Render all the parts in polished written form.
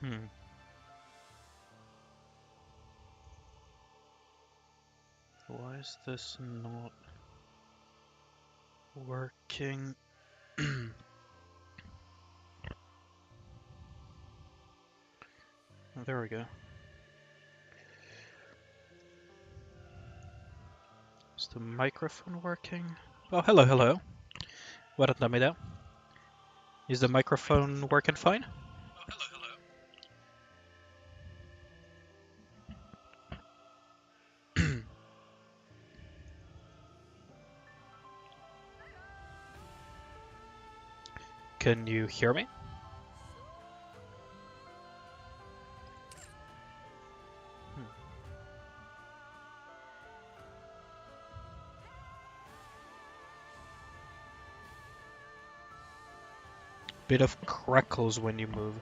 Hmm. Why is this not working? There we go. Is the microphone working? Oh, hello, hello. Varandan middag. Is the microphone working fine? Can you hear me? Bit of crackles when you move.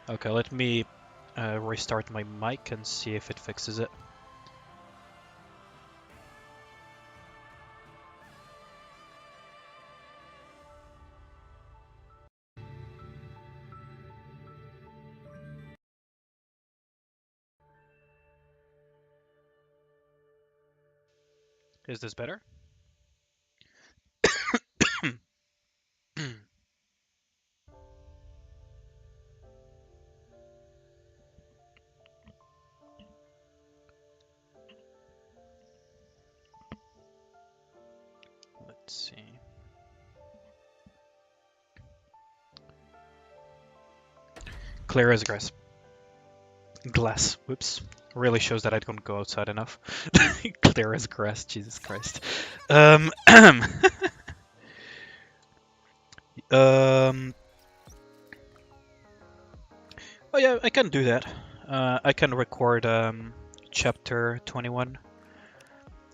Okay, let me restart my mic and see if it fixes it. Is this better? Let's see. Clear as grass. Glass. Whoops. Really shows that I don't go outside enough. Clear as grass. Jesus Christ. Um. Oh yeah, I can do that. I can record chapter 21.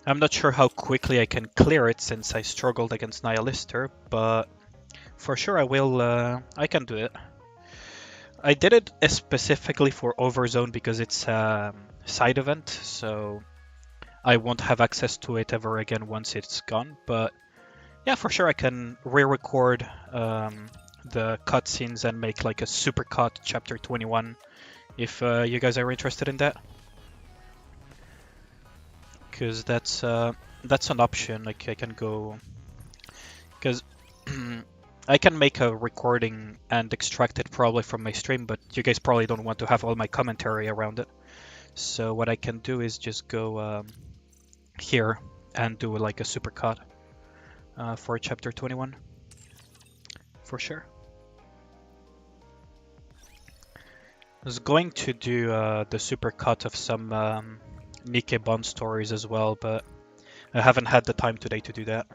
I'm not sure how quickly I can clear it since I struggled against Nihilister, but for sure I will. I can do it. I did it specifically for Overzone because it's a side event, so I won't have access to it ever again once it's gone. But yeah, for sure I can re-record the cutscenes and make like a super cut chapter 21 if you guys are interested in that. Because that's an option. Like I can go, because I can make a recording and extract it probably from my stream, but you guys probably don't want to have all my commentary around it. So what I can do is just go here and do like a supercut for chapter 21, for sure. I was going to do the supercut of some Nikke Bond stories as well, but I haven't had the time today to do that.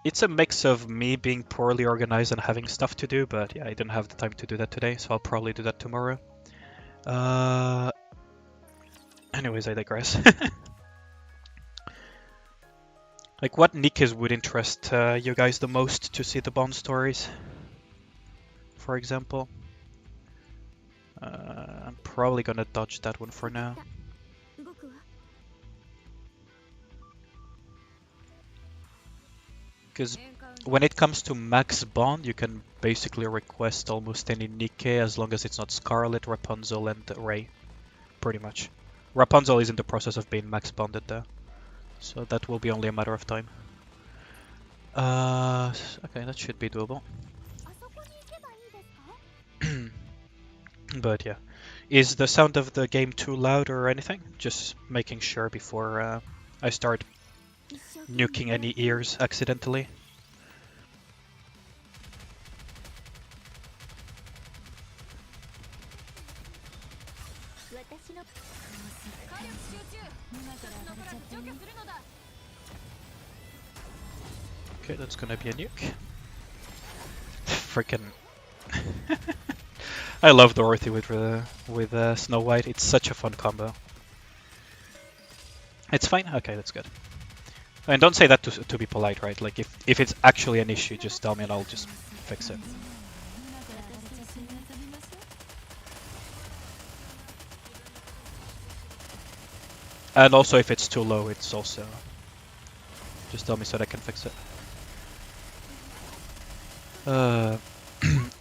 It's a mix of me being poorly organized and having stuff to do, but yeah, I didn't have the time to do that today, so I'll probably do that tomorrow. Anyways, I digress. Like, what Nikkes would interest you guys the most to see the Bond stories, for example? I'm probably gonna dodge that one for now. Because when it comes to Max Bond, you can basically request almost any Nikke as long as it's not Scarlet, Rapunzel, and Ray. Pretty much. Rapunzel is in the process of being Max Bonded though, so that will be only a matter of time. Okay, that should be doable. But yeah. Is the sound of the game too loud or anything? Just making sure before I start nuking any ears accidentally. Okay, that's gonna be a nuke. Freaking. I love Dorothy with Snow White. It's such a fun combo. It's fine? Okay, that's good. And don't say that to be polite, right? Like, if it's actually an issue, just tell me and I'll just fix it. And also, if it's too low, it's also... Just tell me so that I can fix it.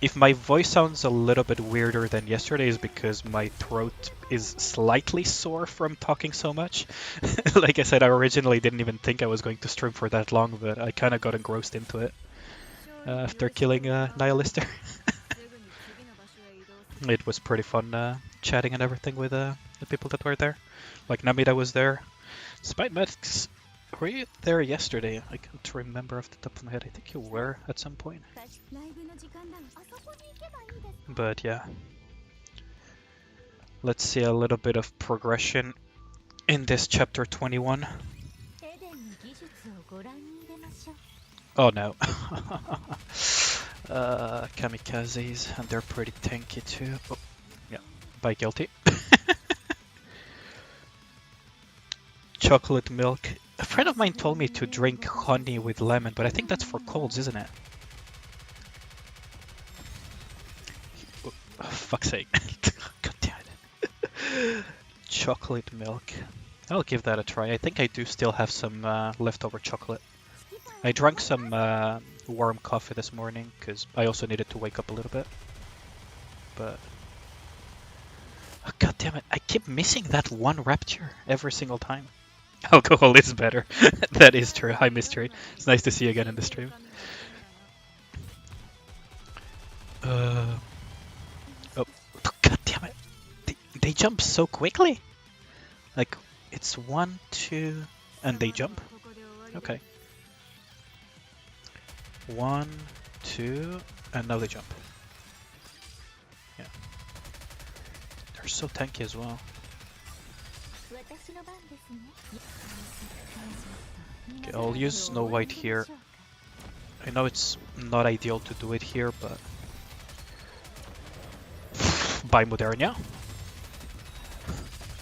If my voice sounds a little bit weirder than yesterday, is because my throat is slightly sore from talking so much. Like I said, I originally didn't even think I was going to stream for that long, but I kind of got engrossed into it after killing Nihilister. It was pretty fun chatting and everything with the people that were there. Like Namida was there. Despite Medics, were you there yesterday? I can't remember off the top of my head. I think you were at some point. But yeah. Let's see a little bit of progression in this chapter 21. Oh no. Kamikazes, and they're pretty tanky too. Oh, yeah, by guilty. Chocolate milk. A friend of mine told me to drink honey with lemon, but I think that's for colds, isn't it? Oh, fuck's sake. God damn it. Chocolate milk. I'll give that a try. I think I do still have some leftover chocolate. I drank some warm coffee this morning because I also needed to wake up a little bit. But oh, god damn it, I keep missing that one rapture every single time. Alcohol is better. That is true. Hi Mystery. It's nice to see you again in the stream. Oh, god damn it. They jump so quickly. Like, it's 1, 2, and they jump? Okay. 1, 2, and now they jump. Yeah. They're so tanky as well. Okay, I'll use Snow White here. I know it's not ideal to do it here, but... By Modernia.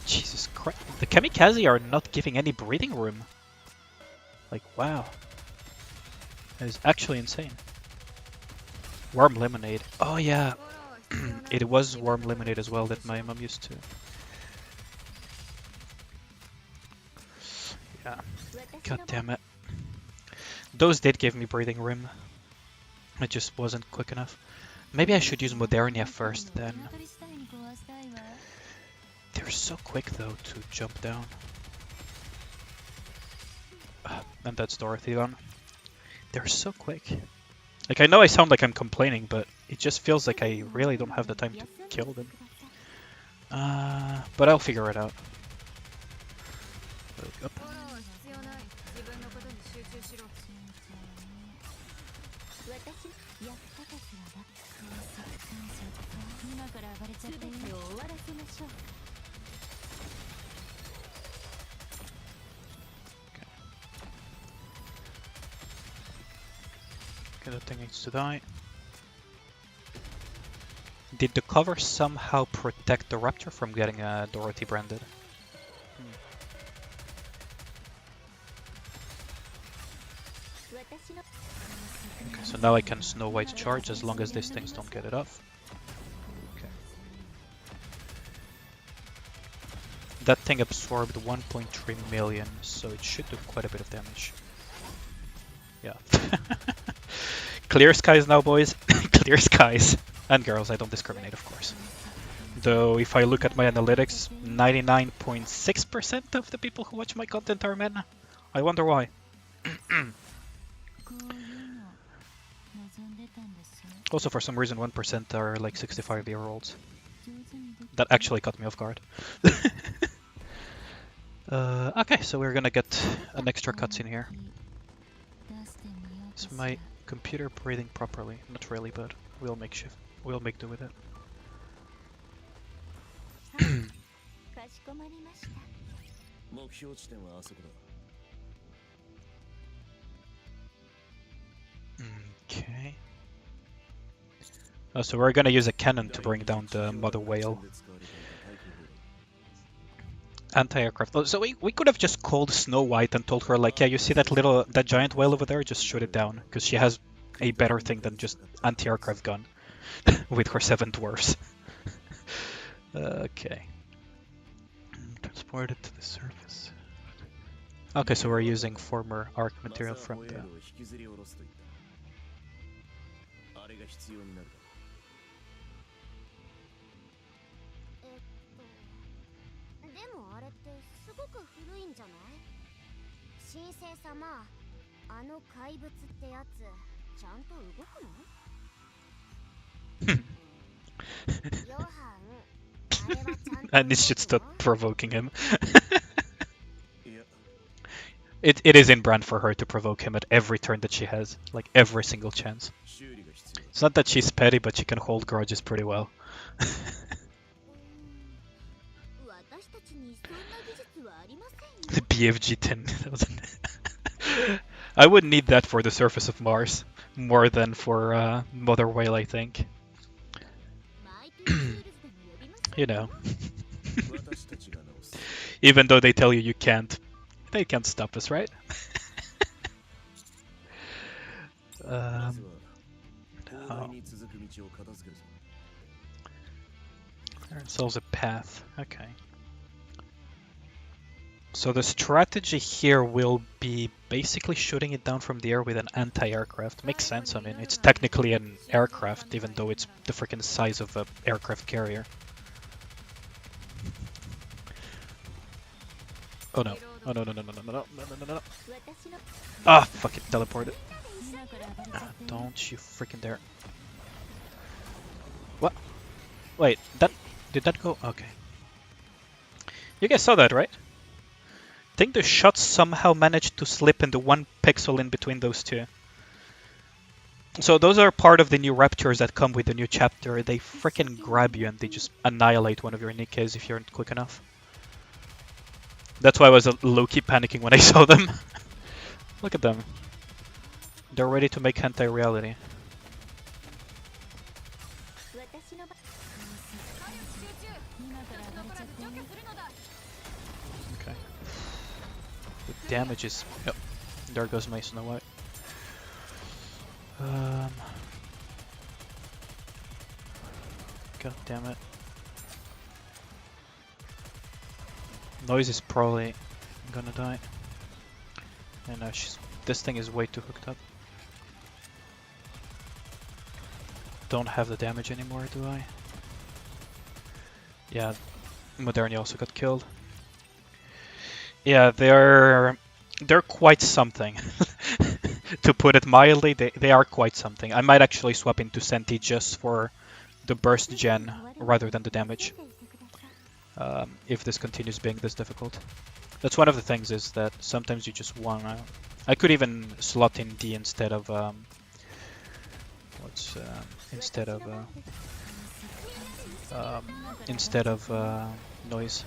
Jesus Christ. The Kamikaze are not giving any breathing room. Like, wow. That is actually insane. Warm lemonade. Oh yeah. It was warm lemonade as well that my mom used to. Yeah. God damn it. Those did give me breathing room. It just wasn't quick enough. Maybe I should use Modernia first then. They're so quick though to jump down. And that's Dorothy done. They're so quick. Like, I know I sound like I'm complaining, but it just feels like I really don't have the time to kill them. But I'll figure it out. Look up. Okay, that thing needs to die. Did the cover somehow protect the Raptor from getting Dorothy branded? Okay, so now I can Snow White charge as long as these things don't get it off. Okay. That thing absorbed 1.3 million, so it should do quite a bit of damage. Yeah. Clear skies now, boys. Clear skies. And girls, I don't discriminate, of course. Though, if I look at my analytics, 99.6% of the people who watch my content are men. I wonder why. Also, for some reason, 1% are like 65-year-olds. That actually caught me off guard. Okay, so we're gonna get an extra cutscene here. Is my computer breathing properly? Not really, but we'll make do with it. Okay. So we're gonna use a cannon to bring down the mother whale. Anti-aircraft. Oh, so we could have just called Snow White and told her, like, yeah, you see that giant whale over there? Just shoot it down, because she has a better thing than just anti-aircraft gun with her 7 dwarfs. Okay. Transport it to the surface. Okay, so we're using former arc material from the... And this should stop provoking him. It is in brand for her to provoke him at every turn that she has, like every single chance. It's not that she's petty, but she can hold grudges pretty well. The BFG 10,000. I would need that for the surface of Mars more than for Mother Whale, I think. You know. Even though they tell you you can't, they can't stop us, right? Oh. Ourselves a path. Okay. So the strategy here will be basically shooting it down from the air with an anti-aircraft. Makes sense, I mean, it's technically an aircraft, even though it's the freaking size of an aircraft carrier. Oh no. Oh no, no, no, no, no, no, no, no, no, no. Ah, fuck it, teleported. Don't you freaking dare. What? Wait, did that go? Okay. You guys saw that, right? I think the shots somehow managed to slip into 1 pixel in between those two. So those are part of the new raptors that come with the new chapter. They freaking grab you and they just annihilate one of your Nikkes if you aren't quick enough. That's why I was low-key panicking when I saw them. Look at them. They're ready to make hentai reality. Okay. The damage is... Yep. There goes my Snow White. God damn it. Noise is probably gonna die. And this thing is way too hooked up. Don't have the damage anymore, do I? Yeah, Moderni also got killed. Yeah, they're quite something. To put it mildly, they are quite something. I might actually swap into Senti just for the burst gen rather than the damage. If this continues being this difficult. That's one of the things, is that sometimes you just wanna... I could even slot in D instead of noise.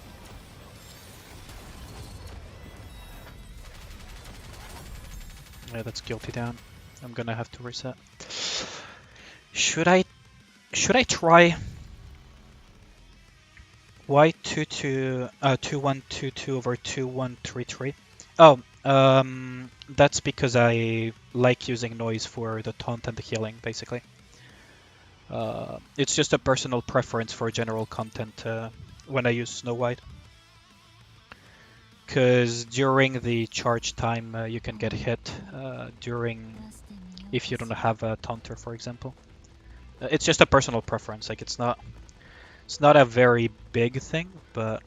Yeah, that's guilty down. I'm gonna have to reset. Should I try Y2122 over 2133? Oh, that's because I like using noise for the taunt and the healing, basically. It's just a personal preference for general content when I use Snow White. Because during the charge time you can get hit if you don't have a taunter, for example. It's just a personal preference, like it's not a very big thing, but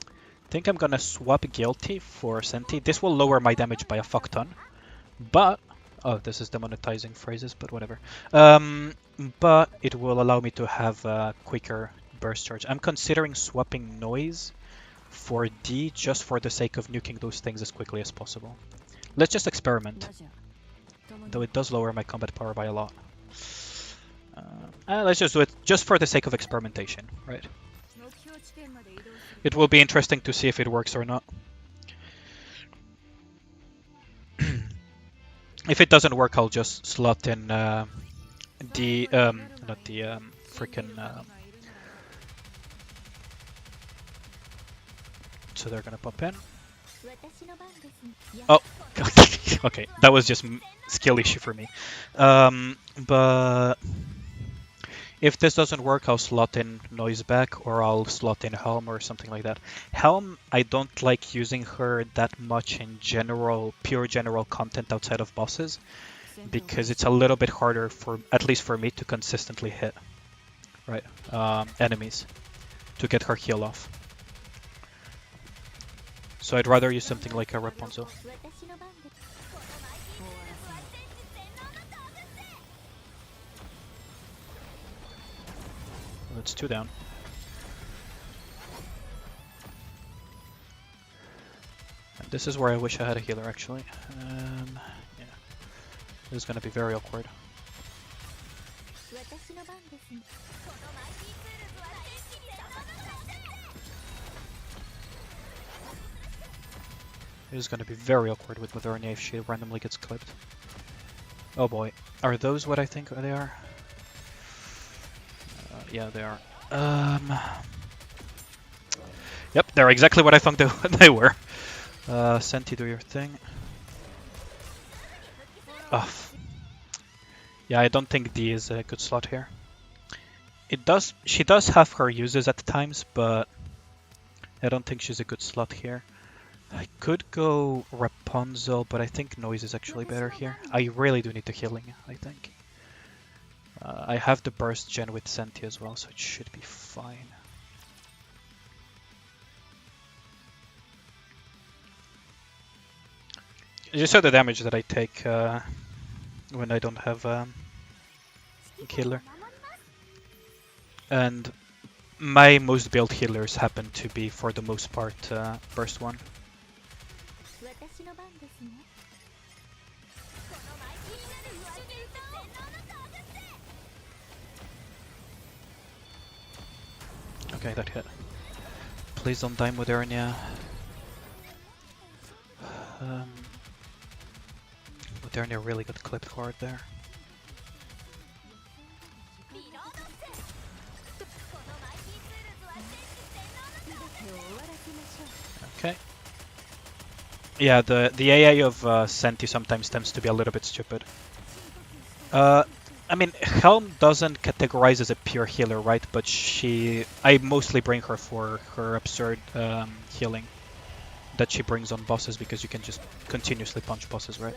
I think I'm gonna swap Guilty for Senti. This will lower my damage by a fuck ton, but... Oh, this is demonetizing phrases, but whatever. But it will allow me to have a quicker burst charge. I'm considering swapping Noise for D just for the sake of nuking those things as quickly as possible. Let's just experiment. Though it does lower my combat power by a lot. Let's just do it just for the sake of experimentation, right? It will be interesting to see if it works or not. If it doesn't work, I'll just slot in so they're gonna pop in. Oh, okay, that was just skill issue for me. But if this doesn't work, I'll slot in Noise back, or I'll slot in Helm or something like that. Helm, I don't like using her that much in general, pure general content outside of bosses, because it's a little bit harder at least for me, to consistently hit, right, enemies, to get her heal off. So I'd rather use something like a Rapunzel. That's 2 down. And this is where I wish I had a healer, actually. Yeah. This is gonna be very awkward. It is going to be very awkward with Lavernia if she randomly gets clipped. Oh boy. Are those what I think they are? Yeah, they are. Yep, they're exactly what I thought they were. Senti, do your thing. Oh. Yeah, I don't think D is a good slot here. She does have her uses at times, but I don't think she's a good slot here. I could go Rapunzel, but I think Noise is actually better here. I really do need the healing, I think. I have the burst gen with Senti as well, so it should be fine. You saw the damage that I take when I don't have a healer. And my most built healers happen to be, for the most part, burst 1. Okay, that hit. Please don't die, Modernia. Modernia really got clipped hard there. Okay. Yeah, the AI of Senti sometimes tends to be a little bit stupid. I mean, Helm doesn't categorize as a pure healer, right? But I mostly bring her for her absurd healing that she brings on bosses, because you can just continuously punch bosses, right?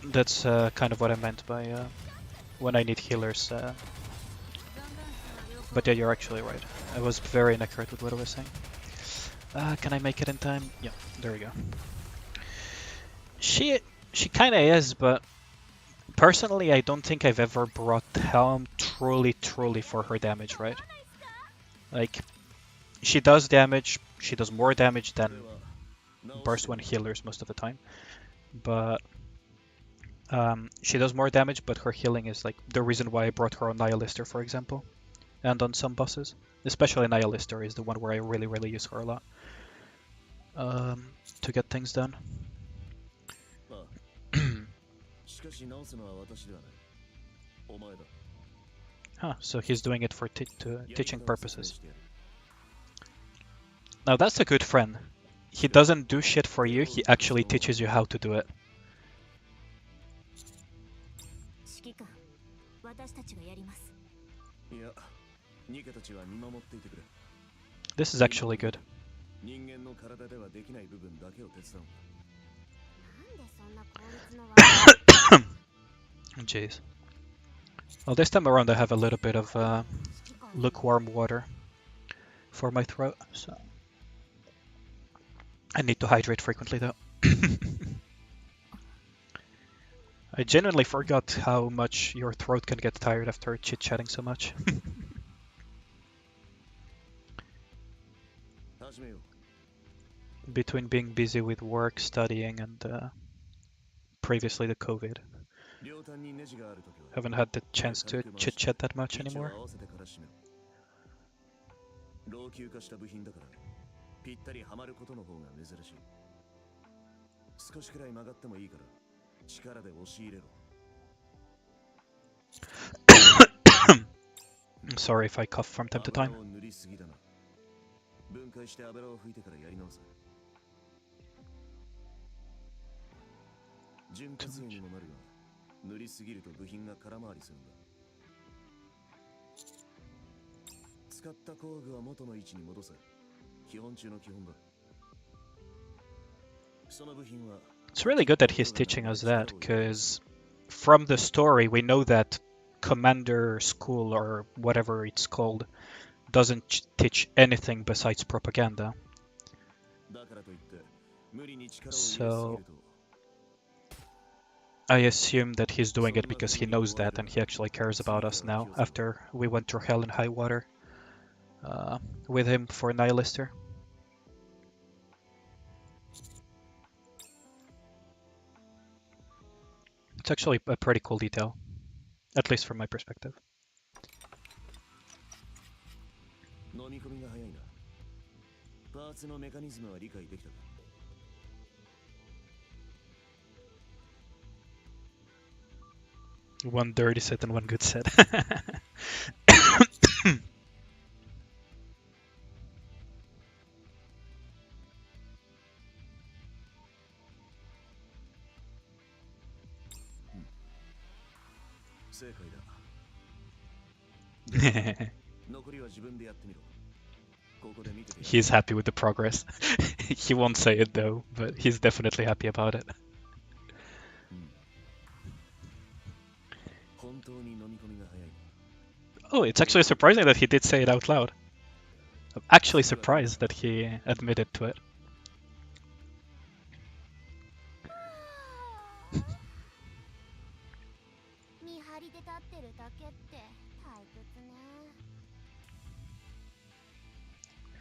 That's kind of what I meant by when I need healers. But yeah, you're actually right. I was very inaccurate with what I was saying. Can I make it in time? Yeah, there we go. She kind of is, but personally, I don't think I've ever brought Helm truly for her damage, right? Like, she does damage, she does more damage than Burst 1 healers most of the time. But she does more damage, but her healing is like the reason why I brought her on Nihilister, for example. And on some bosses. Especially Nihilister is the one where I really use her a lot. To get things done. Huh, so he's doing it for teaching purposes. Now that's a good friend. He doesn't do shit for you, he actually teaches you how to do it. This is actually good. Jeez. Well, this time around I have a little bit of lukewarm water for my throat, so I need to hydrate frequently though. I genuinely forgot how much your throat can get tired after chit-chatting so much. Between being busy with work, studying, and previously the COVID. Haven't had the chance to chit-chat that much anymore. I'm sorry if I cough from time to time. It's really good that he's teaching us that, because from the story we know that commander school or whatever it's called doesn't teach anything besides propaganda. So I assume that he's doing it because he knows that and he actually cares about us now after we went through hell and high water with him for Nihilister. It's actually a pretty cool detail, at least from my perspective. 飲み込みが早いな。パーツのメカニズムは理解できたか。One dirty set and one good set. 正解だ。残りは自分でやってみろ。ここで見てて。He's happy with the progress. He won't say it though, but he's definitely happy about it. 本当に飲み込みが早い。Oh, it's actually surprising that he did say it out loud. I'm actually surprised that he admitted to it. 見張りで立ってるだけって退屈ね。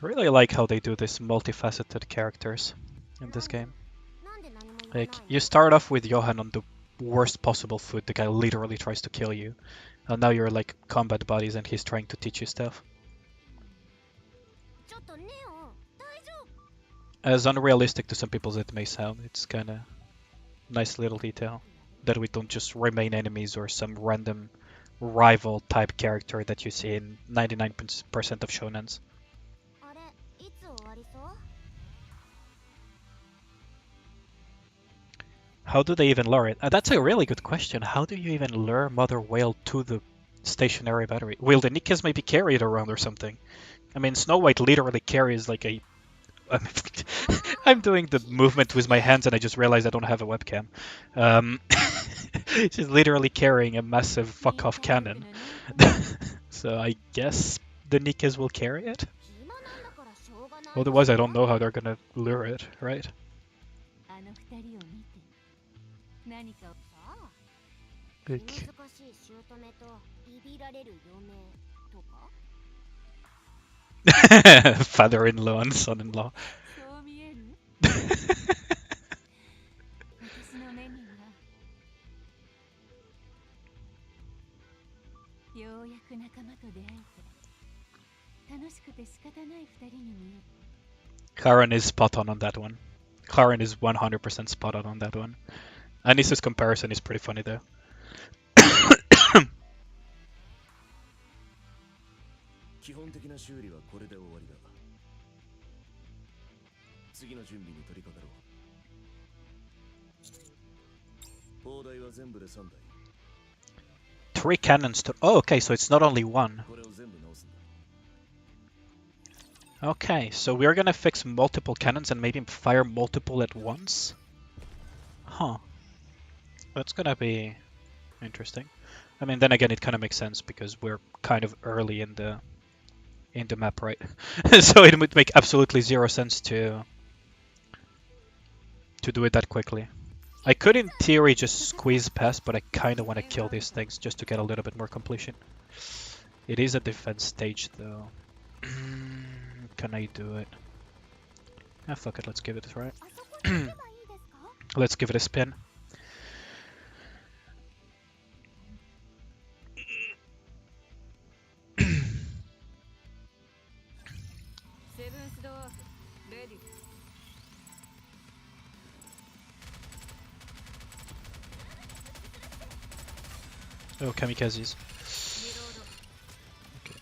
I really like how they do this multifaceted characters in this game. Like, you start off with Johan on the worst possible foot, the guy literally tries to kill you. And now you're like combat buddies and he's trying to teach you stuff. As unrealistic to some people as it may sound, it's kinda nice little detail. That we don't just remain enemies or some random rival type character that you see in 99% of shonens. How do they even lure it? That's a really good question. How do you even lure Mother Whale to the stationary battery? Will the Nikkes maybe carry it around or something? I mean, Snow White literally carries like a... I'm doing the movement with my hands and I just realized I don't have a webcam. She's literally carrying a massive fuck-off cannon. So I guess the Nikkes will carry it? Otherwise I don't know how they're gonna lure it, right? Like... Father-in-law and son-in-law. Karen is spot on that one. Karen is 100% spot on that one. Anis's comparison is pretty funny though. 基本的な修理はこれで終わりだ。次の準備に取り掛かろう。砲台は全部で3台。3 cannons to... Oh, okay, so it's not only one. これを全部直すんだ。Okay, so we're gonna fix multiple cannons and maybe fire multiple at once? Huh. That's gonna be interesting. I mean, then again, it kind of makes sense because we're kind of early in the map, right? So it would make absolutely zero sense to do it that quickly. I could, in theory, just squeeze past, but I kind of want to kill these things just to get a little bit more completion. It is a defense stage, though. Can I do it? Ah, fuck it, let's give it a try. Let's give it a spin. Oh, kamikazes. Okay.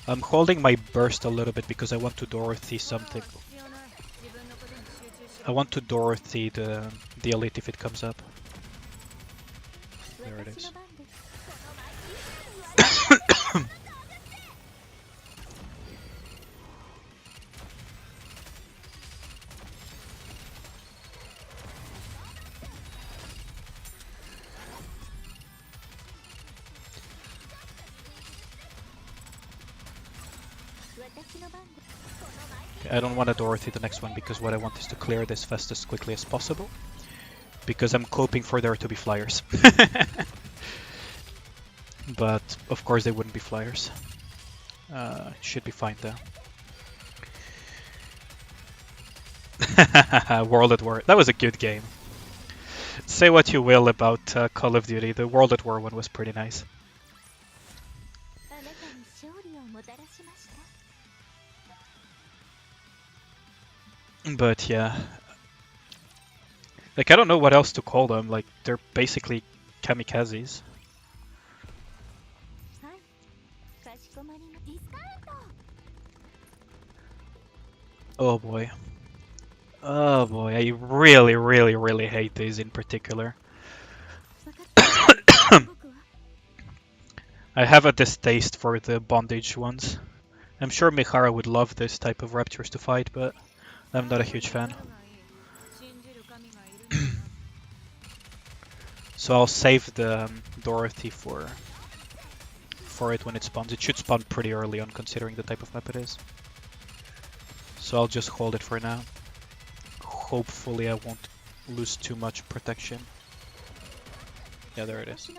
I'm holding my burst a little bit because I want to Dorothy something. I want to Dorothy the elite if it comes up. There it is. Okay, I don't want a Dorothy the next one because what I want is to clear this fast as quickly as possible. Because I'm hoping for there to be flyers. But of course they wouldn't be flyers. Should be fine though. World at War. That was a good game. Say what you will about Call of Duty, the World at War one was pretty nice. But yeah. Like, I don't know what else to call them. Like, they're basically kamikazes. Oh boy. Oh boy, I really, really, really hate these in particular. I have a distaste for the bondage ones. I'm sure Mihara would love this type of raptors to fight, but I'm not a huge fan. So I'll save the Dorothy for it when it spawns. It should spawn pretty early on considering the type of map it is. So I'll just hold it for now. Hopefully I won't lose too much protection. Yeah, there it is.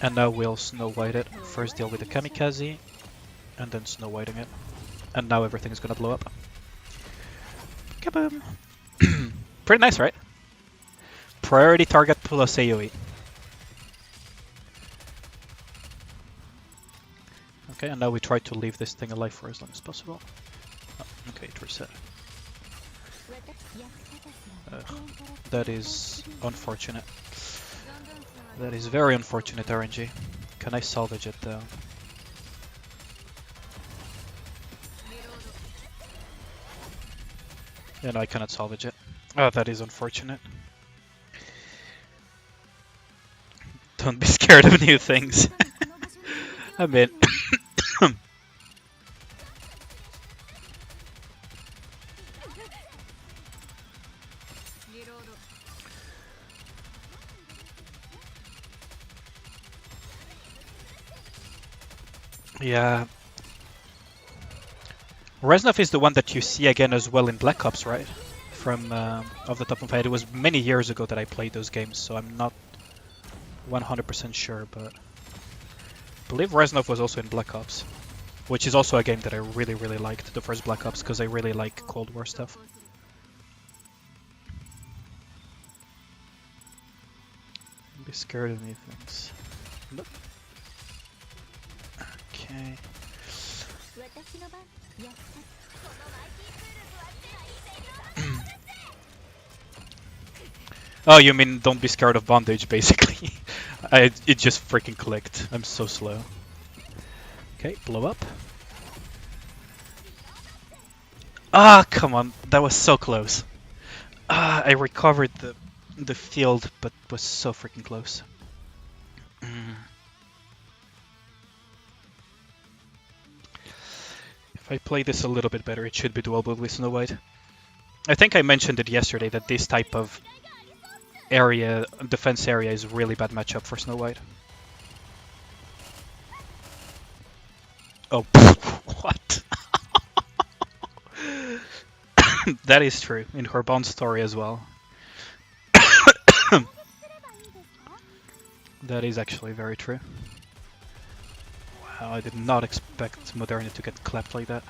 And now we'll Snow White it. First deal with the Kamikaze, and then Snow Whiting it. And now everything's gonna blow up. Kaboom! Pretty nice, right? Priority target plus AoE. Okay, and now we try to leave this thing alive for as long as possible. Oh, okay, it reset. That is unfortunate. That is very unfortunate RNG. Can I salvage it though? Yeah, no, I cannot salvage it. Oh, that is unfortunate. Don't be scared of new things. I mean... Yeah. Reznov is the one that you see again as well in Black Ops, right? From off the top of my head. It was many years ago that I played those games, so I'm not 100% sure, but I believe Reznov was also in Black Ops, which is also a game that I really, really liked, the first Black Ops, because I really like Cold War stuff. Don't be scared of new things. Nope. Okay. Oh, you mean don't be scared of bondage, basically. It just freaking clicked. I'm so slow. Okay, blow up. Ah, come on. That was so close. Ah, I recovered the field, but was so freaking close. If I play this a little bit better, it should be doable with Snow White. I think I mentioned it yesterday that this type of area, defense area, is a really bad matchup for Snow White. Oh, what? That is true, in her Bond story as well. That is actually very true. Wow, I did not expect Modernity to get clapped like that.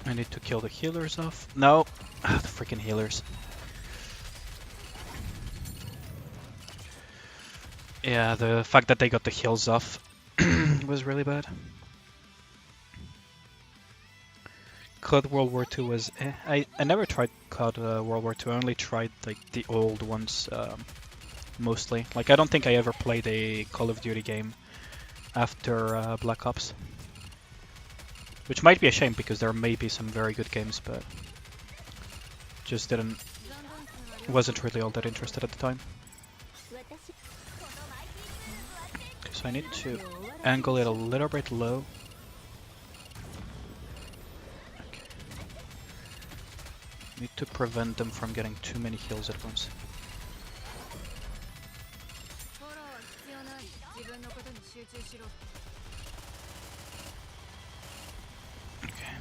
I need to kill the healers off. No! Ah, the freaking healers. Yeah, the fact that they got the heals off was really bad. COD World War II was eh. I never tried COD World War II, I only tried like the old ones mostly. Like I don't think I ever played a Call of Duty game after Black Ops. Which might be a shame because there may be some very good games, but just wasn't really all that interested at the time. So I need to angle it a little bit low. Okay. Need to prevent them from getting too many heals at once. Okay.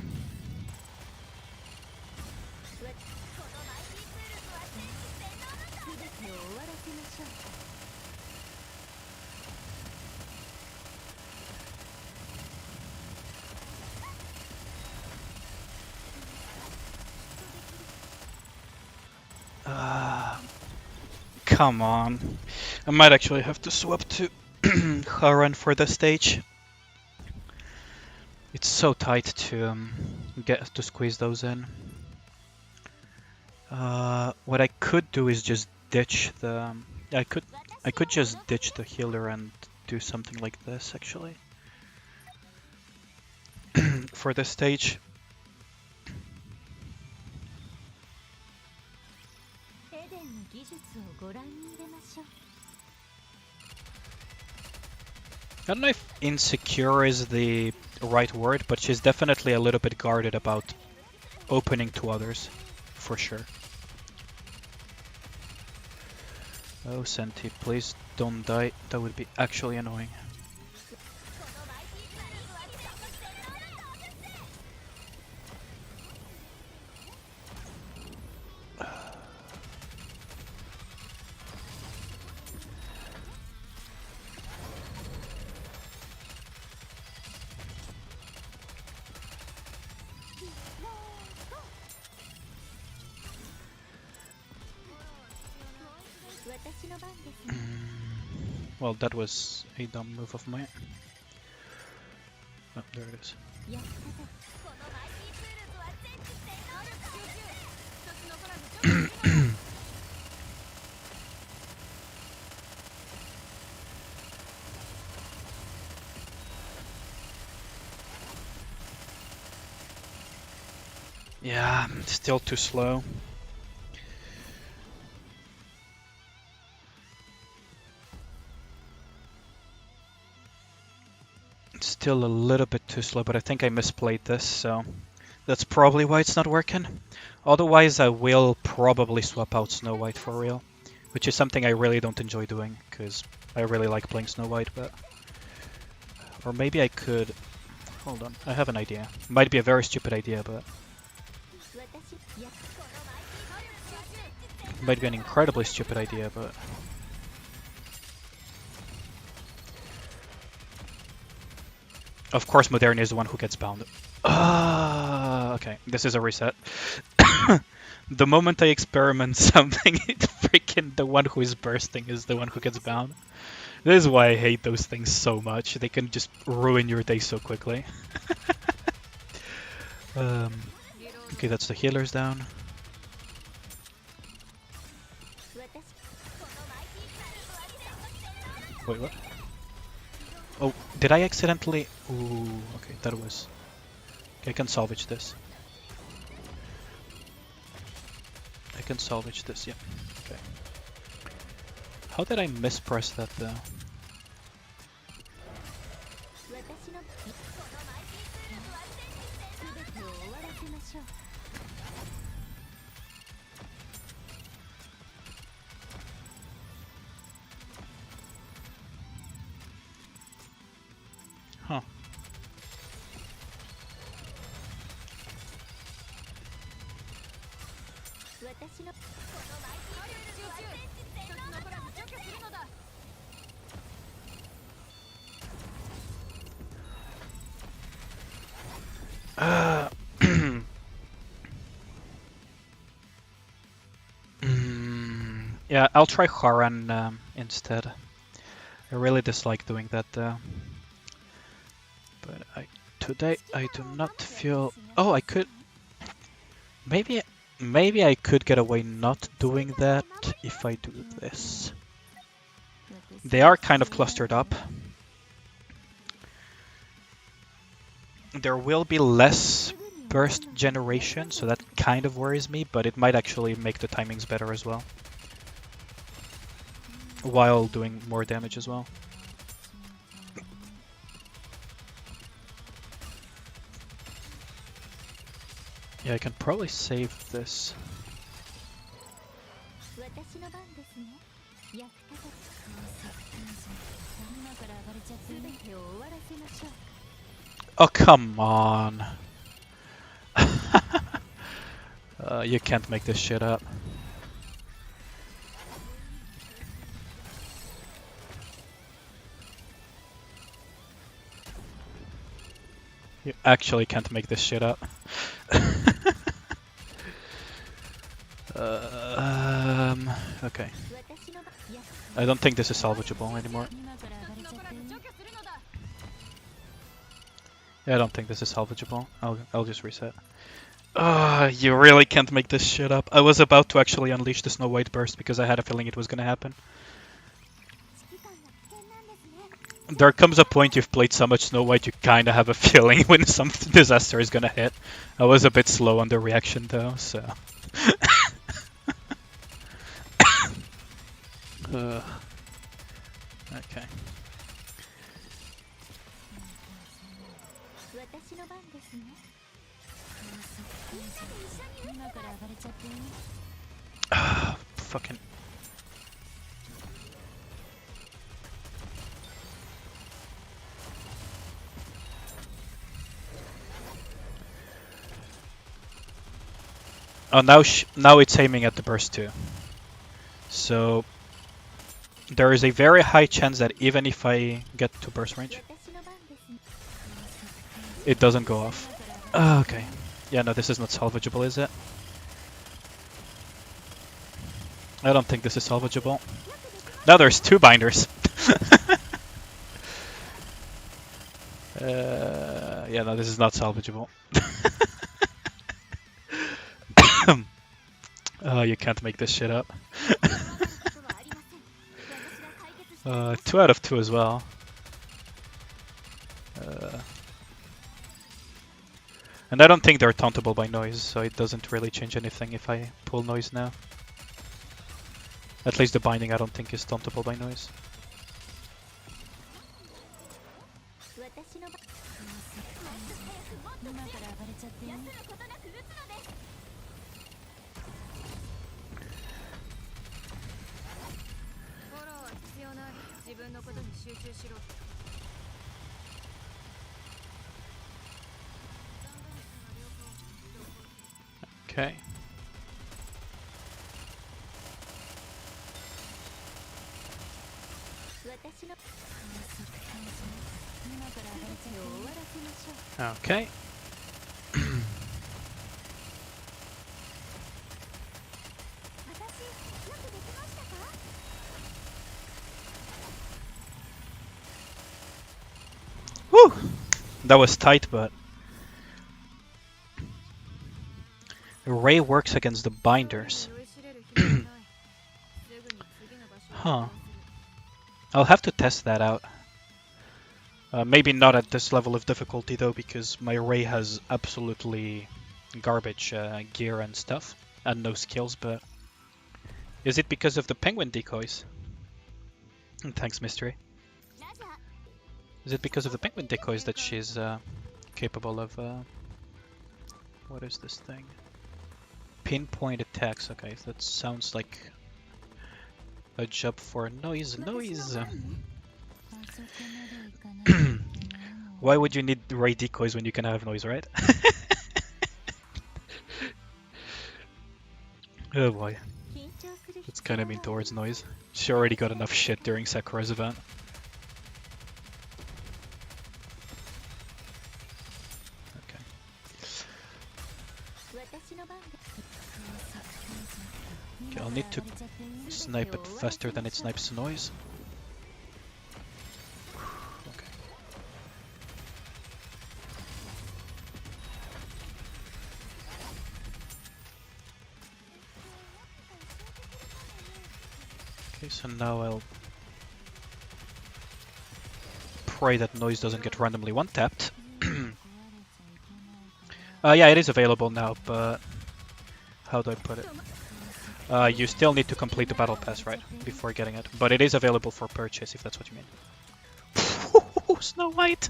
Come on. I might actually have to swap to Haran for this stage. It's so tight to get to squeeze those in. What I could do is just ditch the. I could just ditch the healer and do something like this actually. For this stage. I don't know if insecure is the right word, but she's definitely a little bit guarded about opening to others, for sure. Oh, Senti, please don't die. That would be actually annoying. Well, that was a dumb move of mine. Oh, there it is. Yeah, still too slow. Still a little bit too slow, but I think I misplayed this, so that's probably why it's not working. Otherwise, I will probably swap out Snow White for real, which is something I really don't enjoy doing, because I really like playing Snow White, but... Or maybe I could... Hold on, I have an idea. Might be a very stupid idea, but... Might be an incredibly stupid idea, but... Of course, Modernia is the one who gets bound. Okay, this is a reset. The moment I experiment something, freaking the one who is bursting is the one who gets bound. This is why I hate those things so much. They can just ruin your day so quickly. Okay, that's the healers down. Wait, what? Oh, did I accidentally... Ooh, okay, that was... Okay, I can salvage this. I can salvage this, yeah. Okay. How did I mispress that though? Huh. Yeah, I'll try Haran instead. I really dislike doing that though. But today I do not feel... Oh, I could... Maybe I could get away not doing that if I do this. They are kind of clustered up. There will be less burst generation, so that kind of worries me, but it might actually make the timings better as well. While doing more damage as well. Yeah, I can probably save this. 私の番ですね。役立たず今から暴れちゃって全てを終わらせましょう。 Oh, come on. You can't make this shit up. You actually can't make this shit up. Okay. 私の番。I don't think this is salvageable anymore. 今から暴れちゃって Yeah, I don't think this is salvageable. I'll just reset. You really can't make this shit up. I was about to actually unleash the Snow White burst because I had a feeling it was gonna happen. 指揮官が危険なんですね。 There comes a point you've played so much Snow White you kinda have a feeling when some disaster is gonna hit. I was a bit slow on the reaction though, so... Okay. 私の番ですね。今から暴れちゃって Fucking... Oh, now it's aiming at the burst too. So there is a very high chance that even if I get to burst range, 私の番ですね。 it doesn't go off. Oh, okay. Yeah, no, this is not salvageable, is it? I don't think this is salvageable. Now there's two binders. Yeah, no, this is not salvageable. Oh, you can't make this shit up. ことはありません。私が解決して 2 out of 2 as well. And I don't think they're tauntable by noise, so it doesn't really change anything if I pull noise now. At least the binding I don't think is tauntable by noise. 私の番。今から暴れちゃって休むことなく撃つのです。フォローは必要ない。自分のことに集中しろ。 Okay. Okay. Woo! That was tight, but Ray works against the binders. Huh. I'll have to test that out. Maybe not at this level of difficulty though, because my Ray has absolutely garbage gear and stuff, and no skills, but... Is it because of the penguin decoys? Thanks, Mystery. Is it because of the penguin decoys that she's capable of... What is this thing? Pinpoint attacks. Okay, that sounds like a job for noise. Why would you need ray decoys when you can have noise, right? Oh boy. That's kind of mean towards noise. She already got enough shit during Sakura's event. Okay. Okay, I'll need to snipe it faster than it snipes noise. Okay. Okay, so now I'll pray that noise doesn't get randomly one-tapped. Yeah, it is available now, but how do I put it? You still need to complete the battle pass, right, before getting it. But it is available for purchase, if that's what you mean. Snow White!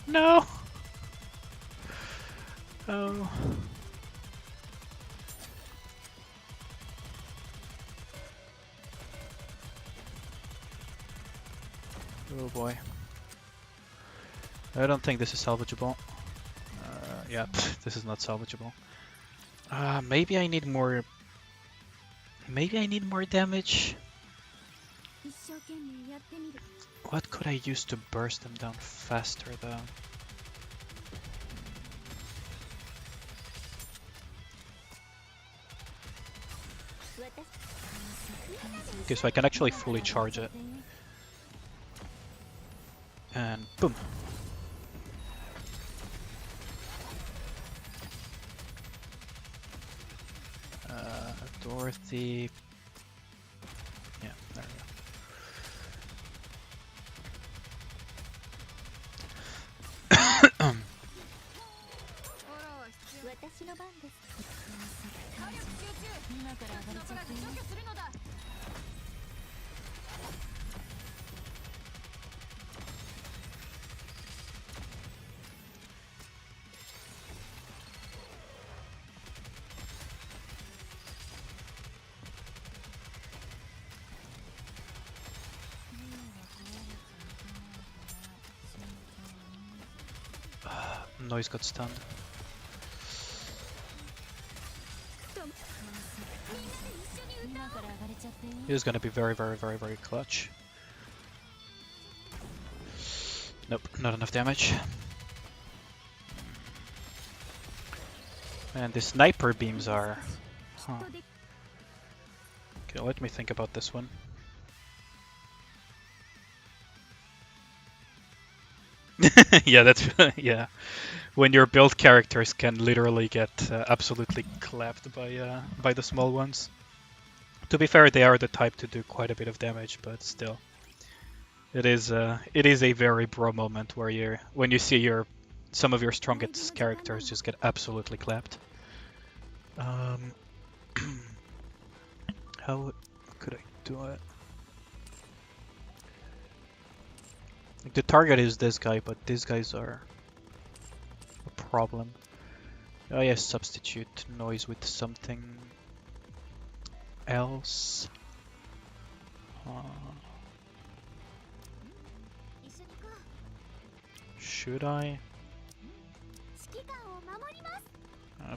No! Oh. Oh boy. I don't think this is salvageable. Yeah, this is not salvageable. Maybe I need more. Maybe I need more damage. 一生懸命やってみる What could I use to burst them down faster though? Okay, so I can actually fully charge it. And boom. Dorothy. Yeah, there we go. 私の番です火力集中今から上がれちゃって除去するのだ Noise got stunned. He is gonna be very clutch. Nope, not enough damage. And the sniper beams are... Huh. Okay, let me think about this one. Yeah, that's... yeah. When your build characters can literally get absolutely clapped by the small ones. To be fair, they are the type to do quite a bit of damage, but still. It is a very bro moment where when you see some of your strongest characters just get absolutely clapped. How could I do it? Like, the target is this guy, but these guys are a problem. Oh yes, substitute noise with something else. Should I?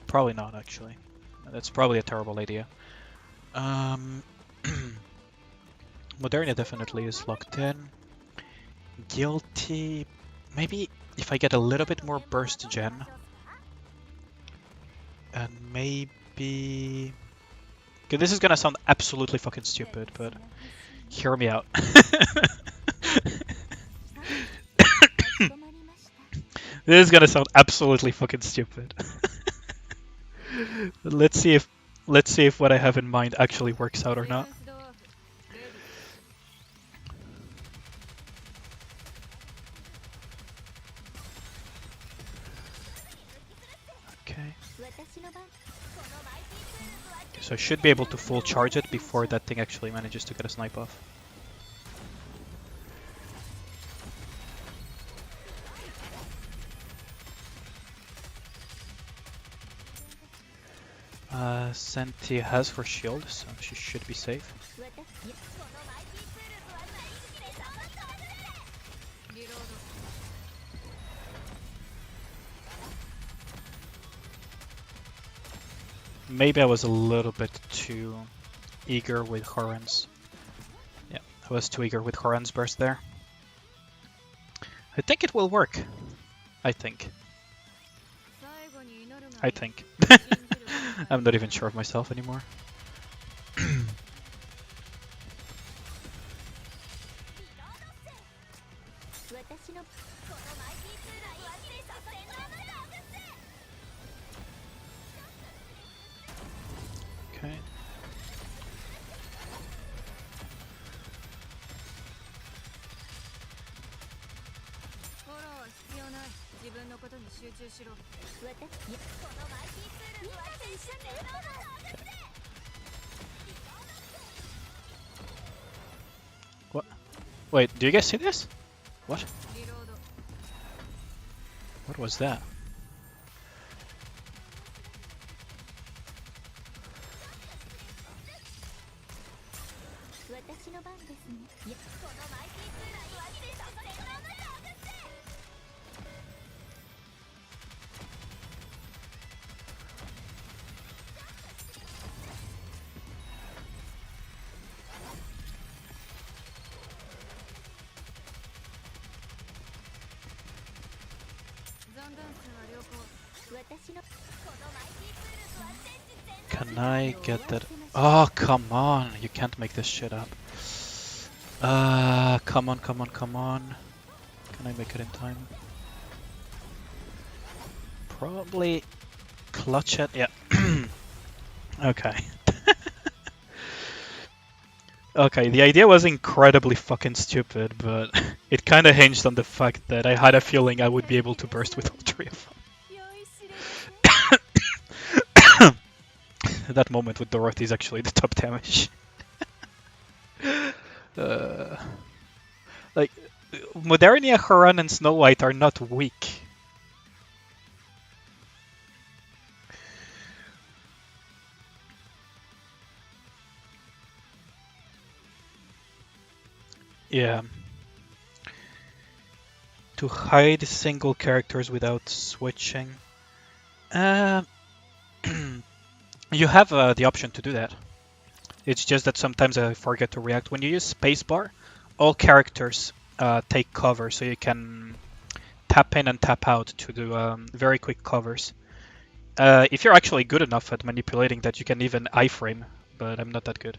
Probably not, actually. That's probably a terrible idea. Modernia definitely is locked in. Guilty. Maybe if I get a little bit more burst gen. And maybe... Okay, this is gonna sound absolutely fucking stupid, but hear me out. This is gonna sound absolutely fucking stupid. Let's see if what I have in mind actually works out or not. Okay. So I should be able to full charge it before that thing actually manages to get a snipe off. Senti has her shield, so she should be safe. Maybe I was a little bit too eager with Horan's. Yeah, I was too eager with Horan's burst there. I think it will work. I think. I'm not even sure of myself anymore. Okay. What? Wait, do you guys see this? What? What was that? Can I get that? Oh, come on. You can't make this shit up. Come on, come on, come on. Can I make it in time? Probably clutch it. Yeah. Okay. Okay, the idea was incredibly fucking stupid, but it kind of hinged on the fact that I had a feeling I would be able to burst with all three of them. That moment with Dorothy is actually the top damage. Like, Modernia, Haran, and Snow White are not weak. Yeah. To hide single characters without switching. You have the option to do that. It's just that sometimes I forget to react. When you use spacebar, all characters take cover, so you can tap in and tap out to do very quick covers. If you're actually good enough at manipulating that, you can even iframe, but I'm not that good.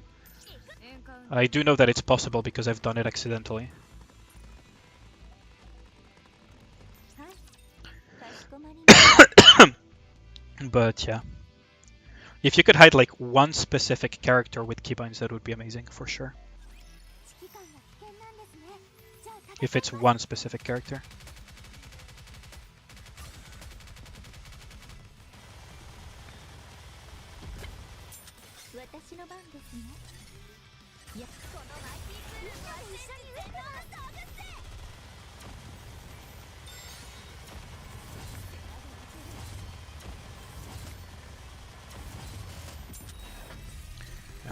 I do know that it's possible because I've done it accidentally. But yeah. If you could hide like one specific character with keybinds, that would be amazing for sure. If it's one specific character.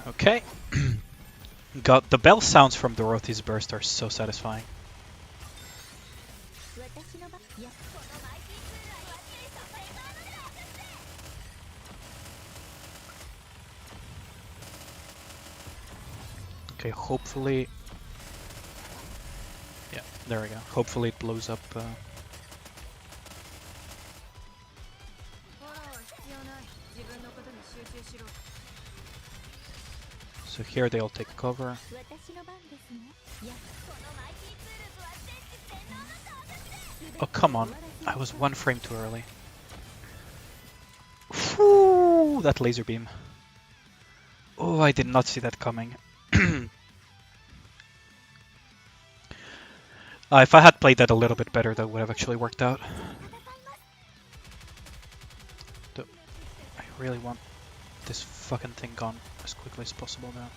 Okay. God, the bell sounds from Dorothy's burst are so satisfying. Okay, hopefully... Yeah, there we go. Hopefully it blows up... So here they all take cover. Oh, come on. I was one frame too early. Whew, that laser beam. Oh, I did not see that coming. If I had played that a little bit better, that would have actually worked out. I really want this fucking thing gone as quickly as possible now.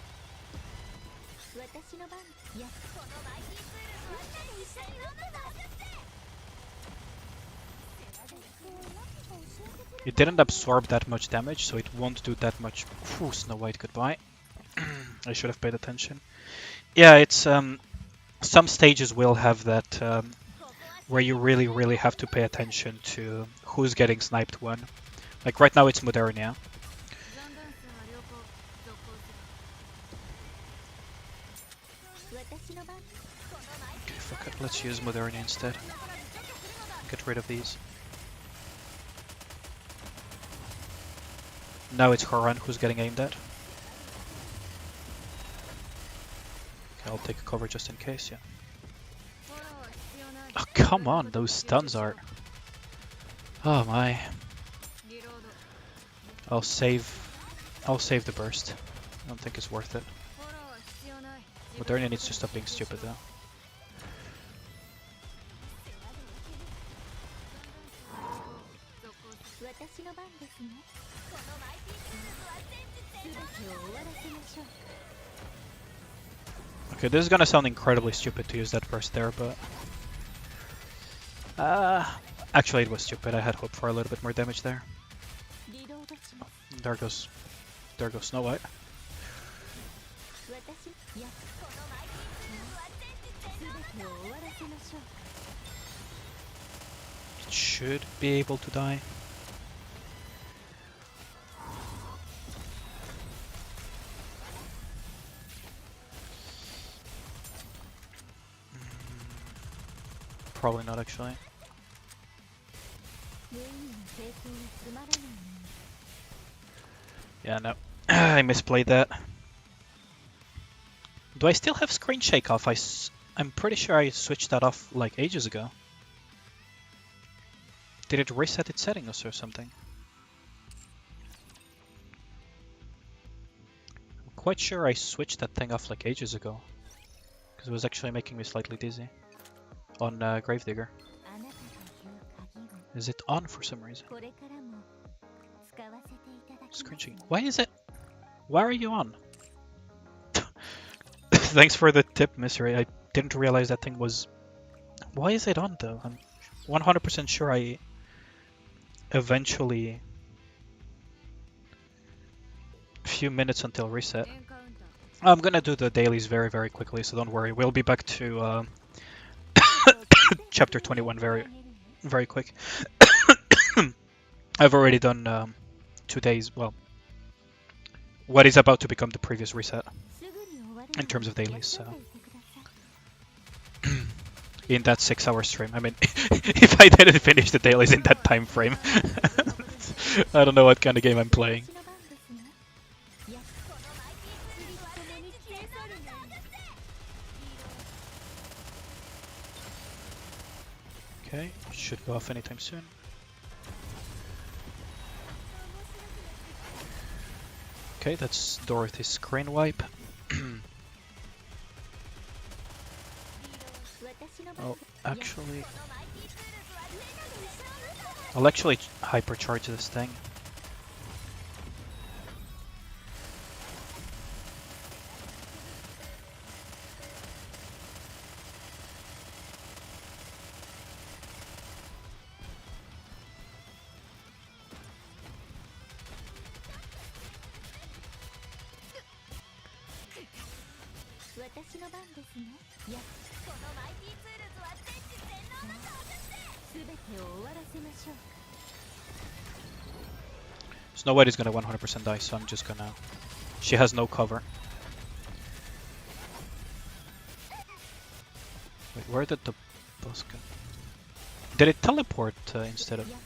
It didn't absorb that much damage, so it won't do that much. Whew, Snow White, goodbye. I should have paid attention. Yeah, it's some stages will have that where you really have to pay attention to who's getting sniped when. Like right now it's Modernia. Okay, fuck it, let's use Modernia instead. Get rid of these. Now it's Haran who's getting aimed at. Okay, I'll take a cover just in case, yeah. Oh, come on, those stuns are... Oh my. I'll save the burst. I don't think it's worth it. Modernia needs to stop being stupid though. Okay, this is gonna sound incredibly stupid to use that burst there, but... actually it was stupid. I had hoped for a little bit more damage there. Oh, there goes Snow White. It should be able to die. Probably not, actually. 無意味な抵抗はつまらないのに。 Yeah, no. I misplayed that. Do I still have screen shake off? I'm pretty sure I switched that off like ages ago. Did it reset its settings or something? I'm quite sure I switched that thing off like ages ago. Because it was actually making me slightly dizzy. On Gravedigger. あなたが言う鍵を Is it on for some reason? これからも使わせていただきます Screen shake. ね。 Why is it? Why are you on? Thanks for the tip, Misery. I didn't realize that thing was... Why is it on though? I'm 100% sure I eventually... A few minutes until reset. エンカウンター I'm gonna do the dailies very, very quickly, so don't worry. We'll be back to chapter 21 very, very quick. I've already done 2 days, well, what is about to become the previous reset すぐに終わる in terms of dailies, so 休んでいてください in that 6-hour stream. I mean, if I didn't finish the dailies in that time frame, I don't know what kind of game I'm playing. 私の番ですね。やっこのマイティーツーリスト共に消え去るのに Okay, should go off anytime soon. Okay, that's Dorothy's screen wipe. 私の番 Oh, です actually, このマイティーツールズはみんなで一緒に I'll actually hypercharge this thing.「私の番ですね。やっこのマイティーツールズは全知全能だと思ってすべてを終わらせましょうか。 Snow White is gonna 100% die, so I'm just gonna... She has no cover. Wait, where did the boss go? Did it teleport instead of... やっ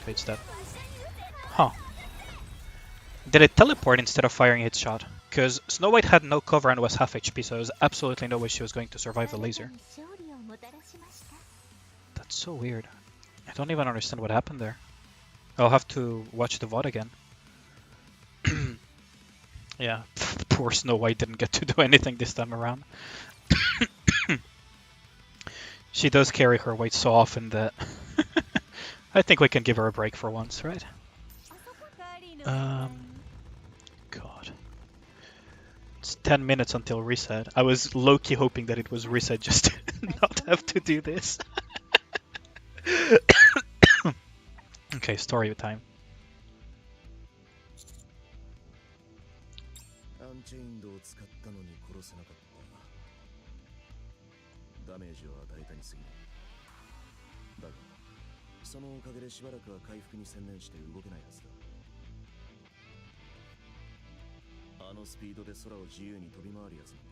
たです Okay, it's dead. Huh. Did it teleport instead of firing its shot? Because Snow White had no cover and was half HP, so there was absolutely no way she was going to survive the laser. あなたに勝利をもたらしました That's so weird. I don't even understand what happened there. I'll have to watch the VOD again. Yeah, poor Snow White didn't get to do anything this time around. She does carry her weight so often that I think we can give her a break for once, right? あそこカーリーの時間 God. It's 10 minutes until reset. I was low-key hoping that it was reset just to not have to do this. Okay, story time. アンチェインドを使ったのに殺せなかったダメージを与えたに過ぎないだがそのおかげでしばらくは回復に専念して動けないはずだあのスピードで空を自由に飛び回るやつなんだ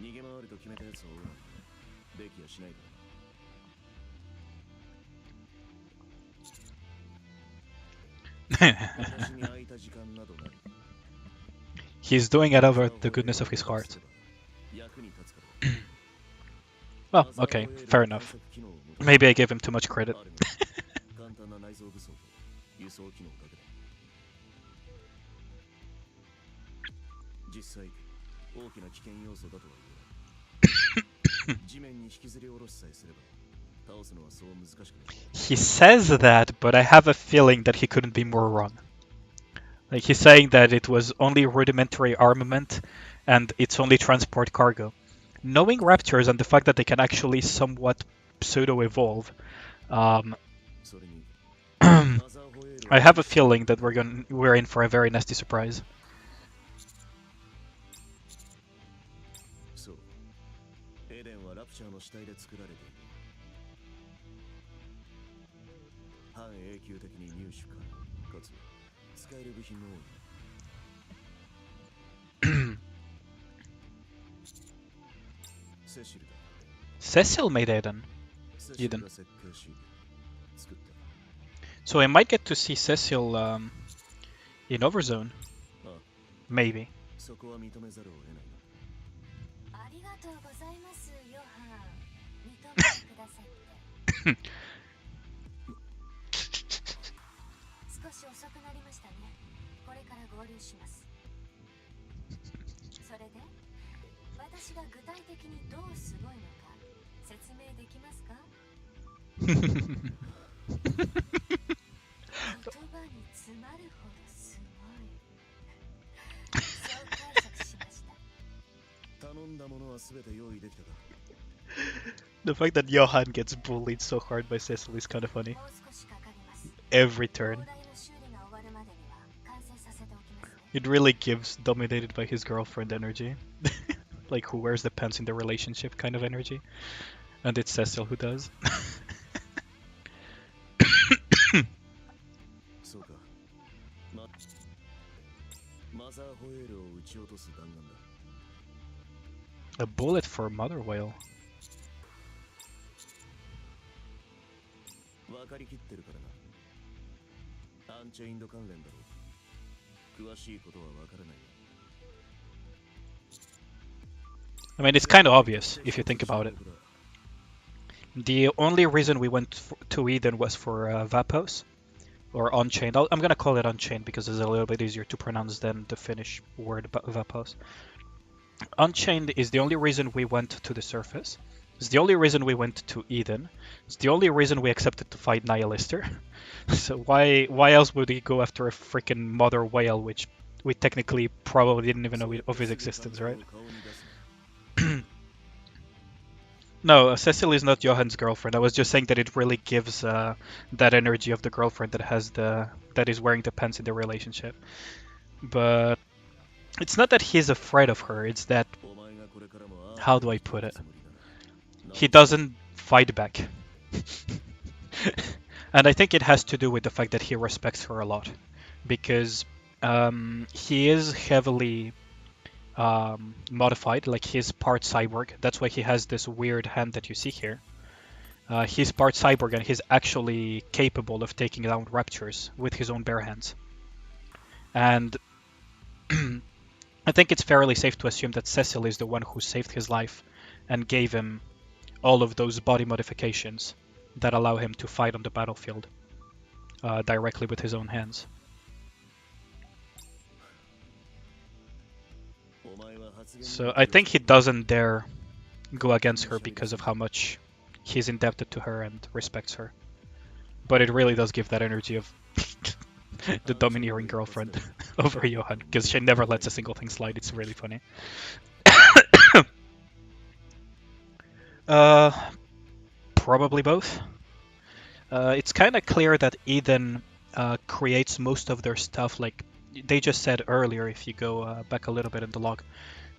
逃げ回ると決めたやつを追うなんてできやしないからな He's doing it over the goodness of his heart. Well, okay, fair enough. Maybe I gave him too much credit. 簡単な内臓武装と輸送機能だけだ実際大きな危険要素だとは言えない地面に引きずり下ろしさえすれば倒すのはそう難しくない He says that, but I have a feeling that he couldn't be more wrong. Like, he's saying that it was only rudimentary armament and it's only transport cargo. Knowing raptors and the fact that they can actually somewhat pseudo-evolve, それに I have a feeling that we're in for a very nasty surprise. そうエデンはラプチャーの死体で作られている半永久的に入手可かつ使える部品も多いセシルだ Cecil made Aiden. Eden. So I might get to see Cecil in Overzone. Maybe. そこは認めざるを得ないな。ありがとうございます、ヨハン。認めてくださって。少し遅くなりましたね。これから合流します。それで、私が具体的にどうすごいのか説明できますか？言葉に詰まるほどすごい。そう解釈しました。頼んだものはすべて用意できたか。 The fact that Johan gets bullied so hard by Cecil is kind of funny. Every turn. It really gives dominated by his girlfriend energy. Like who wears the pants in the relationship kind of energy. And it's Cecil who does. そうか。マザーホエールを撃ち落とす弾丸だ。A bullet for mother whale. 分かりきってるからな。アンチェインド関連だろう。詳しいことは分からない。 I mean, it's kind of obvious if you think about it. The only reason we went to Eden was for Vapos, or Unchained. I'm gonna call it Unchained because it's a little bit easier to pronounce than the Finnish word Vapos. Unchained is the only reason we went to the surface. It's the only reason we went to Eden. It's the only reason we accepted to fight Nihilister. So why else would he go after a freaking mother whale, which we technically probably didn't even know of his existence, right? No, Cecil is not Johan's girlfriend. I was just saying that it really gives that energy of the girlfriend that is wearing the pants in the relationship. But it's not that he's afraid of her. It's that, how do I put it? He doesn't fight back. And I think it has to do with the fact that he respects her a lot, because he is heavily modified, like he's part cyborg. That's why he has this weird hand that you see here. He's part cyborg and he's actually capable of taking down raptors with his own bare hands. And I think it's fairly safe to assume that Cecil is the one who saved his life and gave him all of those body modifications that allow him to fight on the battlefield directly with his own hands. So I think he doesn't dare go against her because of how much he's indebted to her and respects her. But it really does give that energy of the domineering girlfriend over Johan, because she never lets a single thing slide. It's really funny. Probably both. It's kind of clear that Eden creates most of their stuff. Like they just said earlier, if you go back a little bit in the log,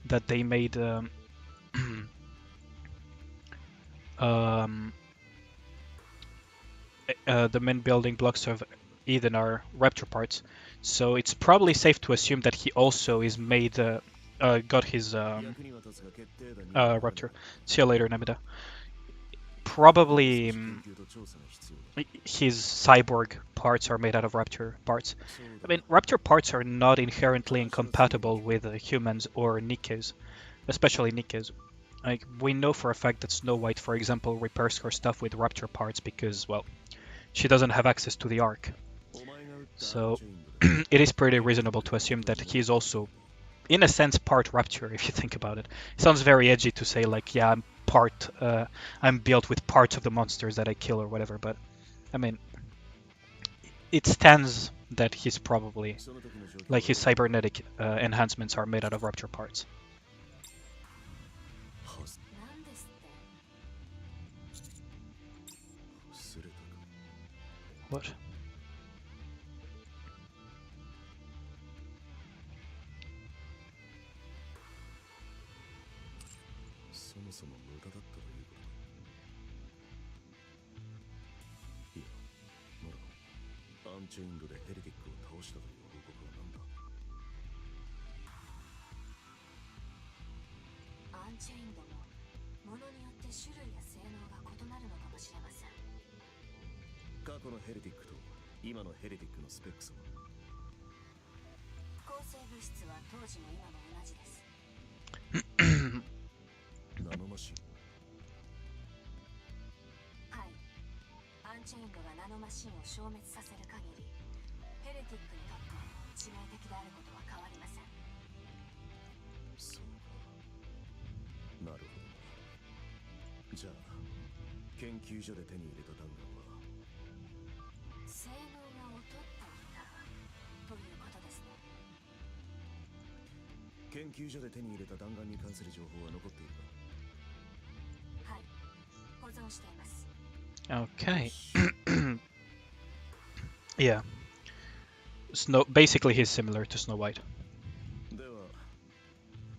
that they made the main building blocks of Eden are Raptor parts. So it's probably safe to assume that he also is made, got his Raptor. See you later, Namida. Probably his cyborg parts are made out of Raptor parts. I mean, Raptor parts are not inherently incompatible with humans or Nikkes, especially Nikkes. Like, we know for a fact that Snow White, for example, repairs her stuff with Raptor parts because, well, she doesn't have access to the Ark. So it is pretty reasonable to assume that he's also, in a sense, part Raptor, if you think about it. It sounds very edgy to say, like, yeah, I'm built with parts of the monsters that I kill or whatever, but, I mean, it stands that he's probably, like, his cybernetic enhancements are made out of Raptor parts. What? そもそも無駄だったということか。いや、ならアンチェインドでヘレティックを倒したという報告は何だ。アンチェインドも物によって種類や性能が異なるのかもしれ過去のヘレティックと今のヘレティックのスペックスは抗生物質は当時も今も同じです。ナノマシン。はい。アンチェインドがナノマシンを消滅させる限り、ヘレティックにとって致命的であることは変わりません。そうか。なるほど。じゃあ研究所で手に入れた弾丸は性能が劣っていたということですね。研究所で手に入れた弾丸に関する情報は残っているか。はい。保存しています。Okay. Yeah. Basically, he's similar to Snow White. では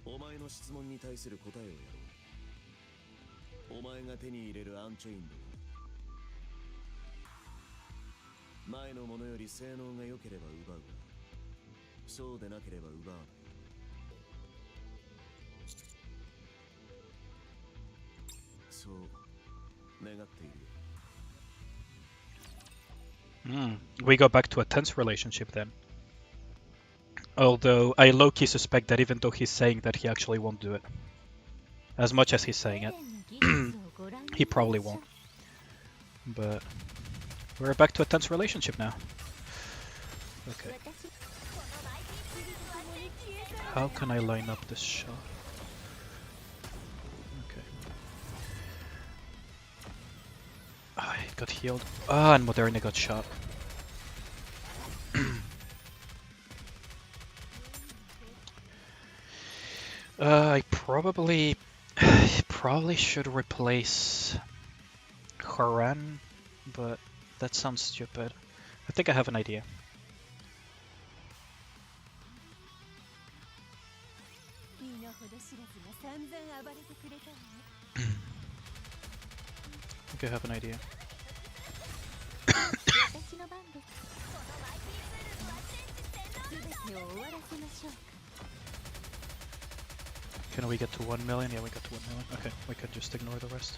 お前の質問に対する答えをやろう。お前が手に入れるアンチェインドは前のものより性能が良ければ奪うが、そうでなければ奪わない。そう願っているよ。We go back to a tense relationship then. Although I low-key suspect that even though he's saying that, he actually won't do it. As much as he's saying it, he probably won't. But we're back to a tense relationship now. Okay. How can I line up this shot? Okay. I got healed. Ah, and Moderna got shot. I probably should replace Haran, but that sounds stupid. I think I have an idea. I think I have an idea. Can we get to 1 million? Yeah, we got to 1 million. Okay, we can just ignore the rest.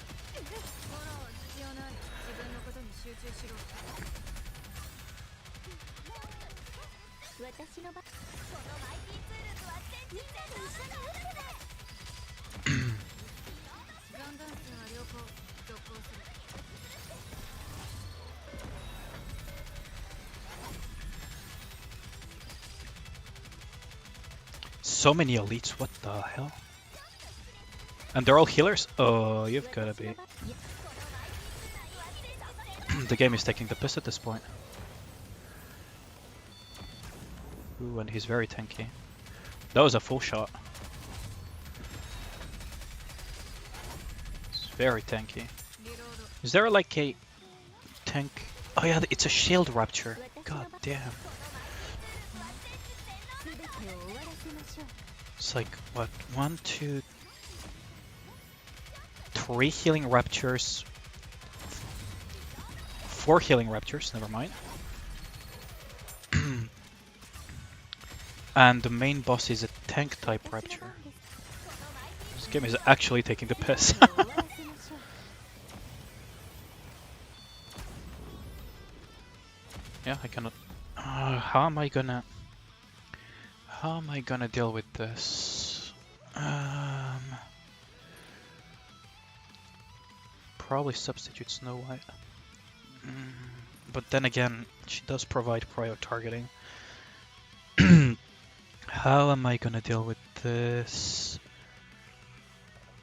So many elites, what the hell? And they're all healers? Oh, you've gotta be. The game is taking the piss at this point. Ooh, and he's very tanky. That was a full shot. It's very tanky. Is there like a tank? Oh yeah, it's a shield rapture. God damn. It's like, what, 1, 2, 3 healing raptures, 4 healing raptures, never mind. And the main boss is a tank type rapture. This game is actually taking the piss. Yeah, I cannot. How am I gonna deal with this? Probably substitute Snow White. But then again, she does provide prior targeting. How am I gonna deal with this?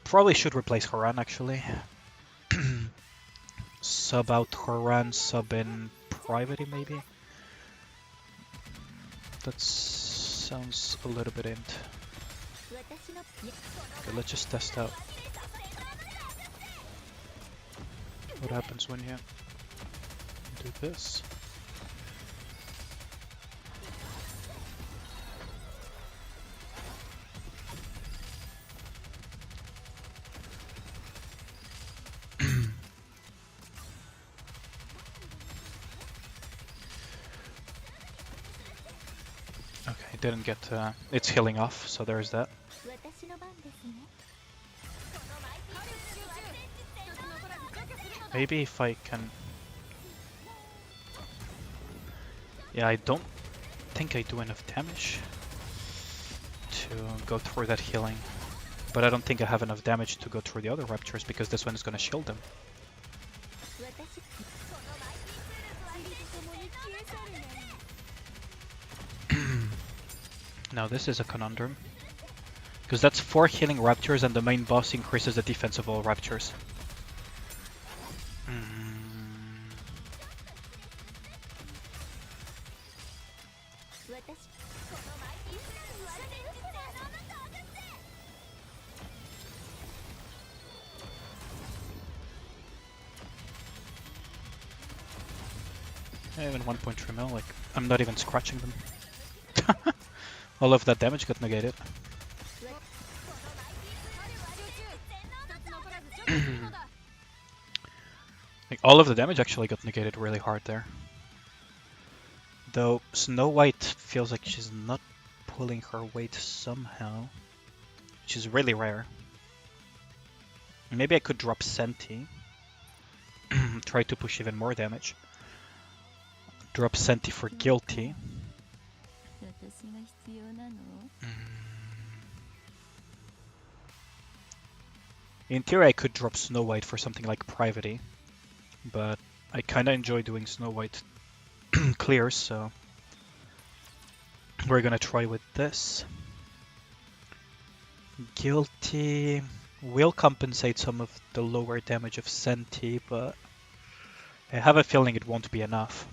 Probably should replace Haran actually. Sub out Haran, sub in Private maybe? That sounds a little bit int. Okay, let's just test out what happens when you do this. Okay, didn't get it's healing off, so there's that. Maybe if I can Yeah, I don't think I do enough damage to go through that healing. But I don't think I have enough damage to go through the other raptures because this one is gonna shield them. Now this is a conundrum. Because that's 4 healing raptors and the main boss increases the defense of all raptors. Even 1.3 mil, like, I'm not even scratching them. All of that damage got negated. Like, all of the damage actually got negated really hard there. Though Snow White feels like she's not pulling her weight somehow, which is really rare. Maybe I could drop Senti, try to push even more damage. Drop Senti for Guilty. In theory I could drop Snow White for something like Privity, but I kinda enjoy doing Snow White clears, so we're gonna try with this. Guilty will compensate some of the lower damage of Senti, but I have a feeling it won't be enough.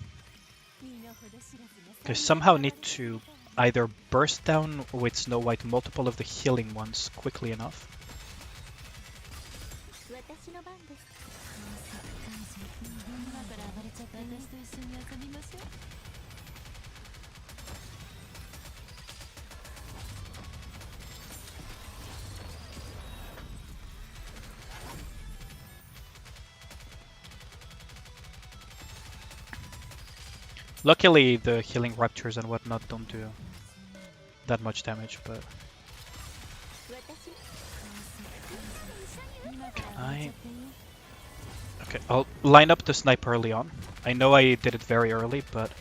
I somehow need to either burst down with Snow White multiple of the healing ones quickly enough. Luckily, the healing raptors and whatnot don't do that much damage, but... Okay, I'll line up the snipe early on. I know I did it very early, but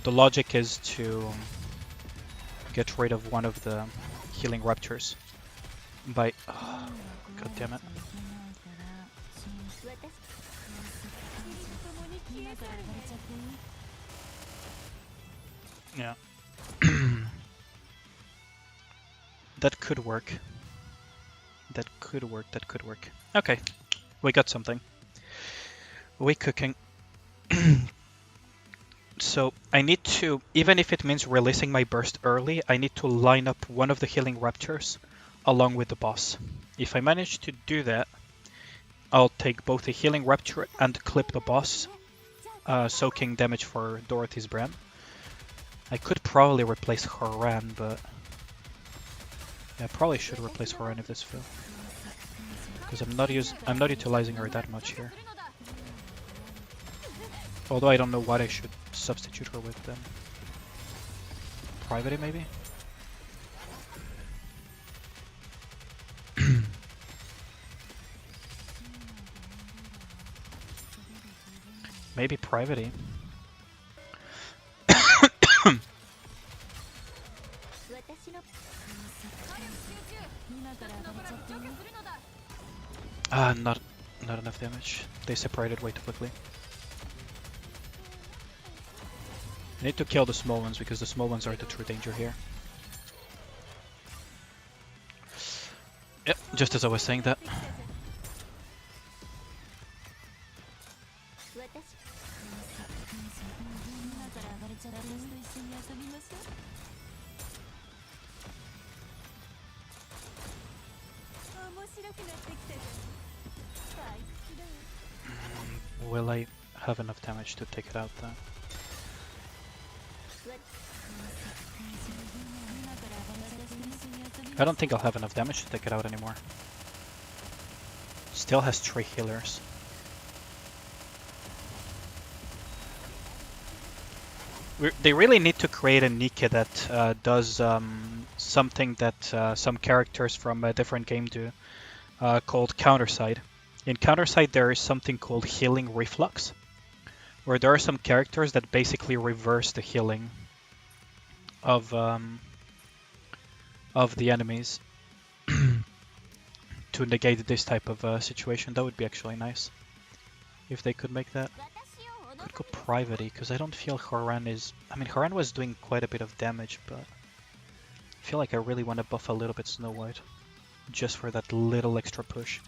the logic is to get rid of one of the healing raptors by... Oh, God damn it. Yeah. That could work. That could work, that could work. Okay, we got something. We cooking. So I need to, even if it means releasing my burst early, I need to line up one of the healing raptors along with the boss. If I manage to do that, I'll take both the healing raptor and clip the boss, soaking damage for Dorothy's brand. I could probably replace Haran, but yeah, I probably should replace Haran if this fails, because I'm not utilizing her that much here. Although I don't know what I should substitute her with then. Private maybe? Maybe Private. Not enough damage. They separated way too quickly. I need to kill the small ones because the small ones are the true danger here. Yep, just as I was saying that. Will I have enough damage to take it out though? I don't think I'll have enough damage to take it out anymore. Still has 3 healers. They really need to create a Nikke that does something that some characters from a different game do, called Counterside. In Counterside there is something called Healing Reflux, where there are some characters that basically reverse the healing of the enemies to negate this type of situation. That would be actually nice if they could make that. Could go Private, because I don't feel Haran is... I mean, Haran was doing quite a bit of damage, but I feel like I really want to buff a little bit Snow White, just for that little extra push.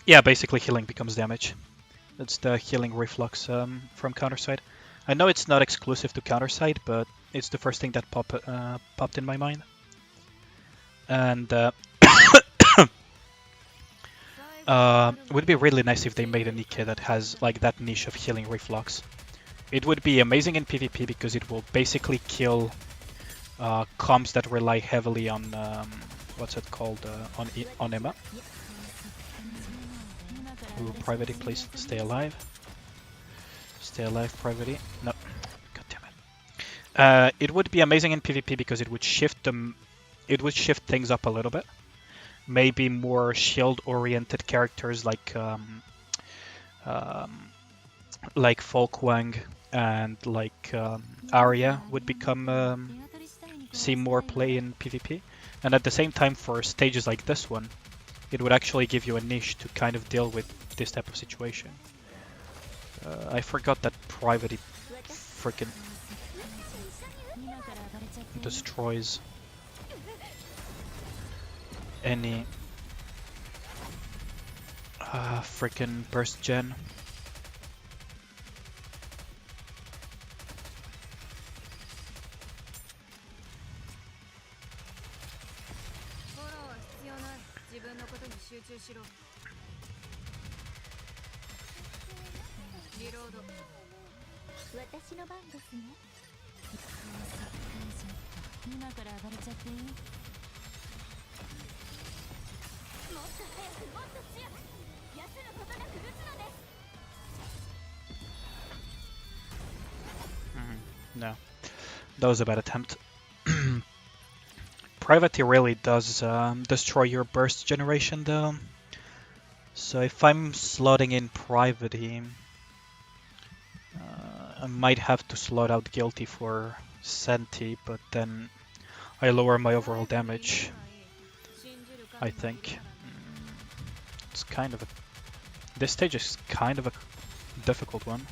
Yeah, basically healing becomes damage. That's the healing reflux from Counterside. I know it's not exclusive to Counterside, but it's the first thing that popped in my mind. And it would be really nice if they made a Nikke that has like that niche of healing reflux. It would be amazing in PvP because it will basically kill comps that rely heavily on what's it called, on Emma. Ooh, Private, please stay alive. Stay alive, Private. No, god damn it. It would be amazing in PvP because it would shift them. It would shift things up a little bit. Maybe more shield-oriented characters like Folkwang and like Arya would become see more play in PvP. And at the same time, for stages like this one, it would actually give you a niche to kind of deal with this type of situation. I forgot that Private freaking destroys any freaking burst gen. No, that was a bad attempt. Private really does destroy your burst generation though. So if I'm slotting in Private, I might have to slot out Guilty for Senti, but then I lower my overall damage, I think. It's kind of a... This stage is kind of a difficult one.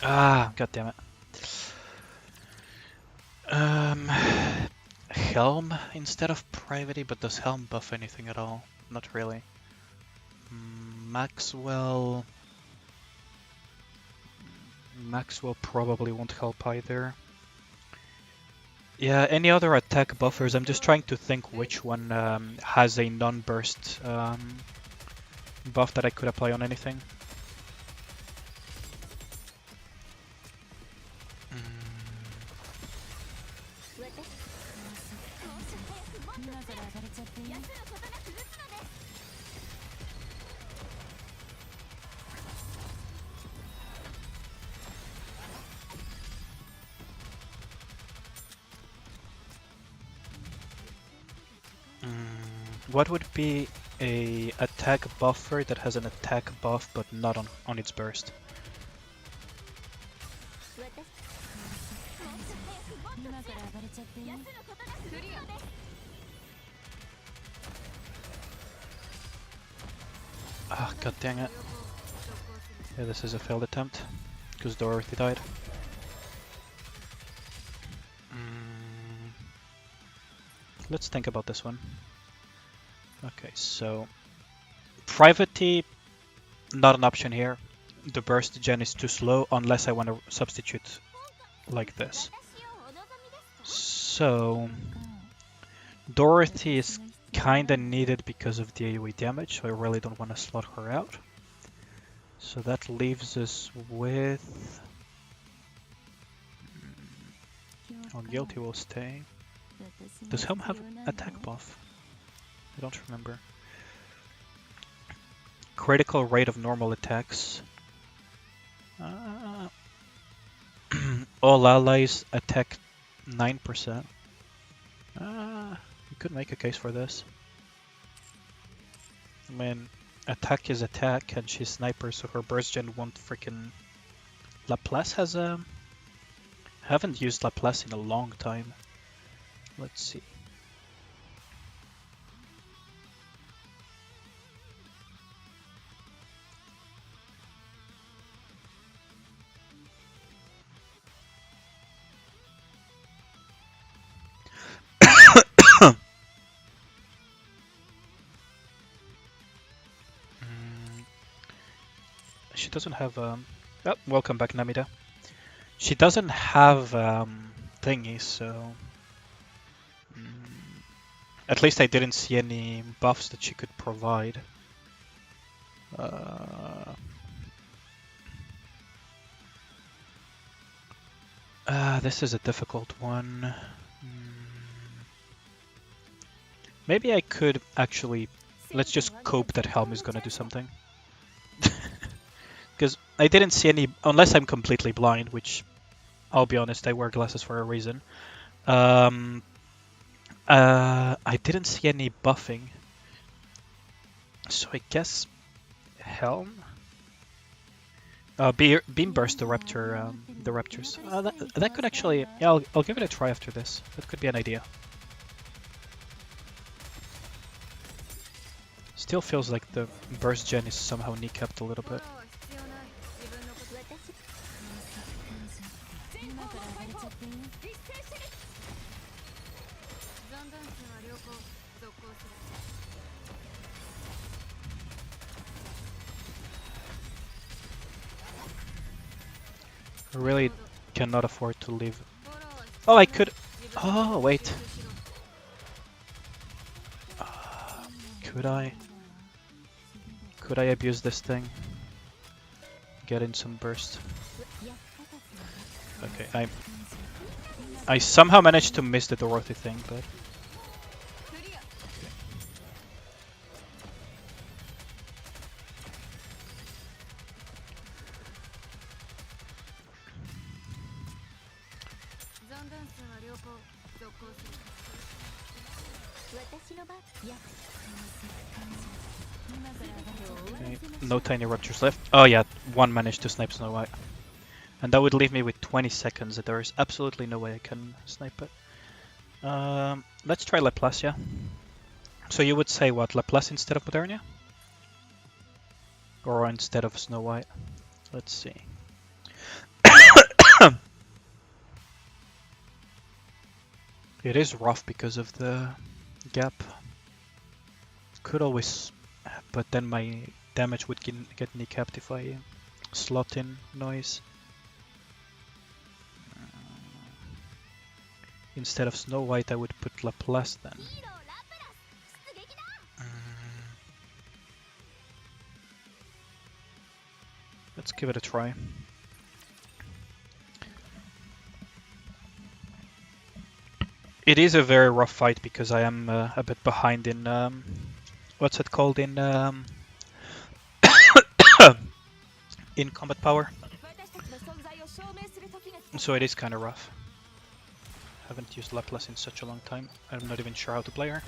Ah, god damn it. Helm instead of Private, but does Helm buff anything at all? Not really. Maxwell probably won't help either. Yeah, any other attack buffers? I'm just trying to think which one has a non-burst buff that I could apply on anything. What would be a attack buffer that has an attack buff but not on its burst? Ah, god dang it. Yeah, this is a failed attempt, because Dorothy died. Let's think about this one. Okay, so Private, not an option here. The burst gen is too slow unless I want to substitute like this. So Dorothy is kinda needed because of the AoE damage, so I really don't want to slot her out. So that leaves us with... Oh, Guilty will stay. Does Helm have attack buff? I don't remember. Critical rate of normal attacks. All allies attack 9%. You could make a case for this. I mean, attack is attack, and she's sniper, so her burst gen won't freaking. Laplace has a. Haven't used Laplace in a long time. Let's see. She doesn't have oh, welcome back, Namida. She doesn't have thingies, so at least I didn't see any buffs that she could provide. This is a difficult one. Maybe I could actually. Let's just cope that Helm is gonna do something. Because I didn't see any, unless I'm completely blind, which I'll be honest, I wear glasses for a reason. I didn't see any buffing, so I guess Helm. Beam burst the raptor, the raptors. That could actually, yeah, I'll give it a try after this. That could be an idea. Still feels like the burst gen is somehow kneecapped a little bit. I really cannot afford to leave. Oh, I could. Oh, wait. Could I? Could I abuse this thing? Get in some burst. Okay, I somehow managed to miss the Dorothy thing, but. Okay, no tiny raptors left. Oh yeah, one managed to snipe Snow White. And that would leave me with 20 seconds. There is absolutely no way I can snipe it. Let's try Laplace, yeah? So you would say what, Laplace instead of Modernia? Or instead of Snow White? Let's see. It is rough because of the gap. Could always, but then my damage would get kneecapped if I slot in noise. Instead of Snow White, I would put Laplace then. Let's give it a try. It is a very rough fight because I am a bit behind in what's it called in in combat power. So it is kind of rough. Haven't used Laplace in such a long time. I'm not even sure how to play her.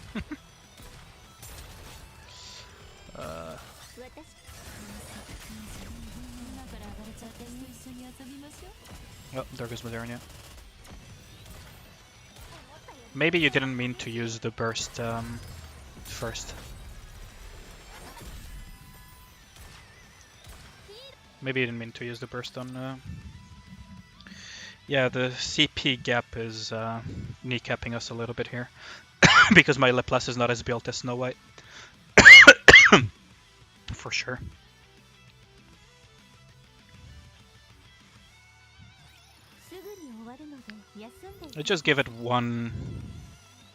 Oh, there goes Modernia. Maybe you didn't mean to use the burst first. Maybe you didn't mean to use the burst on... Yeah, the CP gap is kneecapping us a little bit here. Because my Laplace is not as built as Snow White. For sure. I just give it one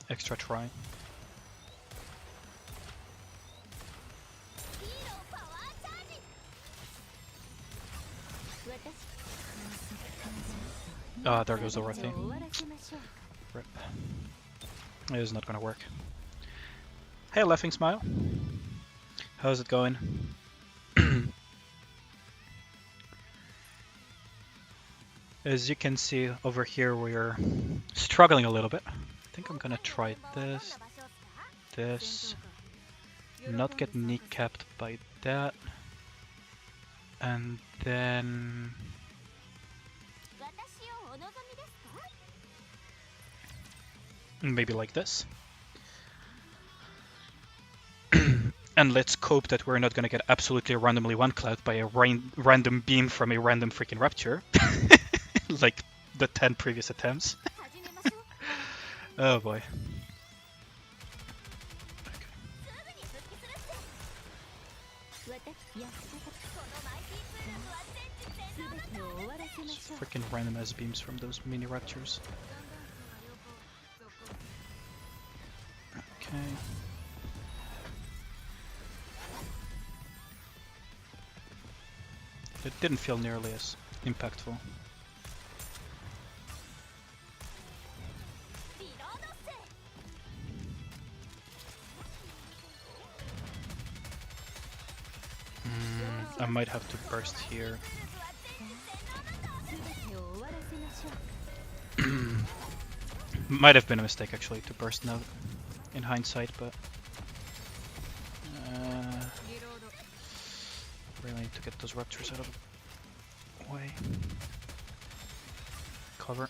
extra try. Ah, there goes Dorothy. Rip. It is not gonna work. Hey, Laughing Smile. How's it going? As you can see over here, we're struggling a little bit. I think I'm gonna try this, not get kneecapped by that, and then maybe like this. And let's cope that we're not gonna get absolutely randomly one-cloud by a random beam from a random freaking rapture. Like the 10 previous attempts. Oh boy. Freaking random ass beams from those mini raptures. Okay. It didn't feel nearly as impactful. I might have to burst here. Might have been a mistake actually to burst now in hindsight, but really need to get those raptors out of the way. Cover.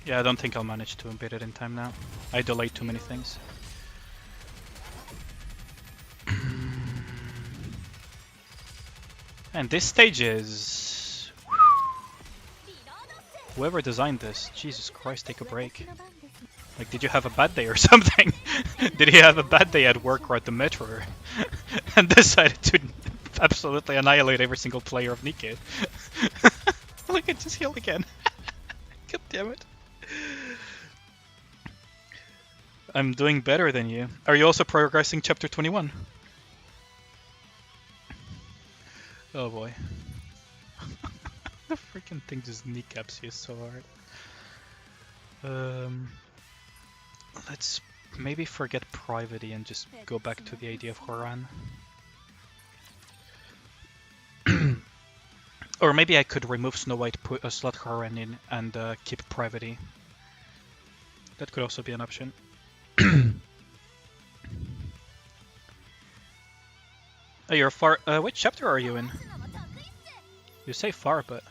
Yeah, I don't think I'll manage to embed it in time now. I delayed too many things. And this stage is... Whoever designed this, Jesus Christ, take a break. Like, did you have a bad day or something? Did he have a bad day at work or at the metro? And decided to absolutely annihilate every single player of Nikke. Look, I just healed again. God damn it. I'm doing better than you. Are you also progressing chapter 21? Oh boy. The freaking thing just kneecaps you so hard. Let's maybe forget Privity and just go back to the idea of Horan. Or maybe I could remove Snow White, put a slot Horan in, and keep Privity. That could also be an option. Oh, you're far. Which chapter are you in? You say far, but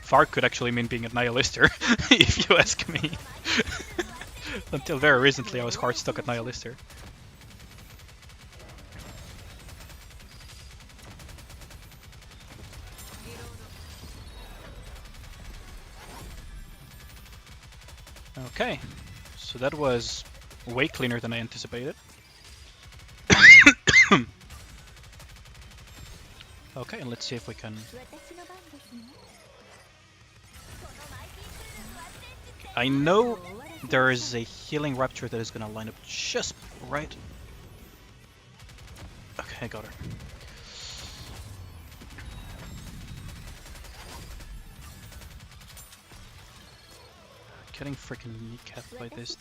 far could actually mean being a nihilister, if you ask me. Until very recently, I was hard stuck at nihilister. Okay, so that was way cleaner than I anticipated. Okay, and let's see if we can... I know there is a healing rapture that is gonna line up just right. Okay, I got her. Getting freaking kneecapped by this.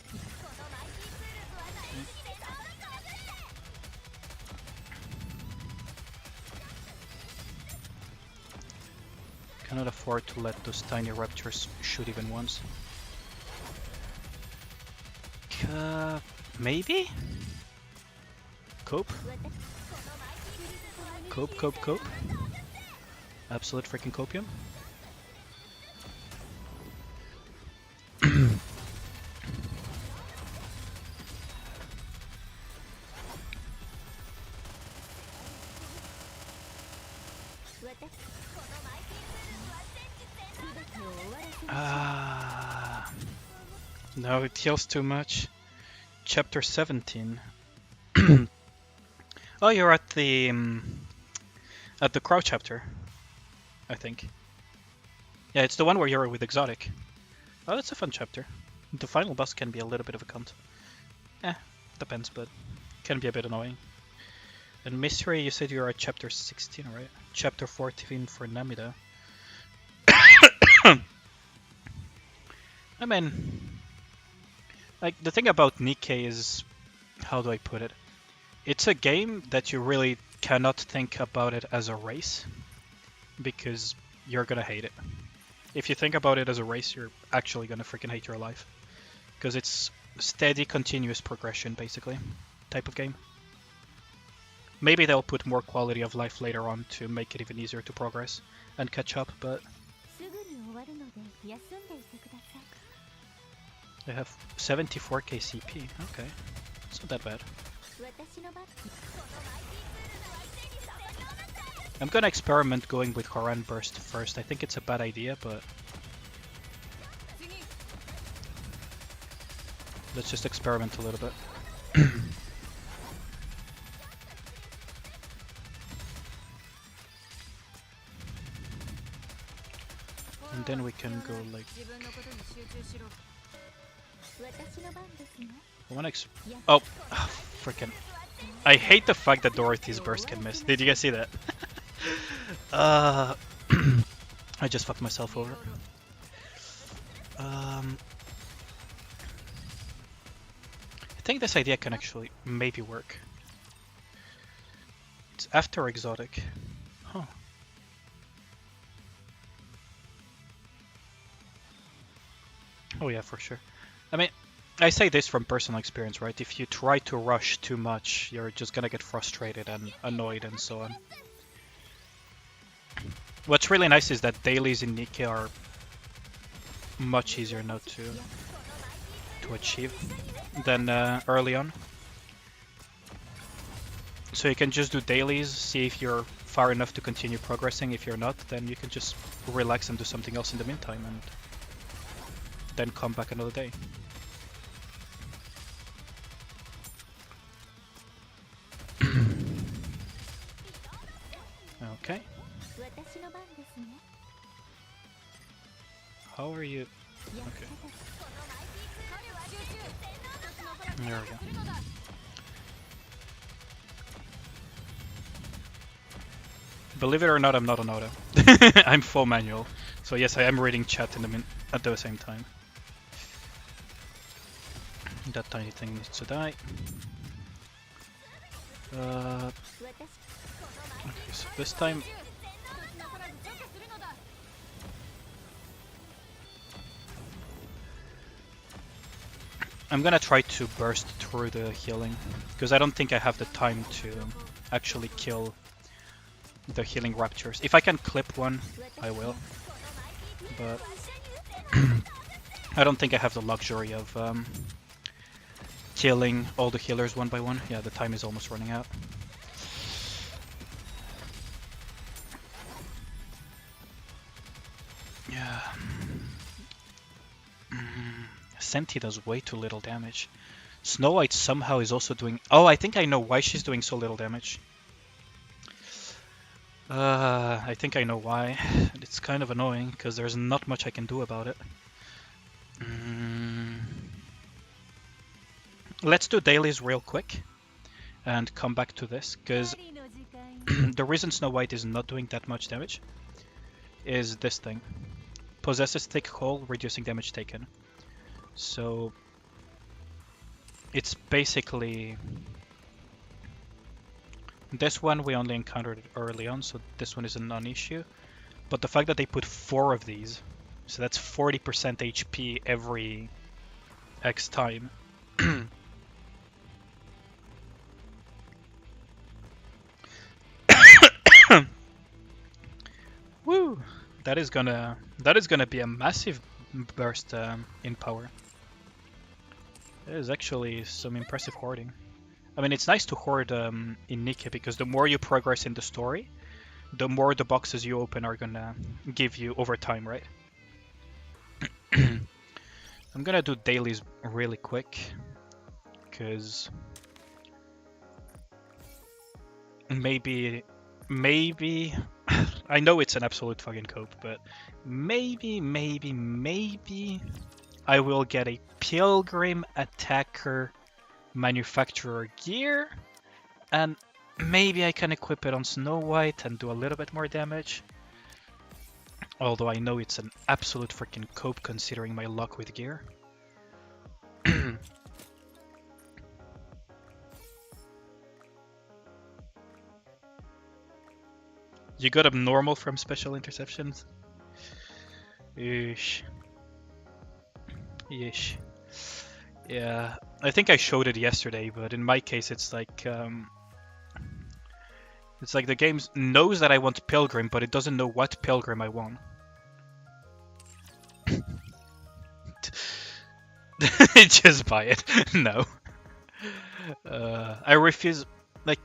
Cannot afford to let those tiny raptors shoot even once. Maybe? Cope? Cope. Absolute freaking copium. No, it heals too much. Chapter 17. Oh, you're at the Crow chapter, I think. Yeah, it's the one where you're with Exotic. Oh, that's a fun chapter. The final boss can be a little bit of a cunt. Depends, but can be a bit annoying. And Mystery, you said you're at chapter 16, right? Chapter 14 for Namida. I mean, like, the thing about Nikke is, how do I put it? It's a game that you really cannot think about it as a race, because you're gonna hate it. If you think about it as a race, you're actually gonna freaking hate your life. Because it's steady, continuous progression, basically, type of game. Maybe they'll put more quality of life later on to make it even easier to progress and catch up, but... They have 74k CP, okay. It's not that bad. I'm gonna experiment going with Horan Burst first. I think it's a bad idea, but... Let's just experiment a little bit. And then we can go like... I wanna oh, freaking. I hate the fact that Dorothy's burst can miss. Did you guys see that? I just fucked myself over. I think this idea can actually maybe work. It's after exotic. Huh. Oh yeah, for sure. I mean, I say this from personal experience, right? If you try to rush too much, you're just gonna get frustrated and annoyed and so on. What's really nice is that dailies in Nikke are much easier now to achieve than early on. So you can just do dailies, see if you're far enough to continue progressing. If you're not, then you can just relax and do something else in the meantime, and then come back another day. Okay. How are you? Okay. There we go. Believe it or not, I'm not on auto. I'm full manual. So yes, I am reading chat in the at the same time. That tiny thing needs to die. Okay, so this time... I'm gonna try to burst through the healing, because I don't think I have the time to actually kill the healing raptures. If I can clip one, I will. But I don't think I have the luxury of killing all the healers one by one. Yeah, the time is almost running out. Yeah. Senti does way too little damage. Snow White somehow is also doing... Oh, I think I know why she's doing so little damage. I think I know why. It's kind of annoying, because there's not much I can do about it. Let's do dailies real quick, and come back to this, because the reason Snow White is not doing that much damage is this thing. Possesses thick hull, reducing damage taken. So it's basically this one we only encountered it early on, so this one is a non-issue. But the fact that they put 4 of these, so that's 40% HP every X time. Woo! That is gonna be a massive burst in power. There is actually some impressive hoarding. I mean, it's nice to hoard in Nikke, because the more you progress in the story, the more the boxes you open are gonna give you over time, right? I'm gonna do dailies really quick, because maybe I know it's an absolute fucking cope, but maybe I will get a Pilgrim Attacker Manufacturer gear, and maybe I can equip it on Snow White and do a little bit more damage. Although I know it's an absolute freaking cope considering my luck with gear. You got abnormal from special interceptions? Yeesh. Yeesh. Yeah, I think I showed it yesterday, but in my case it's like the game knows that I want Pilgrim, but it doesn't know what Pilgrim I want. Just buy it. No. I refuse, like...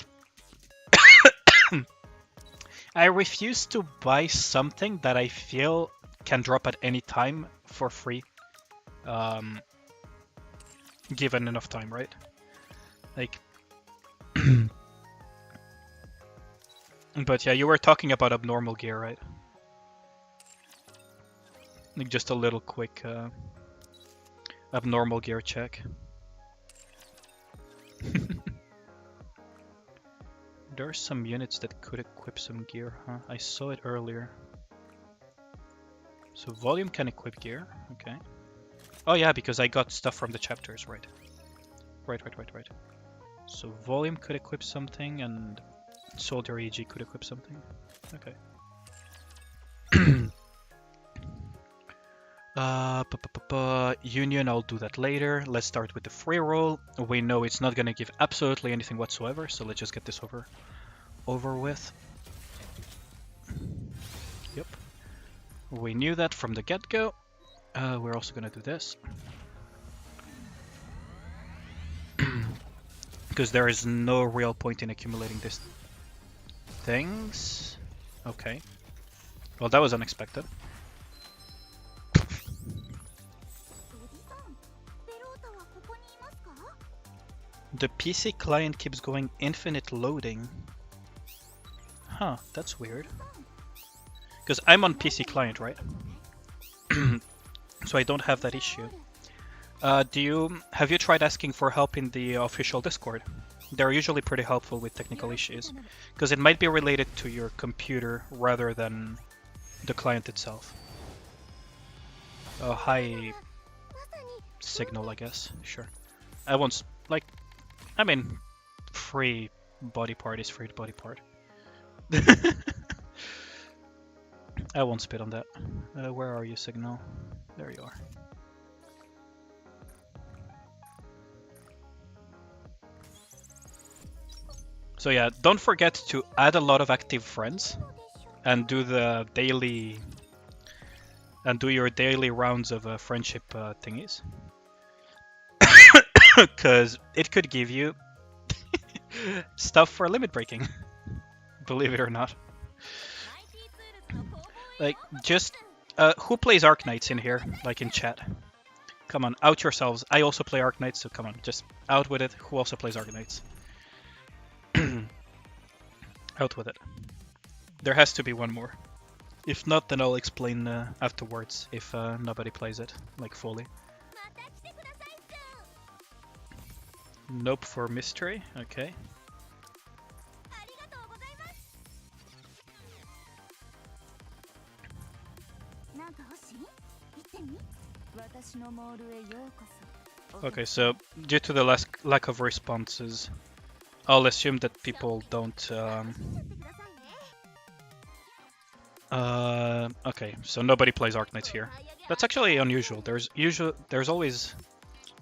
I refuse to buy something that I feel can drop at any time for free. Given enough time, right? Like... But yeah, you were talking about abnormal gear, right? Like just a little quick abnormal gear check. There are some units that could equip some gear, huh? I saw it earlier. So volume can equip gear, okay. Oh yeah, because I got stuff from the chapters, right. Right. So volume could equip something, and soldier EG could equip something. Okay. Union, I'll do that later. Let's start with the free roll. We know it's not gonna give absolutely anything whatsoever, so let's just get this over with. Yep. We knew that from the get-go. We're also gonna do this. Because there is no real point in accumulating these things. Okay. Well, that was unexpected. The PC client keeps going infinite loading. Huh, that's weird. Because I'm on PC client, right? So I don't have that issue. Have you tried asking for help in the official Discord? They're usually pretty helpful with technical issues. Because it might be related to your computer rather than the client itself. A high signal, I guess. Sure. I won't, like... I mean, free body part is free body part. I won't spit on that. Where are you, Signal? There you are. So yeah, don't forget to add a lot of active friends and do the daily... and do your daily rounds of friendship thingies. Because it could give you stuff for limit breaking. Believe it or not. Like, just... who plays Arknights in here? Like, in chat? Come on, out yourselves. I also play Arknights, so come on, just out with it. Who also plays Arknights? Out with it. There has to be one more. If not, then I'll explain afterwards if nobody plays it, like, fully. Nope for mystery, okay. Okay, so due to the lack of responses, I'll assume that people don't... okay, so nobody plays Arknights here. That's actually unusual. There's always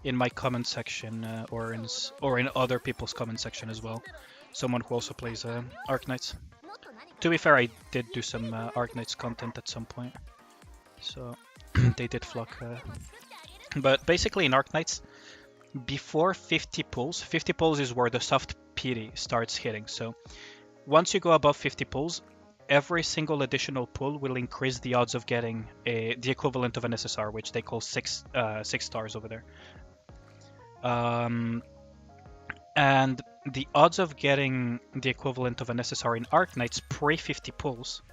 in my comment section or in other people's comment section as well, someone who also plays Arknights. To be fair, I did do some Arknights content at some point, so they did flock. But basically in Arknights, before 50 pulls, 50 pulls is where the soft PD starts hitting. So once you go above 50 pulls, every single additional pull will increase the odds of getting the equivalent of an SSR, which they call 6 stars over there. And the odds of getting the equivalent of an SSR in Arknights pre 50 pulls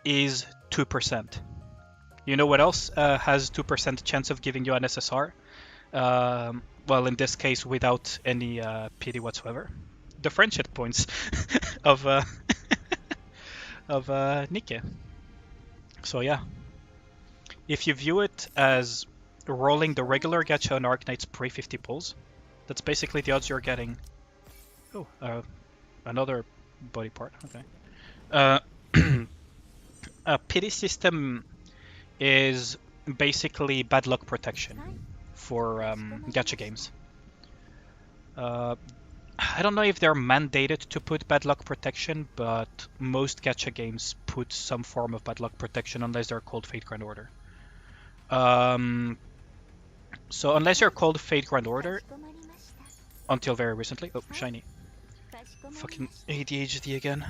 is 2%. You know what else has 2% chance of giving you an SSR? Well, in this case, without any PD whatsoever. The friendship points of of Nikke. So yeah, if you view it as rolling the regular gacha on Arknight's pre-50 pulls, that's basically the odds you're getting. Oh, another body part. Okay. A pity system is basically bad luck protection for gacha games. I don't know if they're mandated to put bad luck protection, but most gacha games put some form of bad luck protection unless they're called Fate Grand Order. So unless you're called Fate Grand Order, until very recently. Oh, shiny. Fucking ADHD again.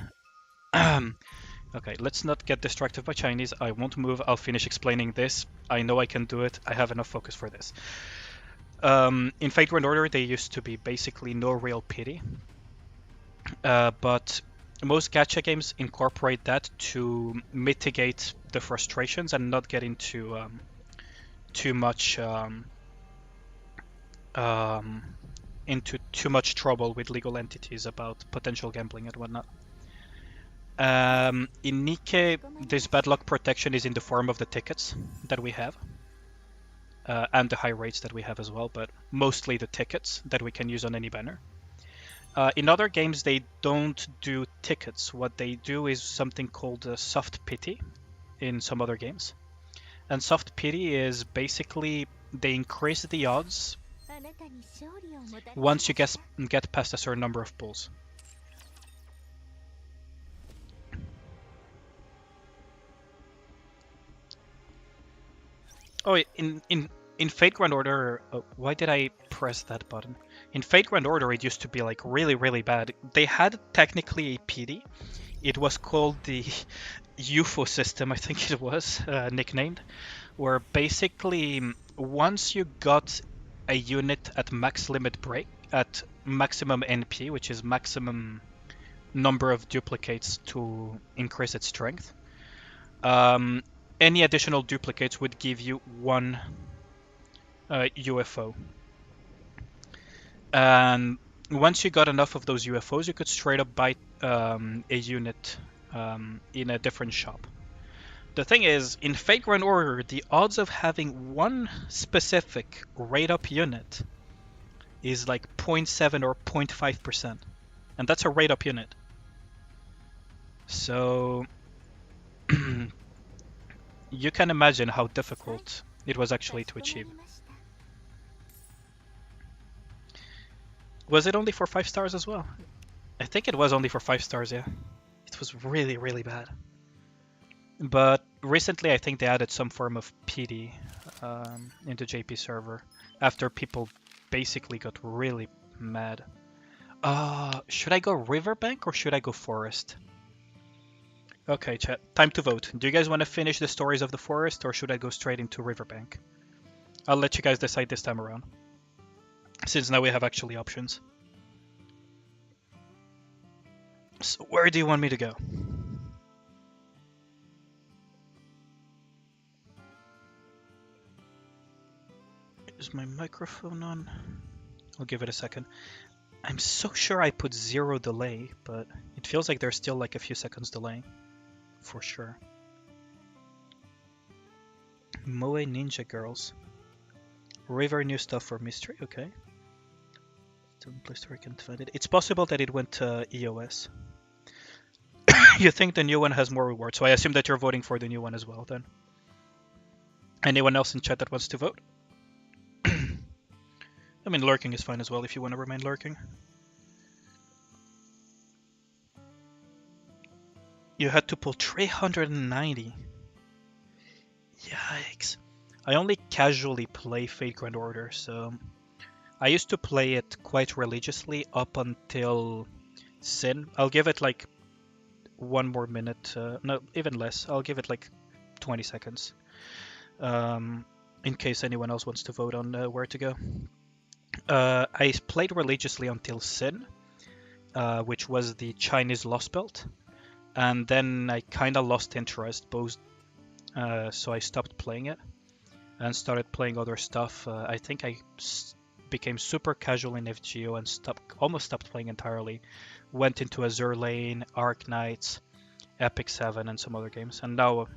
Okay, let's not get distracted by Chinese. I won't move. I'll finish explaining this. I know I can do it. I have enough focus for this. In Fate Grand Order, they used to be basically no real pity. But most gacha games incorporate that to mitigate the frustrations and not get into too much trouble with legal entities about potential gambling and whatnot. In Nikke, this bad luck protection is in the form of the tickets that we have. And the high rates that we have as well, but mostly the tickets that we can use on any banner. In other games, they don't do tickets. What they do is something called soft pity in some other games. And soft pity is basically they increase the odds once you get past a certain number of pulls. Oh, in Fate Grand Order, why did I press that button? In Fate Grand Order, it used to be like really, really bad. They had technically a PD. It was called the UFO system, I think it was nicknamed, where basically once you got a unit at max limit break, at maximum NP, which is maximum number of duplicates to increase its strength, any additional duplicates would give you one UFO. And once you got enough of those UFOs, you could straight up buy a unit in a different shop. The thing is, in Fate Grand Order, the odds of having one specific rate up unit is like 0.7 or 0.5%. And that's a rate up unit. So you can imagine how difficult it was actually to achieve. Was it only for 5 stars as well? I think it was only for 5 stars, yeah. It was really, really bad. But recently I think they added some form of PD into JP server after people basically got really mad. Should I go Riverbank or should I go Forest? Okay, chat. Time to vote. Do you guys want to finish the stories of the Forest or should I go straight into Riverbank? I'll let you guys decide this time around, since now we have actually options. So where do you want me to go? Is my microphone on? I'll give it a second. I'm so sure I put 0 delay, but it feels like there's still like a few seconds delay. For sure. Moe Ninja Girls. River new stuff for mystery, okay. Different place where I can find it. It's possible that it went to EOS. You think the new one has more rewards, so I assume that you're voting for the new one as well then. Anyone else in chat that wants to vote? I mean, lurking is fine as well if you want to remain lurking. You had to pull 390. Yikes. I only casually play Fate Grand Order, so I used to play it quite religiously up until Sin. I'll give it like 1 more minute, no, even less. I'll give it like 20 seconds, in case anyone else wants to vote on where to go. I played religiously until Sin, which was the Chinese Lost Belt, and then I kind of lost interest, both, so I stopped playing it and started playing other stuff. I think I became super casual in FGO and almost stopped playing entirely. Went into Azure Lane, Arc Knights, Epic 7 and some other games. And now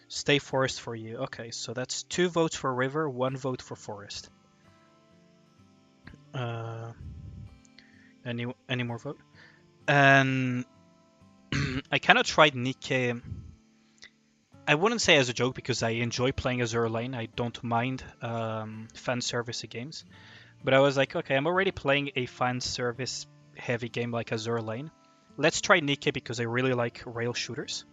Stay Forest for you. Okay, so that's 2 votes for River, 1 vote for Forest. Any more vote? And I kind of tried Nikke. I wouldn't say as a joke because I enjoy playing Azure Lane. I don't mind fan service games. But I was like, okay, I'm already playing a fan service heavy game like Azure Lane. Let's try Nikke because I really like rail shooters.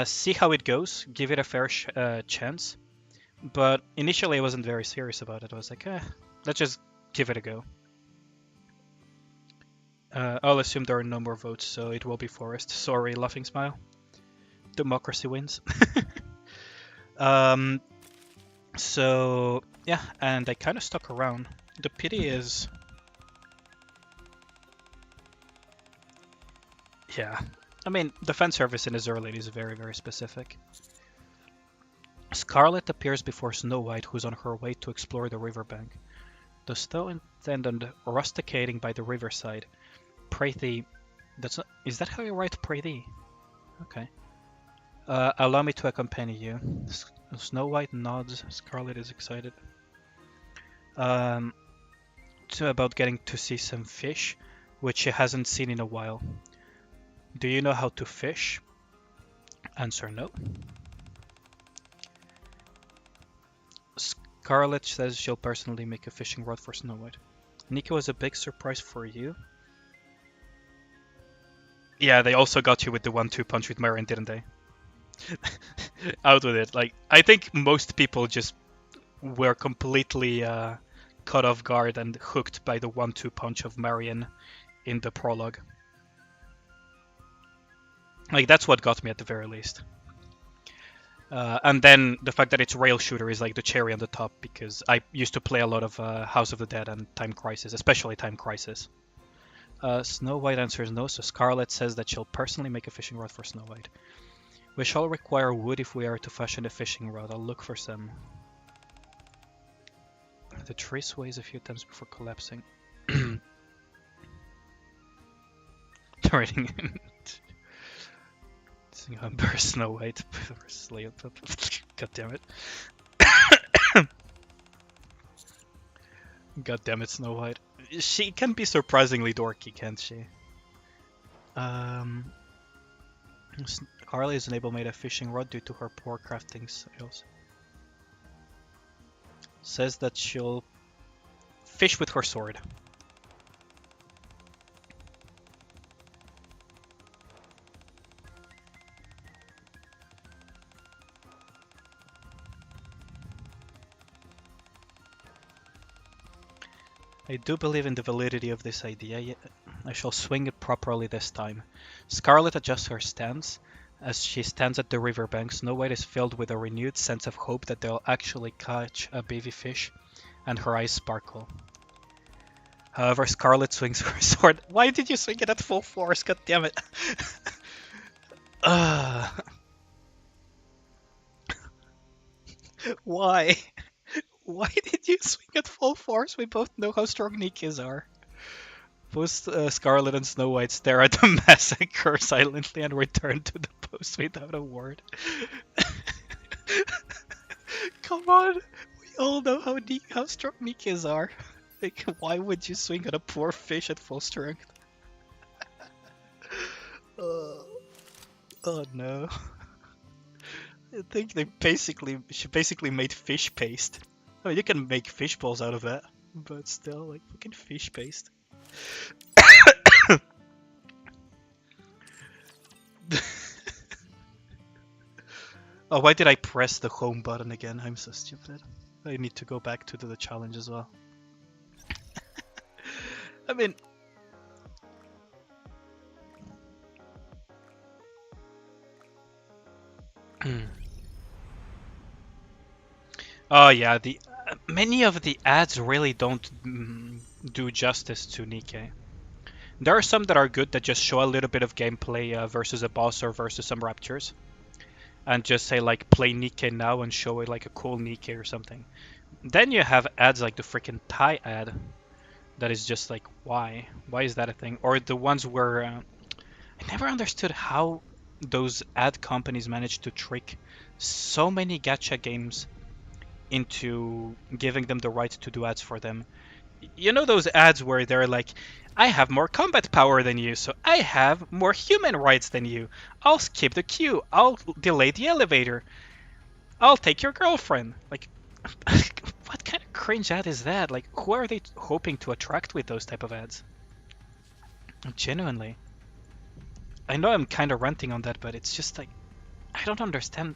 See how it goes. Give it a fair chance. But initially I wasn't very serious about it. I was like, let's just give it a go. I'll assume there are no more votes, so it will be Forest. Sorry, laughing smile. Democracy wins. So yeah, and I kind of stuck around. The pity is, yeah, I mean the fan service in Azure Lane is very, very specific. Scarlet appears before Snow White, who's on her way to explore the riverbank. Does thou intend on rusticating by the riverside? Pray thee. That's not, is that how you write pray thee? Okay. Allow me to accompany you. Snow White nods. Scarlet is excited. About getting to see some fish, which she hasn't seen in a while. Do you know how to fish? Answer no. Scarlet says she'll personally make a fishing rod for Snow White. Nikke was a big surprise for you. Yeah, they also got you with the 1-2 punch with Marion, didn't they? Out with it. Like, I think most people just were completely caught off guard and hooked by the 1-2 punch of Marion in the prologue. Like, that's what got me at the very least. And then the fact that it's rail shooter is like the cherry on the top, because I used to play a lot of House of the Dead and Time Crisis, especially Time Crisis. Snow White answers no, so Scarlet says that she'll personally make a fishing rod for Snow White. We shall require wood if we are to fashion a fishing rod. I'll look for some. The tree sways a few times before collapsing. Turning into Snow White. God damn it. God damn it, Snow White. She can be surprisingly dorky, can't she? Carly is unable to make a fishing rod due to her poor crafting skills. Says that she'll fish with her sword. I do believe in the validity of this idea. I shall swing it properly this time. Scarlet adjusts her stance. As she stands at the riverbank, Snow White is filled with a renewed sense of hope that they'll actually catch a baby fish, and her eyes sparkle. However, Scarlet swings her sword. Why did you swing it at full force? God damn it. Why? Why did you swing at full force? We both know how strong Nikkes are. Both Scarlet and Snow White stare at the massacre silently and return to the post without a word. Come on, we all know how strong Nikkes are. Like, why would you swing at a poor fish at full strength? Oh no. I think she basically made fish paste. I mean, you can make fish balls out of that, but still, like, fucking fish paste. Oh, why did I press the home button again? I'm so stupid. I need to go back to do the challenge as well. I mean... Oh yeah, the many of the ads really don't do justice to Nikke. There are some that are good that just show a little bit of gameplay versus a boss or versus some raptures. And just say like play Nikke now and show it like a cool Nikke or something. Then you have ads like the freaking Thai ad that is just like why is that a thing? Or the ones where I never understood how those ad companies managed to trick so many gacha games into giving them the right to do ads for them. You know those ads where they're like, I have more combat power than you, so I have more human rights than you. I'll skip the queue. I'll delay the elevator. I'll take your girlfriend. Like, what kind of cringe ad is that? Like, who are they hoping to attract with those type of ads? Genuinely. I know I'm kind of ranting on that, but it's just like, I don't understand.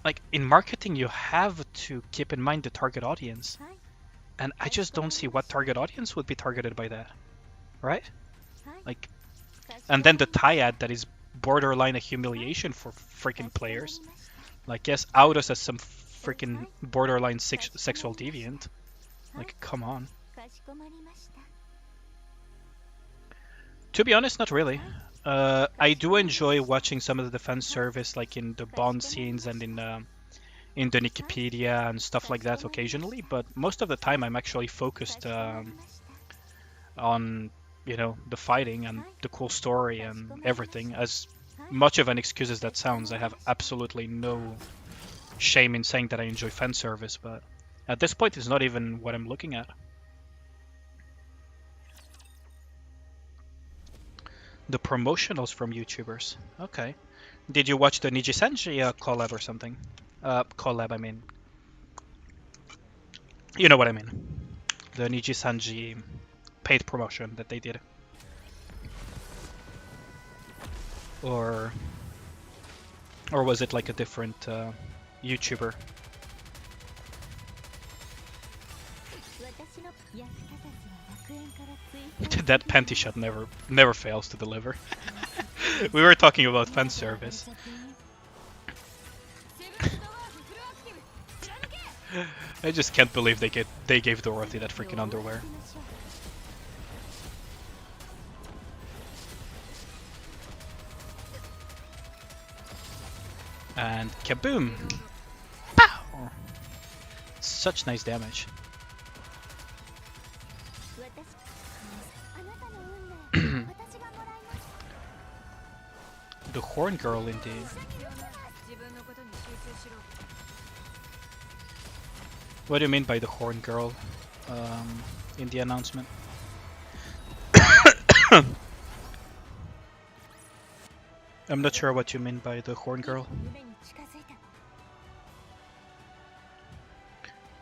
Like, in marketing, you have to keep in mind the target audience. And I just don't see what target audience would be targeted by that. Right? Like, and then the tie ad that is borderline a humiliation for freaking players. Like, yes, out us as some freaking borderline sexual deviant. Like, come on. To be honest, not really. I do enjoy watching some of the fan service, like in the Bond scenes and in the Wikipedia and stuff like that occasionally, but most of the time I'm actually focused on, you know, the fighting and the cool story and everything. As much of an excuse as that sounds, I have absolutely no shame in saying that I enjoy fan service, but at this point it's not even what I'm looking at. The promotionals from YouTubers. Okay. Did you watch the Niji Sanji collab or something? Collab, I mean. You know what I mean. The Niji Sanji paid promotion that they did. Or was it like a different YouTuber? That panty shot never fails to deliver. We were talking about fan service. I just can't believe they gave Dorothy that freaking underwear. And kaboom! Pow! Such nice damage. The horn girl, indeed. What do you mean by the horn girl in the announcement? I'm not sure what you mean by the horn girl.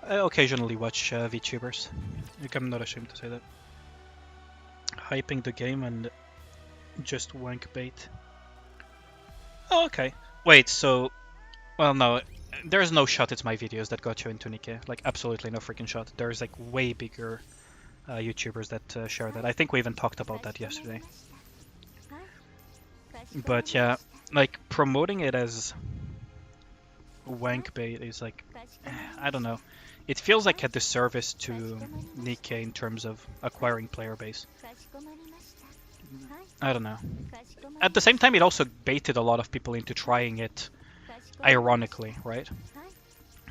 I occasionally watch VTubers. Like, I'm not ashamed to say that. Hyping the game and just wank bait. Oh, okay. Wait, so... Well, no. There's no shot it's my videos that got you into Nikke. Like, absolutely no freaking shot. There's, like, way bigger YouTubers that share that. I think we even talked about that yesterday. But, yeah, like, promoting it as wank bait is, like... I don't know. It feels like a disservice to Nikke in terms of acquiring player base. I don't know. At the same time, it also baited a lot of people into trying it ironically, right?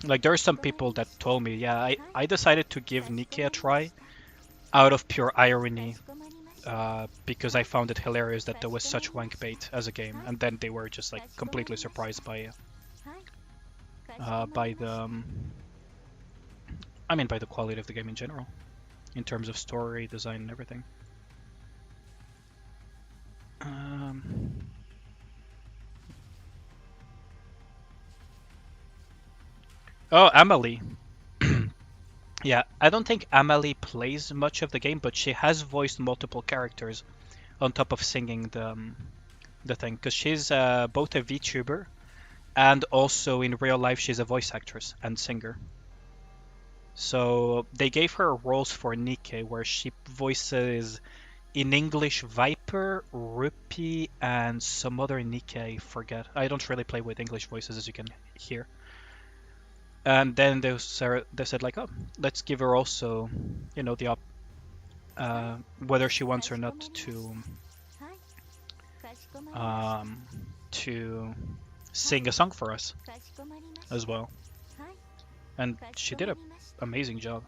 Like, there are some people that told me, yeah, I decided to give Nikke a try out of pure irony because I found it hilarious that there was such wank bait as a game, and then they were just, like, completely surprised by the... I mean, by the quality of the game in general, in terms of story, design, and everything. Oh, Amelie. Yeah, I don't think Amelie plays much of the game, but she has voiced multiple characters on top of singing the thing, because she's both a VTuber and also in real life she's a voice actress and singer. So they gave her roles for Nikke where she voices in English Viper, Rupee, and some other Nikke, I forget. I don't really play with English voices, as you can hear. And then they said like, oh, let's give her also, you know, the whether she wants or not to sing a song for us as well. And she did an amazing job.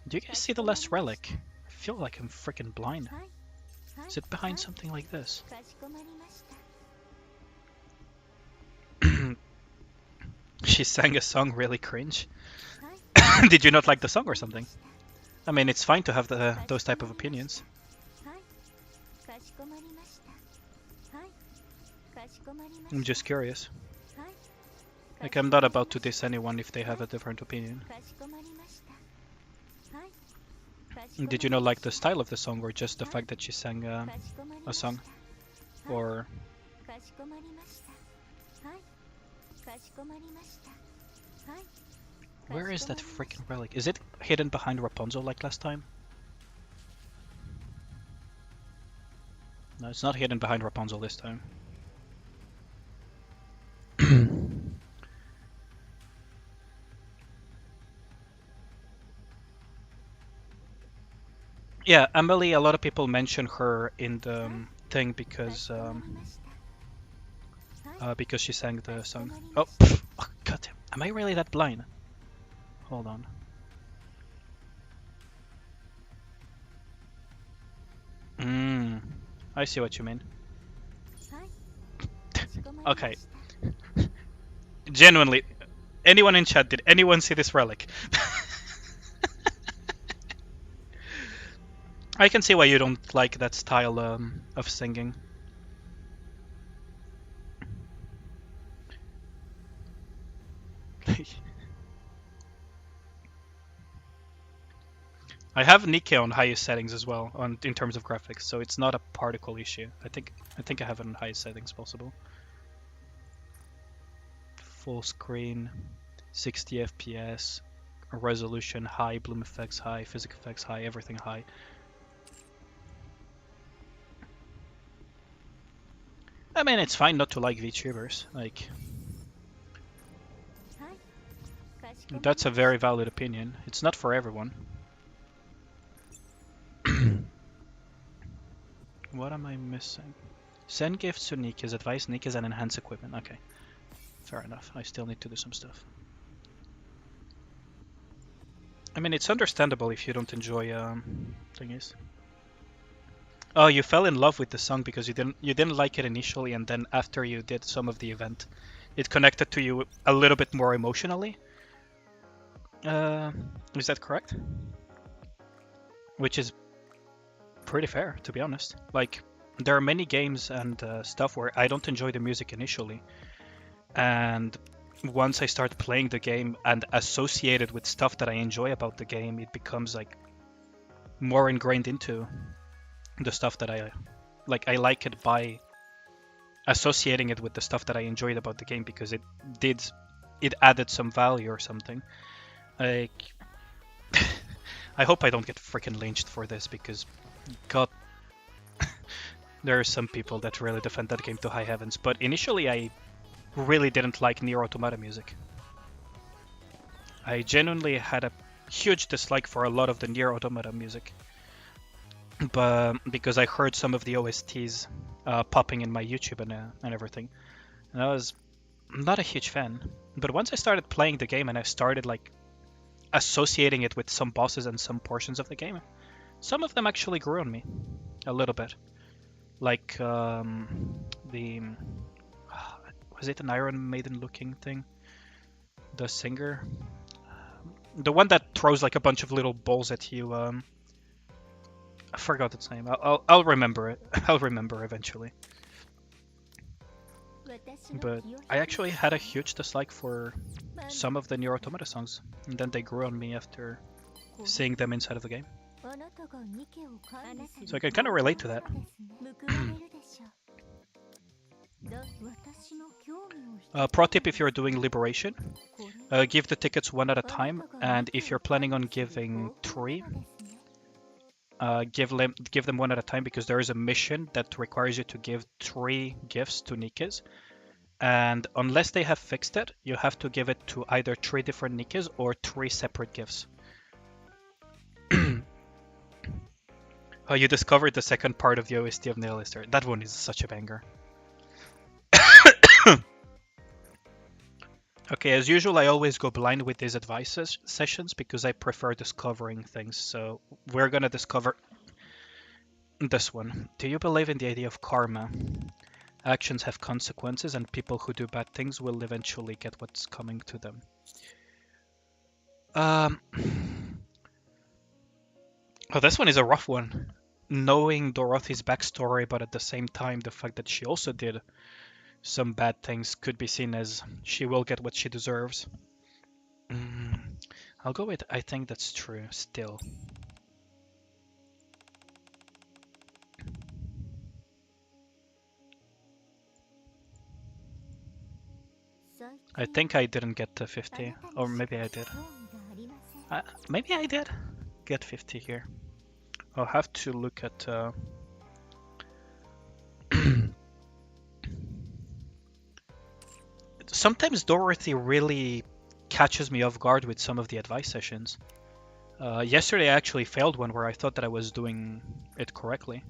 Do you guys see the last relic? I feel like I'm freaking blind. Is it behind something like this? かしこまりました She sang a song really cringe. はい Did you not like the song or something? I mean, it's fine to have those type of opinions. はいかしこまりましたはいかしこまりま I'm した just curious. はい Like, I'm not about to diss anyone if they have a different opinion. かしこまりましたはいかしこまりました Did you not like the style of the song or just the fact that she sang かしこまりま a した song? Or かしこまりましたはいかしこまりましたはい where is that freaking relic? Is it hidden behind Rapunzel like last time? No, it's not hidden behind Rapunzel this time. Yeah, Emily, a lot of people mention her in the thing because she sang the song. Oh, oh god damn. Am I really that blind? Hold on. I see what you mean. はいかしこまりました Okay. Genuinely, anyone in chat, did anyone see this relic? I can see why you don't like that style of singing. I have Nikke on highest settings as well, in terms of graphics, so it's not a particle issue. I think I have it on highest settings possible. Full screen, 60 FPS, resolution high, bloom effects high, physics effects high, everything high. I mean, it's fine not to like VTubers. Like, はいかしこまり that's a very valid opinion. It's not for everyone. What am I missing? Send gifts to Nikke's, advise Nikke's, and enhance equipment. Okay, fair enough. I still need to do some stuff. I mean, it's understandable if you don't enjoy thingies. Oh, you fell in love with the song because you didn't like it initially, and then after you did some of the event, it connected to you a little bit more emotionally. Is that correct? Which is pretty fair, to be honest. Like, there are many games and stuff where I don't enjoy the music initially, and once I start playing the game and associated with stuff that I enjoy about the game, it becomes like more ingrained into the stuff that I like. I like it by associating it with the stuff that I enjoyed about the game because it added some value or something. Like, I hope I don't get freaking lynched for this because, God, there are some people that really defend that game to high heavens. But initially, I really didn't like Nier Automata music. I genuinely had a huge dislike for a lot of the Nier Automata music, but because I heard some of the OSTs popping in my YouTube and everything, and I was not a huge fan. But once I started playing the game and I started like associating it with some bosses and some portions of the game, some of them actually grew on me a little bit. Like the was it an Iron Maiden looking thing? The singer, the one that throws like a bunch of little balls at you. I forgot its name. I'll remember it. I'll remember eventually. 私の But 気を I actually had a huge dislike for some of the Nier Automata songs, and then they grew on me after seeing them inside of the game. あなたがニケを管理する So I can kind of relate to that. 報われるでしょう私の興味を引く Pro tip if you're doing Liberation, これ give the tickets one at a time, and if you're planning on giving 3, ですね give them one at a time because there is a mission that requires you to give 3 gifts to Nikke's. And unless they have fixed it, you have to give it to either 3 different Nikkes or 3 separate gifts. Oh, you discovered the second part of the OST of Nihilister. That one is such a banger. Okay, as usual, I always go blind with these advice sessions because I prefer discovering things. So we're gonna discover This one. Do you believe in the idea of karma? Actions have consequences, and people who do bad things will eventually get what's coming to them. Oh, this one is a rough one. Knowing Dorothy's backstory, but at the same time, the fact that she also did some bad things could be seen as she will get what she deserves. I'll go with I think that's true still. I think I didn't get to 50, or maybe I did. Maybe I did get 50 here. I'll have to look at... Sometimes Dorothy really catches me off guard with some of the advice sessions. Yesterday I actually failed one where I thought that I was doing it correctly.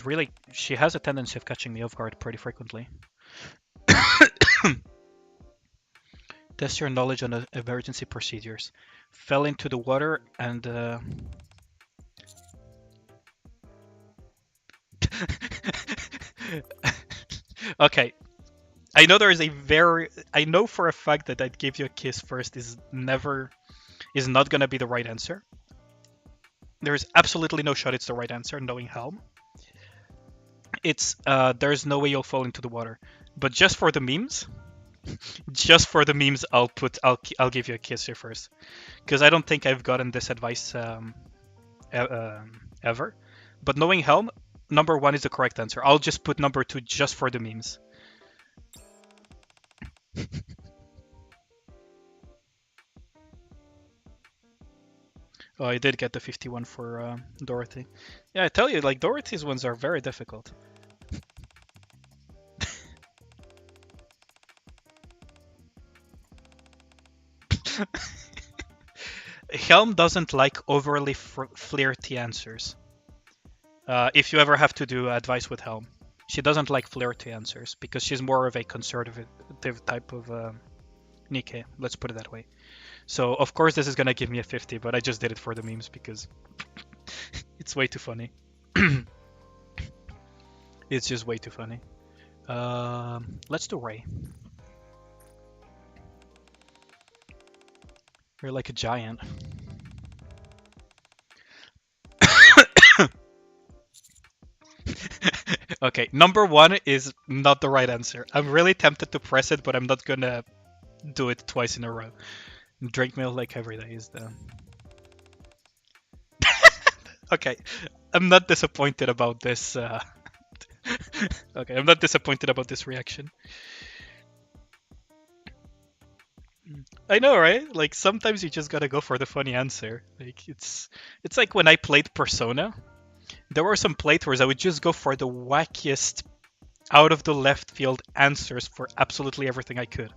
Really, she has a tendency of catching me off guard pretty frequently. Test your knowledge on emergency procedures. Fell into the water and... Okay. I know there is a very... I know for a fact that I'd give you a kiss first is not gonna be the right answer. There is absolutely no shot it's the right answer, knowing Helm. It's, there's no way you'll fall into the water. But just for the memes... Just for the memes, I'll give you a kiss here first, because I don't think I've gotten this advice ever. But knowing Helm, number 1 is the correct answer. I'll just put number 2 just for the memes. Oh, I did get the 51 for Dorothy. Yeah, I tell you, like Dorothy's ones are very difficult. Helm doesn't like overly flirty answers. If you ever have to do advice with Helm, she doesn't like flirty answers because she's more of a conservative type of Nikke. Let's put it that way. So of course this is gonna give me a 50, but I just did it for the memes because it's way too funny. It's just way too funny. Let's do Ray. You're like a giant. Okay, number 1 is not the right answer. I'm really tempted to press it, but I'm not gonna do it twice in a row. Drink milk like every day is the... Okay, I'm not disappointed about this. Okay, I'm not disappointed about this reaction. I know, right? Like sometimes you just gotta go for the funny answer. Like it's like when I played Persona. There were some playthroughs I would just go for the wackiest, out of the left field answers for absolutely everything I could,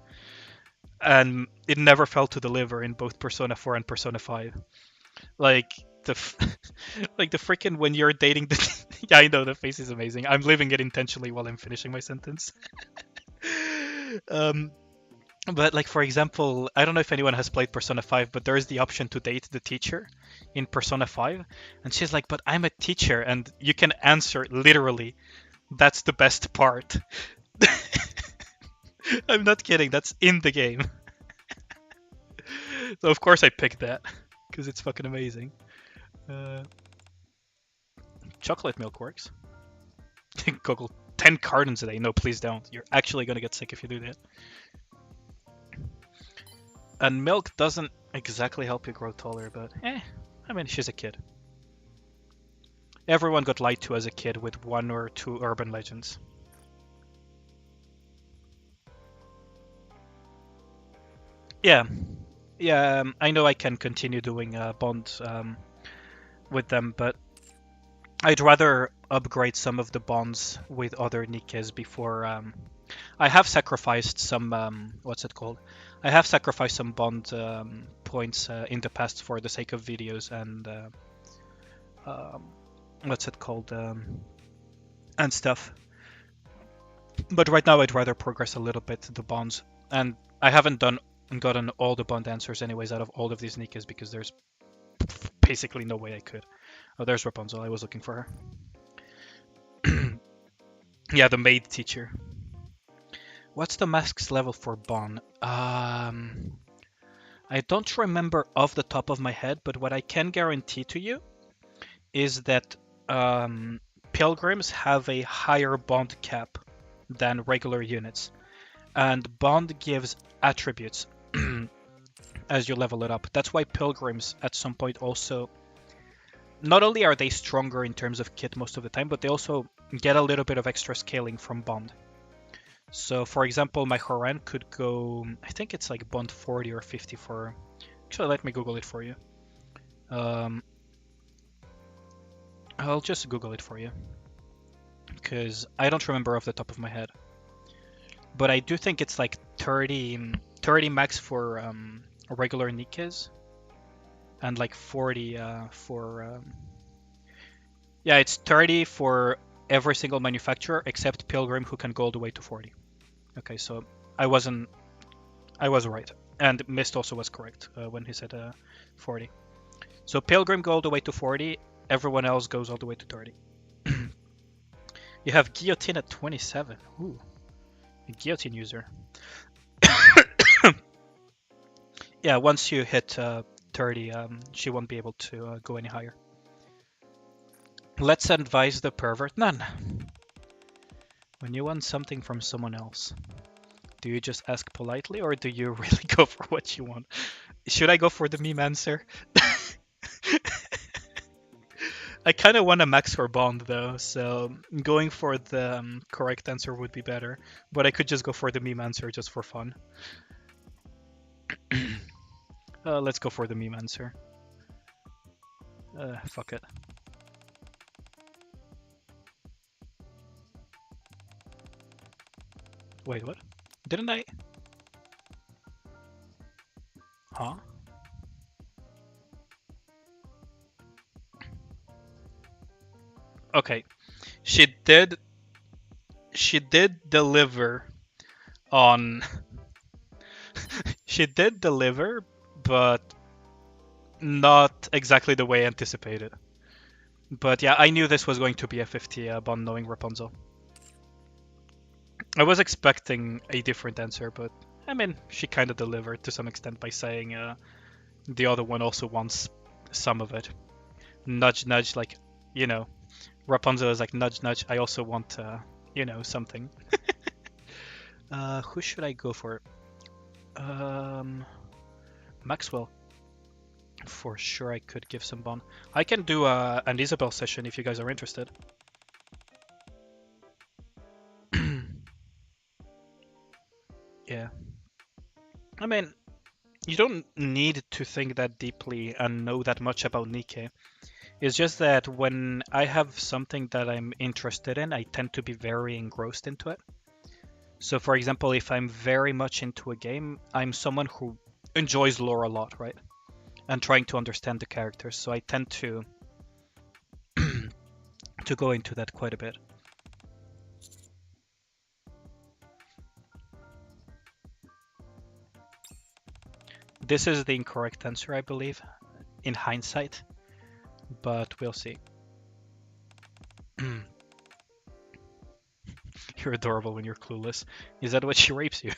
and it never failed to deliver in both Persona 4 and Persona 5. Like the like the freaking when you're dating the yeah, I know the face is amazing. I'm leaving it intentionally while I'm finishing my sentence. But like for example, I don't know if anyone has played Persona 5, but there is the option to date the teacher in Persona 5, and she's like, "But I'm a teacher," and you can answer literally, "That's the best part." I'm not kidding. That's in the game. So of course I picked that because it's fucking amazing. Chocolate milk works. Google 10 cartons a day. No, please don't. You're actually gonna get sick if you do that. And milk doesn't exactly help you grow taller, but I mean, she's a kid. Everyone got lied to as a kid with 1 or 2 urban legends. Yeah, I know I can continue doing bonds with them, but I'd rather upgrade some of the bonds with other Nikkes before... I have sacrificed some... what's it called? I have sacrificed some bond points in the past for the sake of videos and... what's it called? And stuff. But right now I'd rather progress a little bit the bonds. And I haven't gotten all the bond answers anyways out of all of these Nikkes because there's basically no way I could. Oh, there's Rapunzel. I was looking for her. Yeah, the maid teacher. What's the mask's level for Bon? I don't remember off the top of my head, but what I can guarantee to you is that pilgrims have a higher bond cap than regular units. And bond gives attributes as you level it up. That's why pilgrims at some point also, not only are they stronger in terms of kit most of the time, but they also get a little bit of extra scaling from bond. So for example, my Horan could go, I think it's like bond 40 or 50 for, actually let me Google it for you. I'll just Google it for you, because I don't remember off the top of my head. But I do think it's like 30 max for regular Nikkes, and like 40 for... yeah, it's 30 for every single manufacturer except Pilgrim, who can go all the way to 40. Okay, so I was right. And Mist also was correct when he said 40. So Pilgrim go all the way to 40, everyone else goes all the way to 30. You have Guillotine at 27. Ooh, a Guillotine user. Yeah, once you hit 30, she won't be able to go any higher. Let's advise the pervert none. When you want something from someone else, do you just ask politely, or do you really go for what you want? Should I go for the meme answer? I kind of want a max for bond though, so going for the correct answer would be better. But I could just go for the meme answer just for fun. Let's go for the meme answer. Fuck it. Wait, what? Didn't I? Huh? Okay. She did deliver on... she did deliver, but not exactly the way anticipated. But yeah, I knew this was going to be a 50 bond knowing Rapunzel. I was expecting a different answer, but I mean, she kind of delivered to some extent by saying the other one also wants some of it. Nudge, nudge, like, you know, Rapunzel is like, nudge, nudge, I also want, you know, something. Who should I go for? Maxwell. For sure I could give some bond. I can do an Isabel session if you guys are interested. Yeah. I mean, you don't need to think that deeply and know that much about Nikke. It's just that when I have something that I'm interested in, I tend to be very engrossed into it. So for example, if I'm very much into a game, I'm someone who enjoys lore a lot, right? And trying to understand the characters, so I tend to to go into that quite a bit. This is the incorrect answer, I believe, in hindsight, but we'll see. You're adorable when you're clueless. Is that what she rapes you?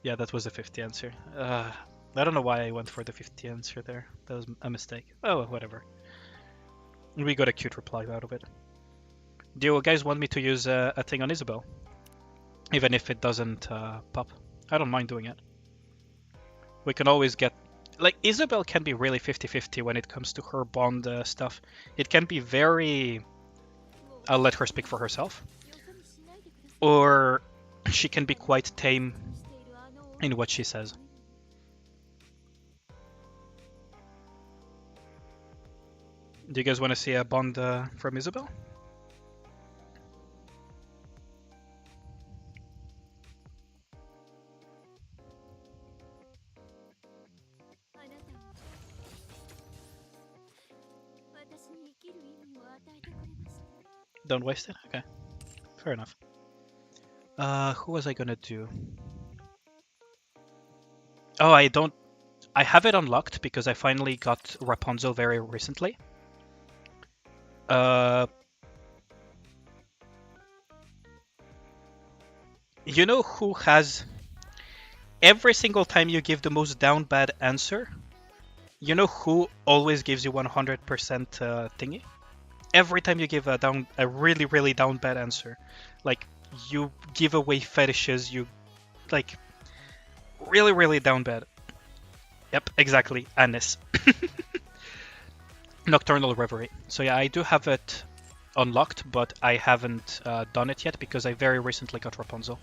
Yeah, that was a 50 answer. I don't know why I went for the 50 answer there. That was a mistake. Oh, whatever. We got a cute reply out of it. Do you guys want me to use a thing on Isabel? Even if it doesn't pop. I don't mind doing it. We can always get... Like, Isabel can be really 50-50 when it comes to her bond stuff. It can be very... I'll let her speak for herself. Or she can be quite tame in what she says. Do you guys want to see a bond from Isabel? Don't waste it? Okay. Fair enough. Who was I gonna do? Oh, I don't... I have it unlocked because I finally got Rapunzel very recently. You know who has every single time you give the most down bad answer? You know who always gives you 100% thingy? Every time you give a really really down bad answer, like you give away fetishes, you like really really down bad. Yep, exactly, Anis. Nocturnal Reverie. So yeah, I do have it unlocked, but I haven't done it yet because I very recently got Rapunzel.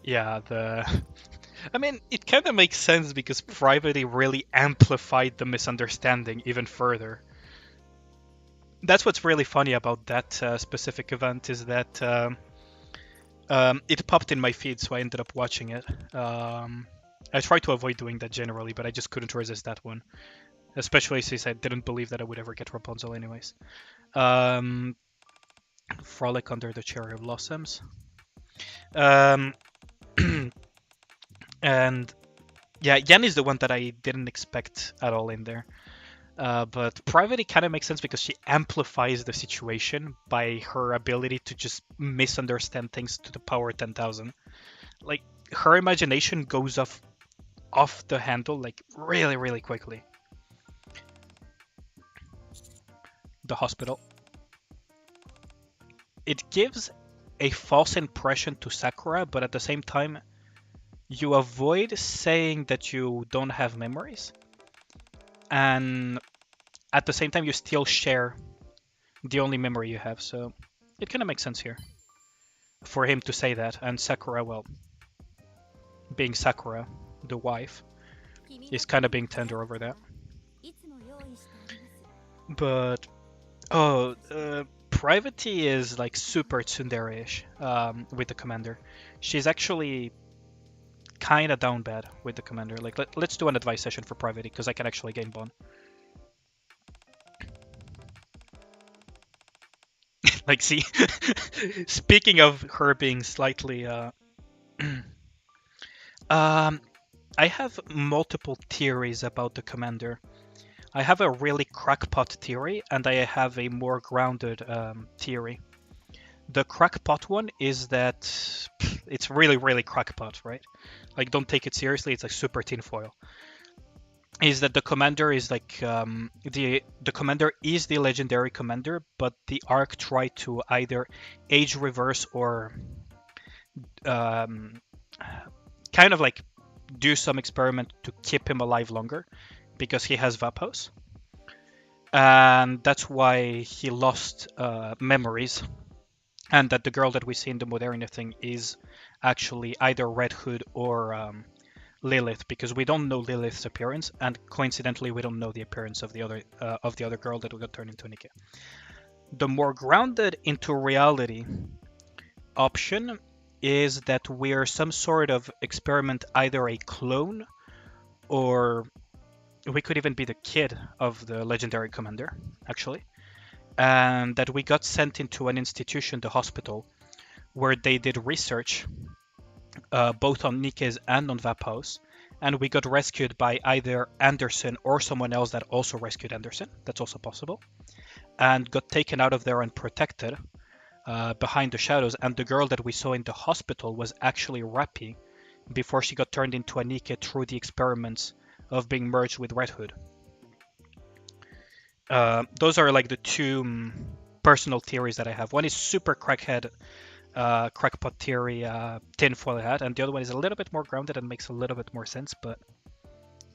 Yeah, I mean, it kind of makes sense because Privity really amplified the misunderstanding even further. That's what's really funny about that specific event is that it popped in my feed, so I ended up watching it. I try to avoid doing that generally, but I just couldn't resist that one, especially since I didn't believe that I would ever get Rapunzel anyways. Frolic Under the Cherry Blossoms. And yeah, Yen is the one that I didn't expect at all in there. But Private kind of makes sense because she amplifies the situation by her ability to just misunderstand things to the power 10,000. Like, her imagination goes off the handle, like, really, really quickly. The hospital. It gives a false impression to Sakura, but at the same time, you avoid saying that you don't have memories. And at the same time, you still share the only memory you have, so it kind of makes sense here for him to say that. And Sakura, well, being Sakura, the wife, is kind of being tender over that. But Private is like super tsundere-ish with the commander. She's actually kind of down bad with the commander. Like, let's do an advice session for Private because I can actually gain bond. Like, see, speaking of her being slightly, I have multiple theories about the commander. I have a really crackpot theory, and I have a more grounded theory. The crackpot one is that it's really, really crackpot, right? Like, don't take it seriously. It's like super tinfoil. Is that the commander is like the commander is the legendary commander, but the arc tried to either age reverse or kind of like do some experiment to keep him alive longer because he has Vapos, and that's why he lost memories, and that the girl that we see in the Moderna thing is actually either Red Hood or Lilith, because we don't know Lilith's appearance, and coincidentally, we don't know the appearance of the other girl that got turned into Nikke. The more grounded into reality option is that we're some sort of experiment, either a clone, or we could even be the kid of the legendary commander, actually, and that we got sent into an institution, the hospital, where they did research both on Nikke's and on Vapos, and we got rescued by either Anderson or someone else that also rescued Anderson. That's also possible. And got taken out of there and protected behind the shadows. And the girl that we saw in the hospital was actually Rappi before she got turned into a Nikke through the experiments of being merged with Red Hood. Those are like the two personal theories that I have. One is super crackpot theory, tinfoil hat, and the other one is a little bit more grounded and makes a little bit more sense, but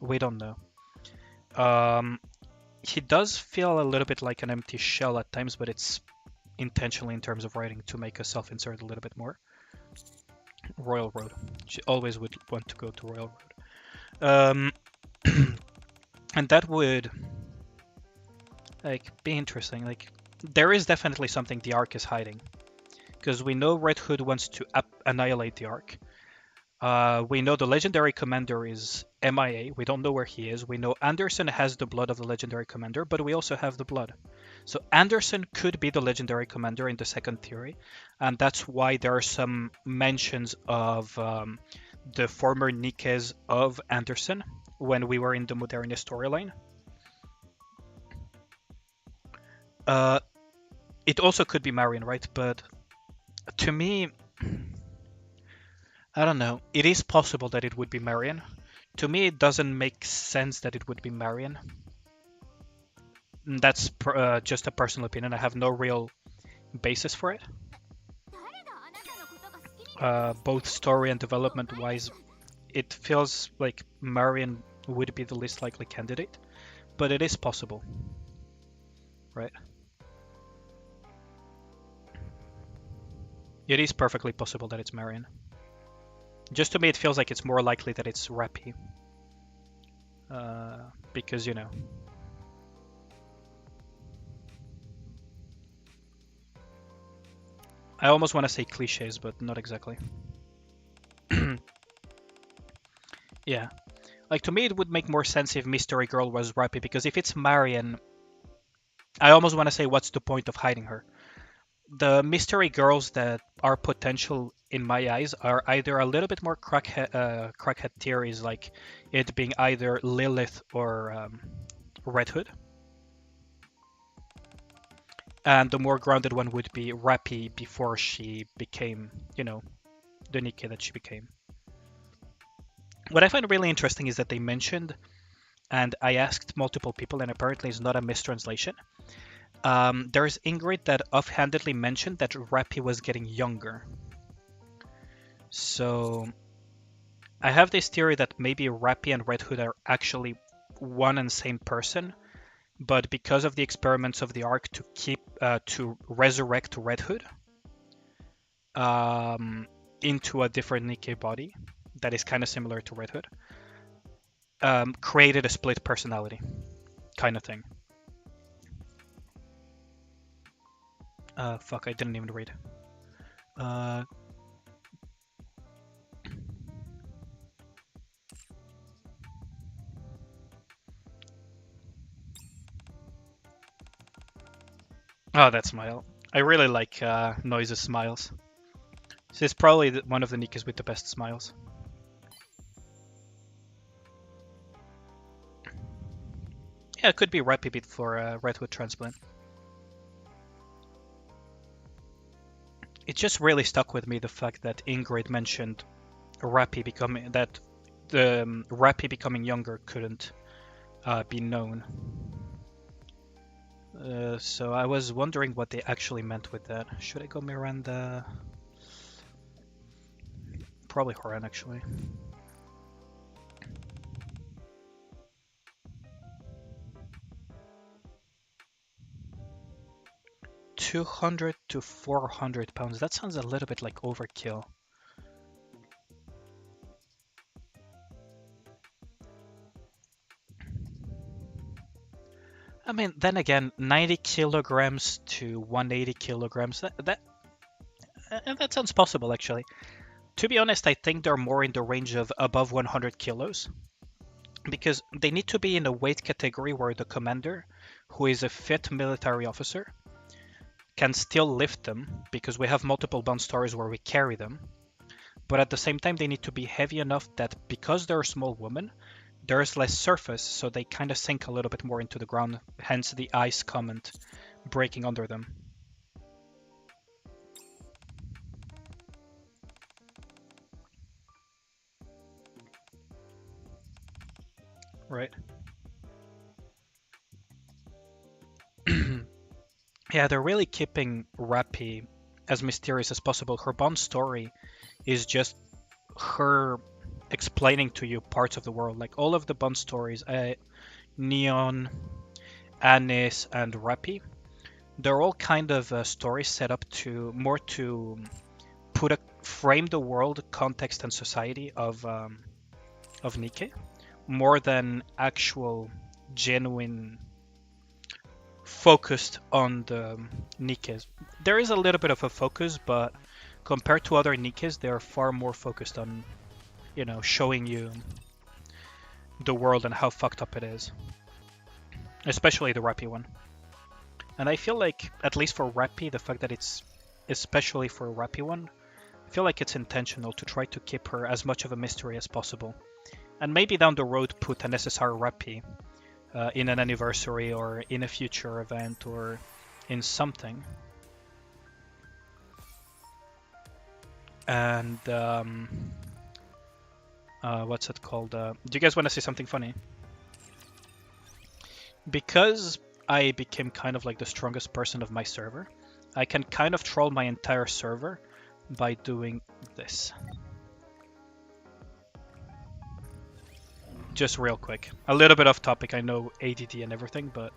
we don't know. He does feel a little bit like an empty shell at times, but it's intentionally in terms of writing to make us self-insert a little bit more. Royal Road. She always would want to go to Royal Road. And that would like be interesting. Like, there is definitely something the Ark is hiding, because we know Red Hood wants to annihilate the Ark. We know the legendary commander is MIA. We don't know where he is. We know Anderson has the blood of the legendary commander, but we also have the blood. So Anderson could be the legendary commander in the second theory, and that's why there are some mentions of the former Nikkes of Anderson when we were in the modernist storyline. It also could be Marion, right? But to me, I don't know. It is possible that it would be Marion. To me, it doesn't make sense that it would be Marion. That's just a personal opinion. I have no real basis for it. Both story and development wise, it feels like Marion would be the least likely candidate, but it is possible, right? It is perfectly possible that it's Marion. Just to me, it feels like it's more likely that it's Rappy. Because, you know. I almost want to say cliches, but not exactly. Yeah. Like, to me, it would make more sense if Mystery Girl was Rappy, because if it's Marion, I almost want to say, what's the point of hiding her? The mystery girls that are potential in my eyes are either a little bit more crackhead theories, like it being either Lilith or Red Hood. And the more grounded one would be Rappy before she became, you know, the Nikke that she became. What I find really interesting is that they mentioned, and I asked multiple people, and apparently it's not a mistranslation. There's Ingrid that offhandedly mentioned that Rappy was getting younger. So I have this theory that maybe Rappy and Red Hood are actually one and the same person, but because of the experiments of the Ark to resurrect Red Hood into a different Nikke body that is kind of similar to Red Hood, created a split personality kind of thing. Fuck, I didn't even read. Oh, that smile. I really like Noise's smiles. She's probably one of the Nikkes with the best smiles. Yeah, it could be Rappy beat for Red Hood transplant. It just really stuck with me, the fact that Ingrid mentioned Rappy becoming Rappy becoming younger couldn't be known. So I was wondering what they actually meant with that. Should I go Miranda? Probably Horan, actually. £200 to £400. That sounds a little bit like overkill. I mean, then again, 90 kilograms to 180 kilograms, that sounds possible, actually. To be honest, I think they're more in the range of above 100 kilos. Because they need to be in a weight category where the commander, who is a fit military officer, can still lift them, because we have multiple bond stories where we carry them. But at the same time, they need to be heavy enough that because they're a small woman, there's less surface, so they kind of sink a little bit more into the ground, hence the ice comment breaking under them. Right. Yeah, they're really keeping Rappy as mysterious as possible. Her Bond story is just her explaining to you parts of the world. Like all of the Bond stories, Neon, Anis, and Rappy, they're all kind of stories set up to frame the world, context, and society of Nikke, more than actual genuine focused on the Nikkes. There is a little bit of a focus, but compared to other Nikkes, they're far more focused on, you know, showing you the world and how fucked up it is. Especially the Rappy one. And I feel like, at least for Rappy, the fact that it's especially for a Rappy one, I feel like it's intentional to try to keep her as much of a mystery as possible. And maybe down the road put an SSR Rappy in an anniversary or in a future event or in something. And what's it called? Do you guys want to see something funny? Because I became kind of like the strongest person of my server, I can kind of troll my entire server by doing this. Just real quick. A little bit off topic, I know ADD and everything, but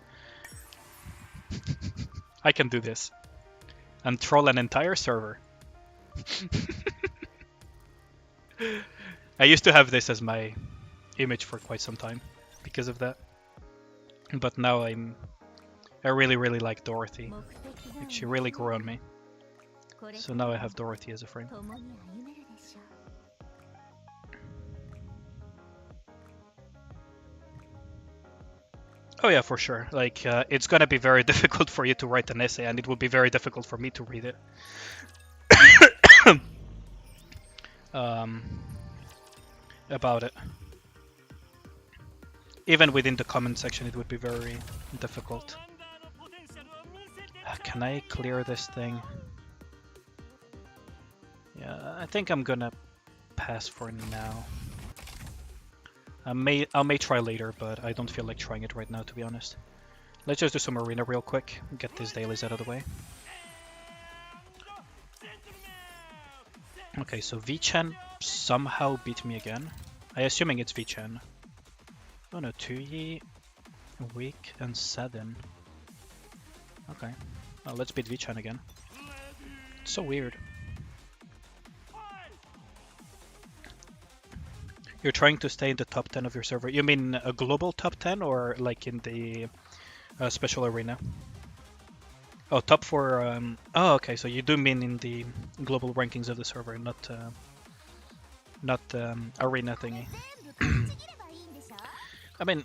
I can do this. And troll an entire server. I used to have this as my image for quite some time because of that. But now I really like Dorothy. Like, she really grew on me. So now I have Dorothy as a frame. Oh yeah, for sure. Like, it's gonna be very difficult for you to write an essay, and it will be very difficult for me to read it. About it. Even within the comment section, it would be very difficult. Can I clear this thing? Yeah, I think I'm gonna pass for now. I may try later, but I don't feel like trying it right now, to be honest. Let's just do some arena real quick, get these dailies out of the way. Okay, so V-Chan somehow beat me again. I assuming it's V-Chan. Oh no, Tuyi, Weak, and Sadin. Okay, well, let's beat V-Chan again. It's so weird. You're trying to stay in the top 10 of your server. You mean a global top 10 or like in the special arena? Oh, top 4. Oh, okay. So you do mean in the global rankings of the server, not arena thingy. I mean,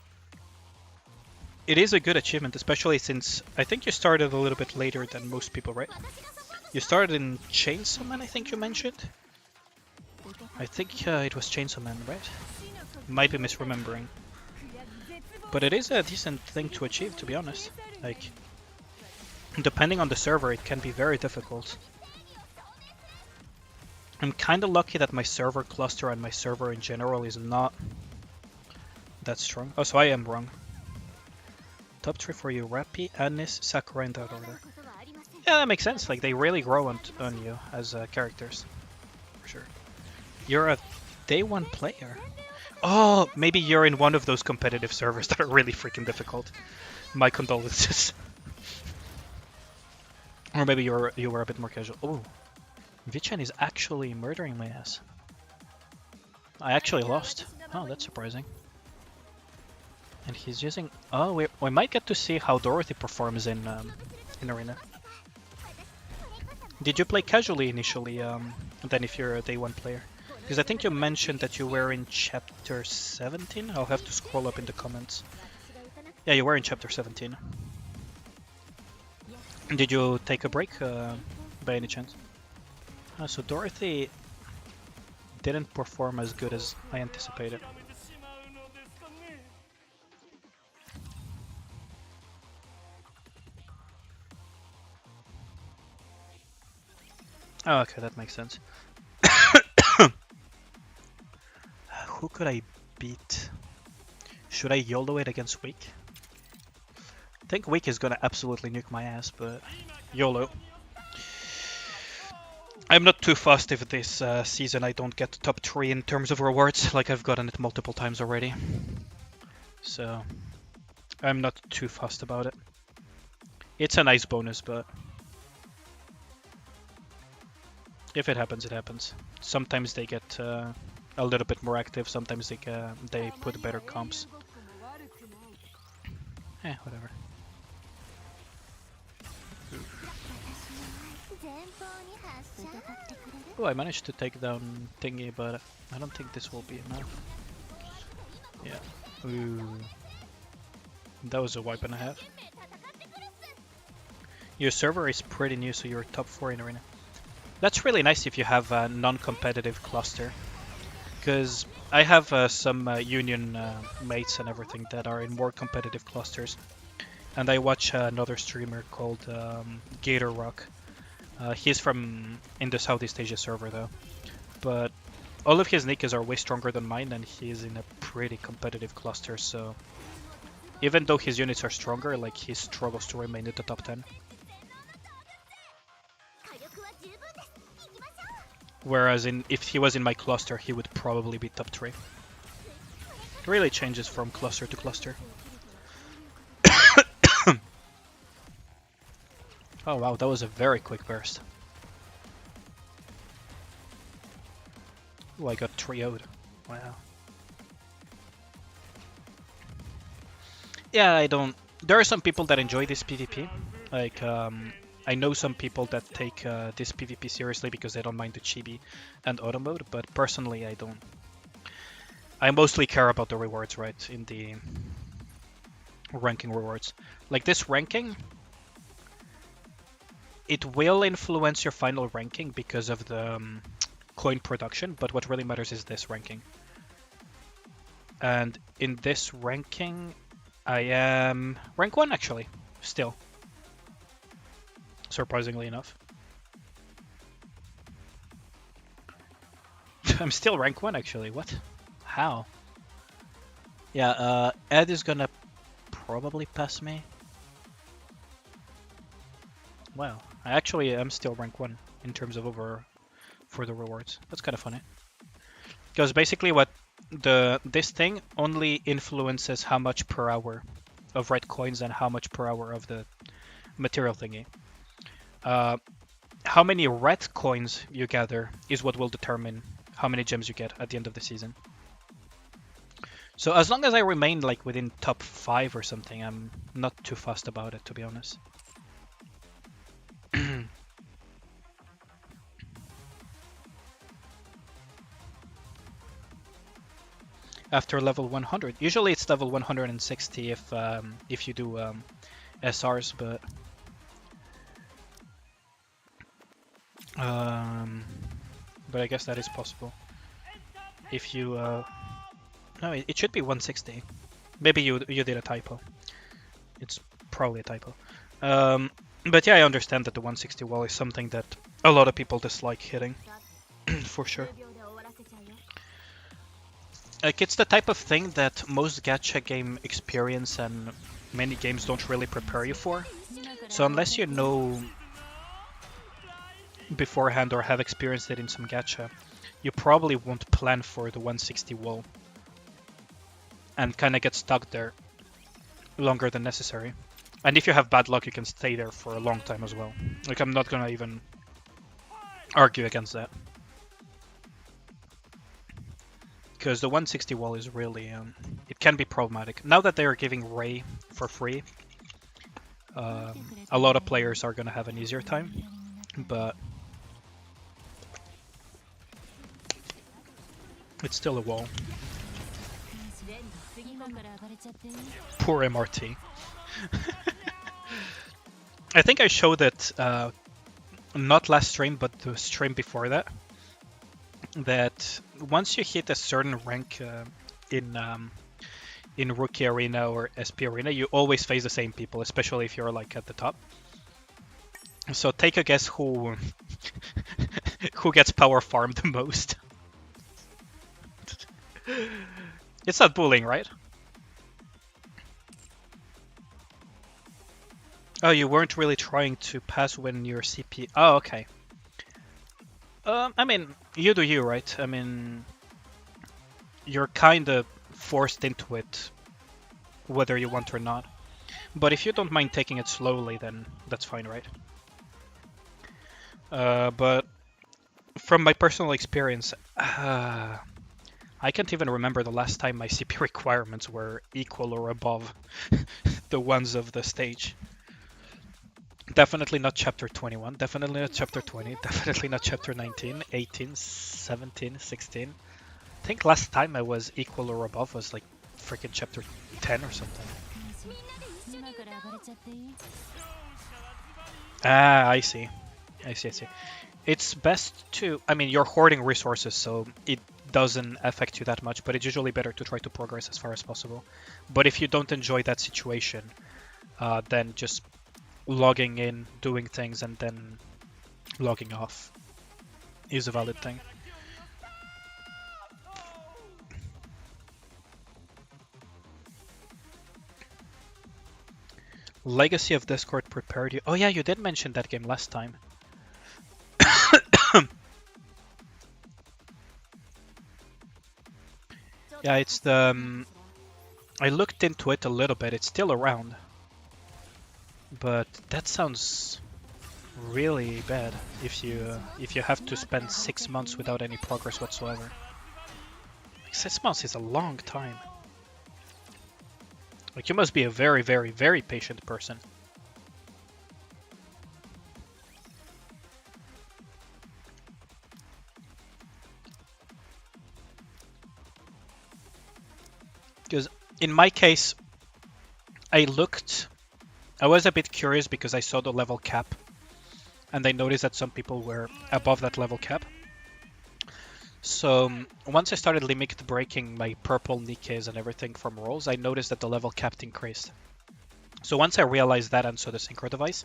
it is a good achievement, especially since I think you started a little bit later than most people, right? You started in Chainsaw Man, I think you mentioned. I think it was Chainsaw Man, right? Might be misremembering. But it is a decent thing to achieve, to be honest. Like, depending on the server, it can be very difficult. I'm kinda lucky that my server cluster and my server in general is not that strong. Oh, so I am wrong. Top 3 for you, Rappy, Anis, Sakura in that order. Yeah, that makes sense. Like, they really grow on you as characters. For sure. You're a day 1 player. Oh, maybe you're in one of those competitive servers that are really freaking difficult. My condolences. Or maybe you were a bit more casual. Oh, Vichan is actually murdering my ass. I actually lost. Oh, that's surprising. And he's using... Oh, we might get to see how Dorothy performs in Arena. Did you play casually initially, then if you're a day 1 player? Because I think you mentioned that you were in chapter 17? I'll have to scroll up in the comments. Yeah, you were in chapter 17. Did you take a break by any chance? So Dorothy didn't perform as good as I anticipated. Oh, okay, that makes sense. Who could I beat? Should I YOLO it against Weak? I think Weak is gonna absolutely nuke my ass, but YOLO. I'm not too fussed if this season I don't get top 3 in terms of rewards, like I've gotten it multiple times already. So, I'm not too fussed about it. It's a nice bonus, but if it happens, it happens. Sometimes they get a little bit more active, sometimes they put better comps. Whatever. Oh, I managed to take down Thingy, but I don't think this will be enough. Yeah. Ooh. That was a wipe and a half. Your server is pretty new, so you're top 4 in arena. That's really nice if you have a non-competitive cluster. Because I have some union mates and everything that are in more competitive clusters. And I watch another streamer called Gator Rock. He's from in the Southeast Asia server though. But all of his Nikkes are way stronger than mine, and he's in a pretty competitive cluster, so even though his units are stronger, like, he struggles to remain in the top 10. Whereas if he was in my cluster, he would probably be top 3. It really changes from cluster to cluster. Oh wow, that was a very quick burst. Oh, I got trioed. Wow. Yeah, I don't... There are some people that enjoy this PvP. Like, I know some people that take this PvP seriously because they don't mind the chibi and auto mode, but personally I don't. I mostly care about the rewards, right, in the ranking rewards. Like this ranking, it will influence your final ranking because of the coin production, but what really matters is this ranking. And in this ranking, I am rank 1 actually, still. Surprisingly enough. I'm still rank 1 actually, what? How? Yeah, Ed is gonna probably pass me. Wow, I actually am still rank 1 in terms of over for the rewards. That's kind of funny. Because basically what this thing only influences how much per hour of red coins and how much per hour of the material thingy. How many red coins you gather is what will determine how many gems you get at the end of the season. So as long as I remain like within top 5 or something, I'm not too fussed about it, to be honest. After level 100, usually it's level 160 if you do SRs, but I guess that is possible. If you no, it should be 160. Maybe you did a typo. It's probably a typo. But yeah, I understand that the 160 wall is something that a lot of people dislike hitting, for sure. Like, it's the type of thing that most gacha game experience and many games don't really prepare you for. So unless you know beforehand or have experienced it in some gacha, you probably won't plan for the 160 wall and kind of get stuck there longer than necessary. And if you have bad luck, you can stay there for a long time as well. Like, I'm not gonna even argue against that. Because the 160 wall is really, it can be problematic. Now that they are giving Ray for free, a lot of players are gonna have an easier time, but it's still a wall. Poor MRT. I think I showed it, not last stream, but the stream before that, that once you hit a certain rank in Rookie Arena or SP Arena, you always face the same people, especially if you're like at the top. So take a guess who who gets power farmed the most. It's not bullying, right? Oh, you weren't really trying to pass when your CP... Oh, okay. I mean, you do you, right? I mean, you're kind of forced into it, whether you want or not. But if you don't mind taking it slowly, then that's fine, right? But from my personal experience, I can't even remember the last time my CP requirements were equal or above the ones of the stage. Definitely not chapter 21, definitely not chapter 20, definitely not chapter 19, 18, 17, 16. I think last time I was equal or above was like freaking chapter 10 or something. Ah, I see. I see. It's best to... I mean, you're hoarding resources, so it doesn't affect you that much, but it's usually better to try to progress as far as possible. But if you don't enjoy that situation, then just logging in, doing things, and then logging off is a valid thing. Legacy of Discord prepared you. Oh yeah, you did mention that game last time. Yeah, it's the... I looked into it a little bit. It's still around. But that sounds really bad if you have to spend 6 months without any progress whatsoever. 6 months is a long time. Like, you must be a very, very, very patient person. Because in my case, I was a bit curious because I saw the level cap, and I noticed that some people were above that level cap. So once I started limit breaking my purple Nikkes and everything from rolls, I noticed that the level cap increased. So once I realized that and saw the synchro device,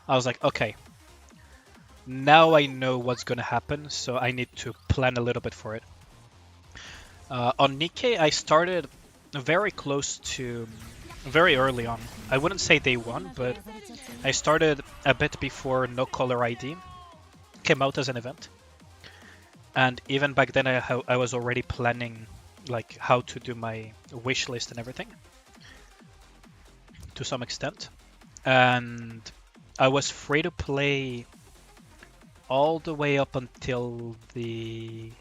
I was like, okay, now I know what's going to happen, so I need to plan a little bit for it. On Nikke, I started very close to... very early on. I wouldn't say day one, but I started a bit before No Color ID came out as an event. And even back then I was already planning like how to do my wish list and everything to some extent. And I was free to play all the way up until the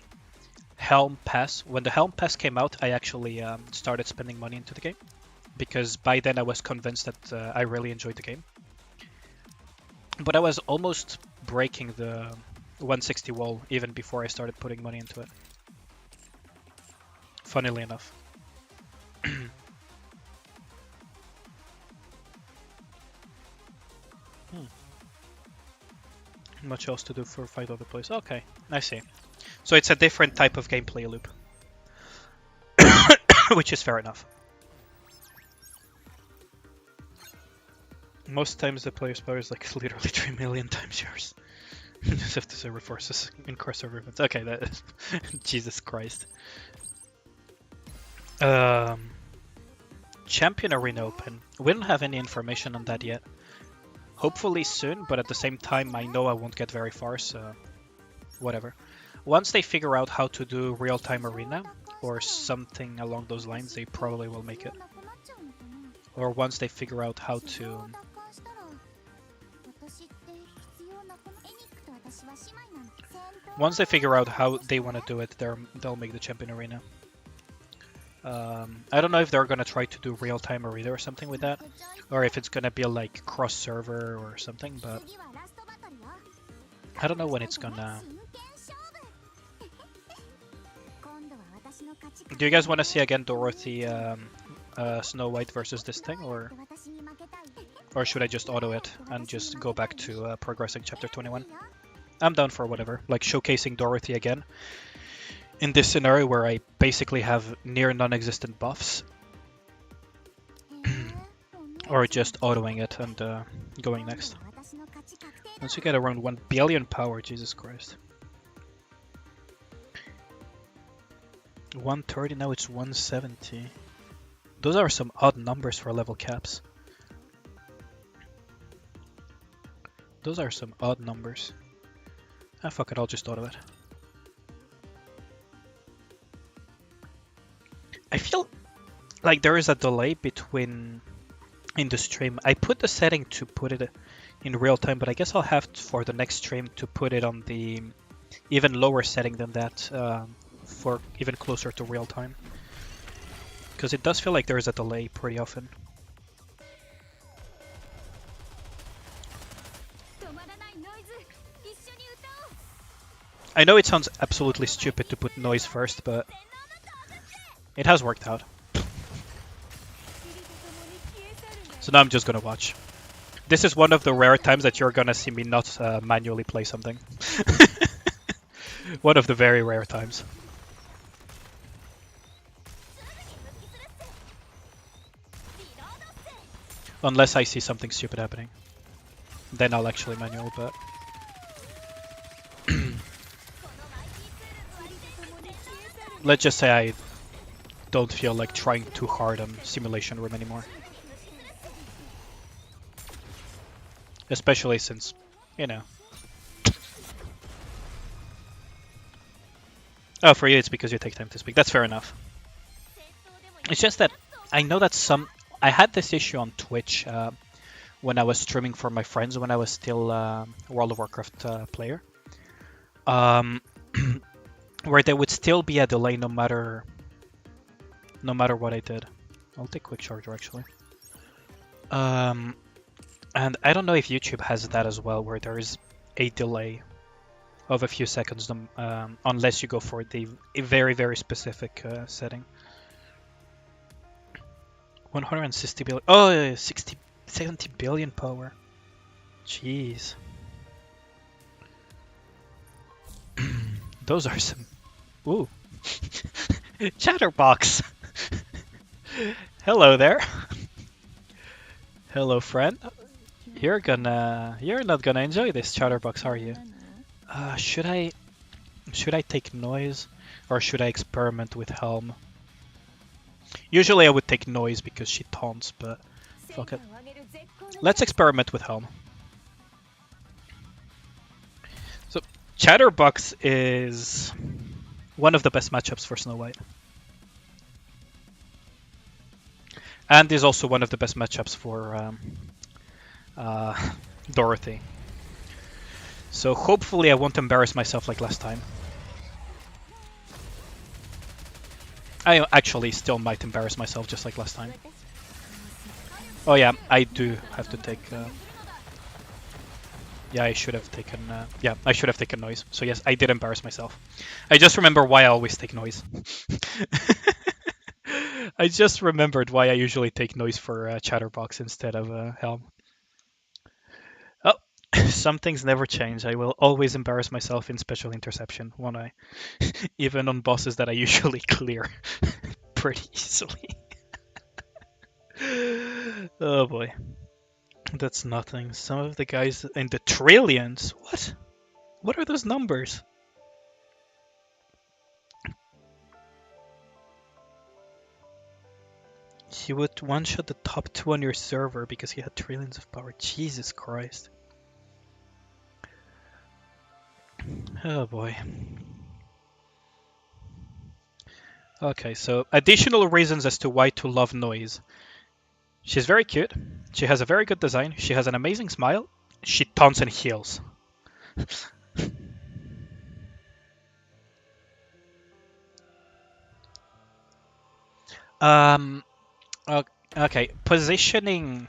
Helm Pass. When the Helm Pass came out, I actually started spending money into the game, because by then I was convinced that I really enjoyed the game. But I was almost breaking the 160 wall even before I started putting money into it. Funnily enough. Much else to do for 5 other players. Okay, I see. So it's a different type of gameplay loop. Which is fair enough. Most times the player's power is like literally 3 million times yours. Just have to server forces in crossover events. Okay, that is Jesus Christ. Champion Arena Open. We don't have any information on that yet. Hopefully soon, but at the same time I know I won't get very far, so whatever. Once they figure out how to do real-time arena or something along those lines, they probably will make it. Or once they figure out how to... Once they figure out how they want to do it, they'll make the champion arena. I don't know if they're gonna try to do real-time arena or something with that, or if it's gonna be like cross-server or something, but I don't know when it's gonna... Do you guys want to see again Dorothy Snow White versus this thing, or should I just auto it and just go back to progressing chapter 21? I'm down for whatever, like showcasing Dorothy again in this scenario where I basically have near non-existent buffs, or just autoing it and going next. Once you get around 1 billion power, Jesus Christ. 130, now it's 170. Those are some odd numbers for level caps. Those are some odd numbers. Ah, fuck it, I'll just auto it. I feel like there is a delay between in the stream. I put the setting to put it in real time, but I guess I'll have to, for the next stream, to put it on the even lower setting than that, for even closer to real time. Because it does feel like there is a delay pretty often. I know it sounds absolutely stupid to put noise first, but it has worked out. So now I'm just gonna watch. This is one of the rare times that you're gonna see me not manually play something. One of the very rare times. Unless I see something stupid happening. Then I'll actually manual, but... Let's just say I don't feel like trying too hard on Simulation Room anymore. Especially since, you know... Oh, for you it's because you take time to speak. That's fair enough. It's just that I know that I had this issue on Twitch when I was streaming for my friends when I was still World of Warcraft player. Where there would still be a delay no matter what I did. I'll take quick charger actually. And I don't know if YouTube has that as well, where there is a delay of a few seconds, unless you go for a very, very specific setting. 160 billion. Oh, 70 billion power. Jeez. Those are some... Ooh. Chatterbox! Hello there. Hello, friend. You're not gonna enjoy this chatterbox, are you? Should I take noise, or should I experiment with Helm? Usually I would take noise because she taunts, but fuck it. Let's experiment with Helm. So Chatterbox is one of the best matchups for Snow White. And is also one of the best matchups for Dorothy. So hopefully I won't embarrass myself like last time. I actually still might embarrass myself just like last time. Oh yeah, I do have to take... Yeah, I should have taken... yeah, I should have taken noise. So yes, I did embarrass myself. I just remember why I always take noise. I just remembered why I usually take noise for Chatterbox instead of Helm. Oh, some things never change. I will always embarrass myself in Special Interception, won't I? Even on bosses that I usually clear pretty easily. Oh boy. That's nothing. Some of the guys in the trillions. What? What are those numbers? He would one-shot the top 2 on your server because he had trillions of power. Jesus Christ. Oh boy. Okay, so additional reasons as to why to love Noise. She's very cute. She has a very good design. She has an amazing smile. She taunts and heals. Okay, positioning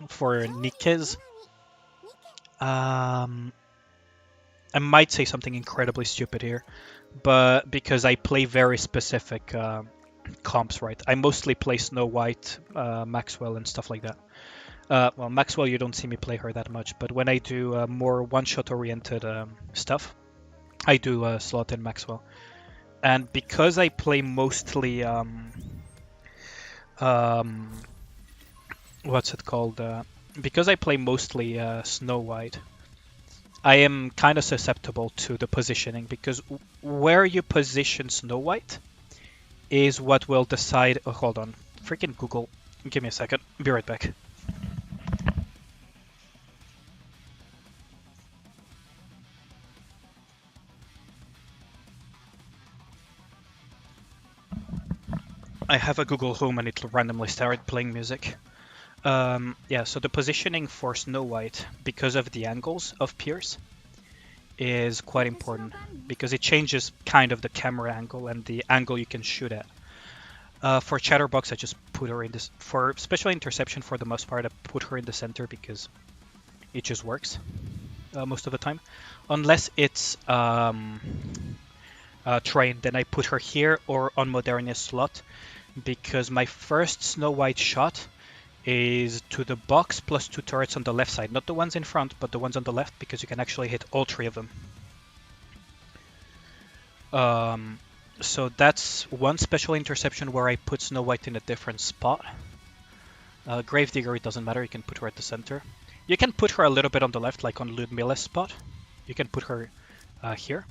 for Nikke's. I might say something incredibly stupid here, but because I play very specific comps, right? I mostly play Snow White, Maxwell, and stuff like that. Well, Maxwell, you don't see me play her that much, but when I do more one-shot oriented stuff, I do Slot and Maxwell. And because I play mostly, what's it called? Because I play mostly Snow White, I am kind of susceptible to the positioning, because where you position Snow White is what will decide... Oh, hold on. Freaking Google. Give me a second. Be right back. I have a Google Home and it'll randomly start playing music. Yeah, so the positioning for Snow White, because of the angles of Pierce, is quite important, because it changes kind of the camera angle and the angle you can shoot at. For Chatterbox, I just put her in this. For Special Interception, for the most part, I put her in the center because it just works most of the time. Unless it's trained, then I put her here or on Modernia's slot, because my first Snow White shot is to the box plus 2 turrets on the left side. Not the ones in front, but the ones on the left, because you can actually hit all 3 of them. So that's one special interception where I put Snow White in a different spot. Gravedigger, it doesn't matter, you can put her at the center. You can put her a little bit on the left, like on Ludmilla's spot. You can put her here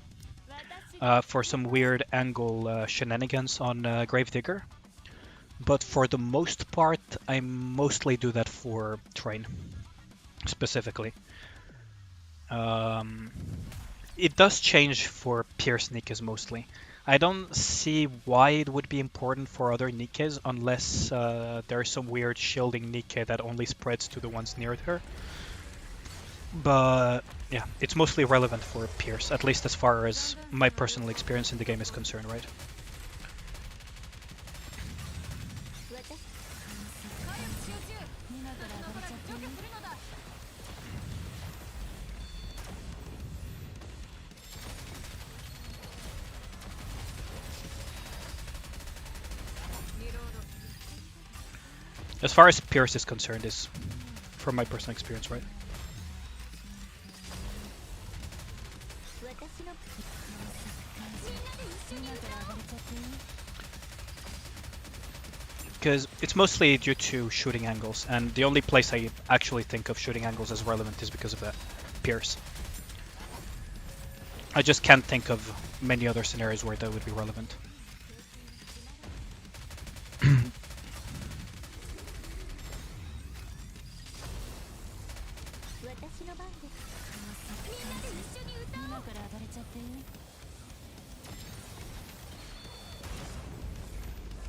for some weird angle shenanigans on Gravedigger. But for the most part, I mostly do that for Train, specifically. It does change for Pierce Nikkes mostly. I don't see why it would be important for other Nikkes unless there's some weird shielding Nikke that only spreads to the ones near her. But yeah, it's mostly relevant for Pierce, at least as far as my personal experience in the game is concerned, right? As far as Pierce is concerned, is from my personal experience, right? Because it's mostly due to shooting angles, and the only place I actually think of shooting angles as relevant is because of that, Pierce. I just can't think of many other scenarios where that would be relevant.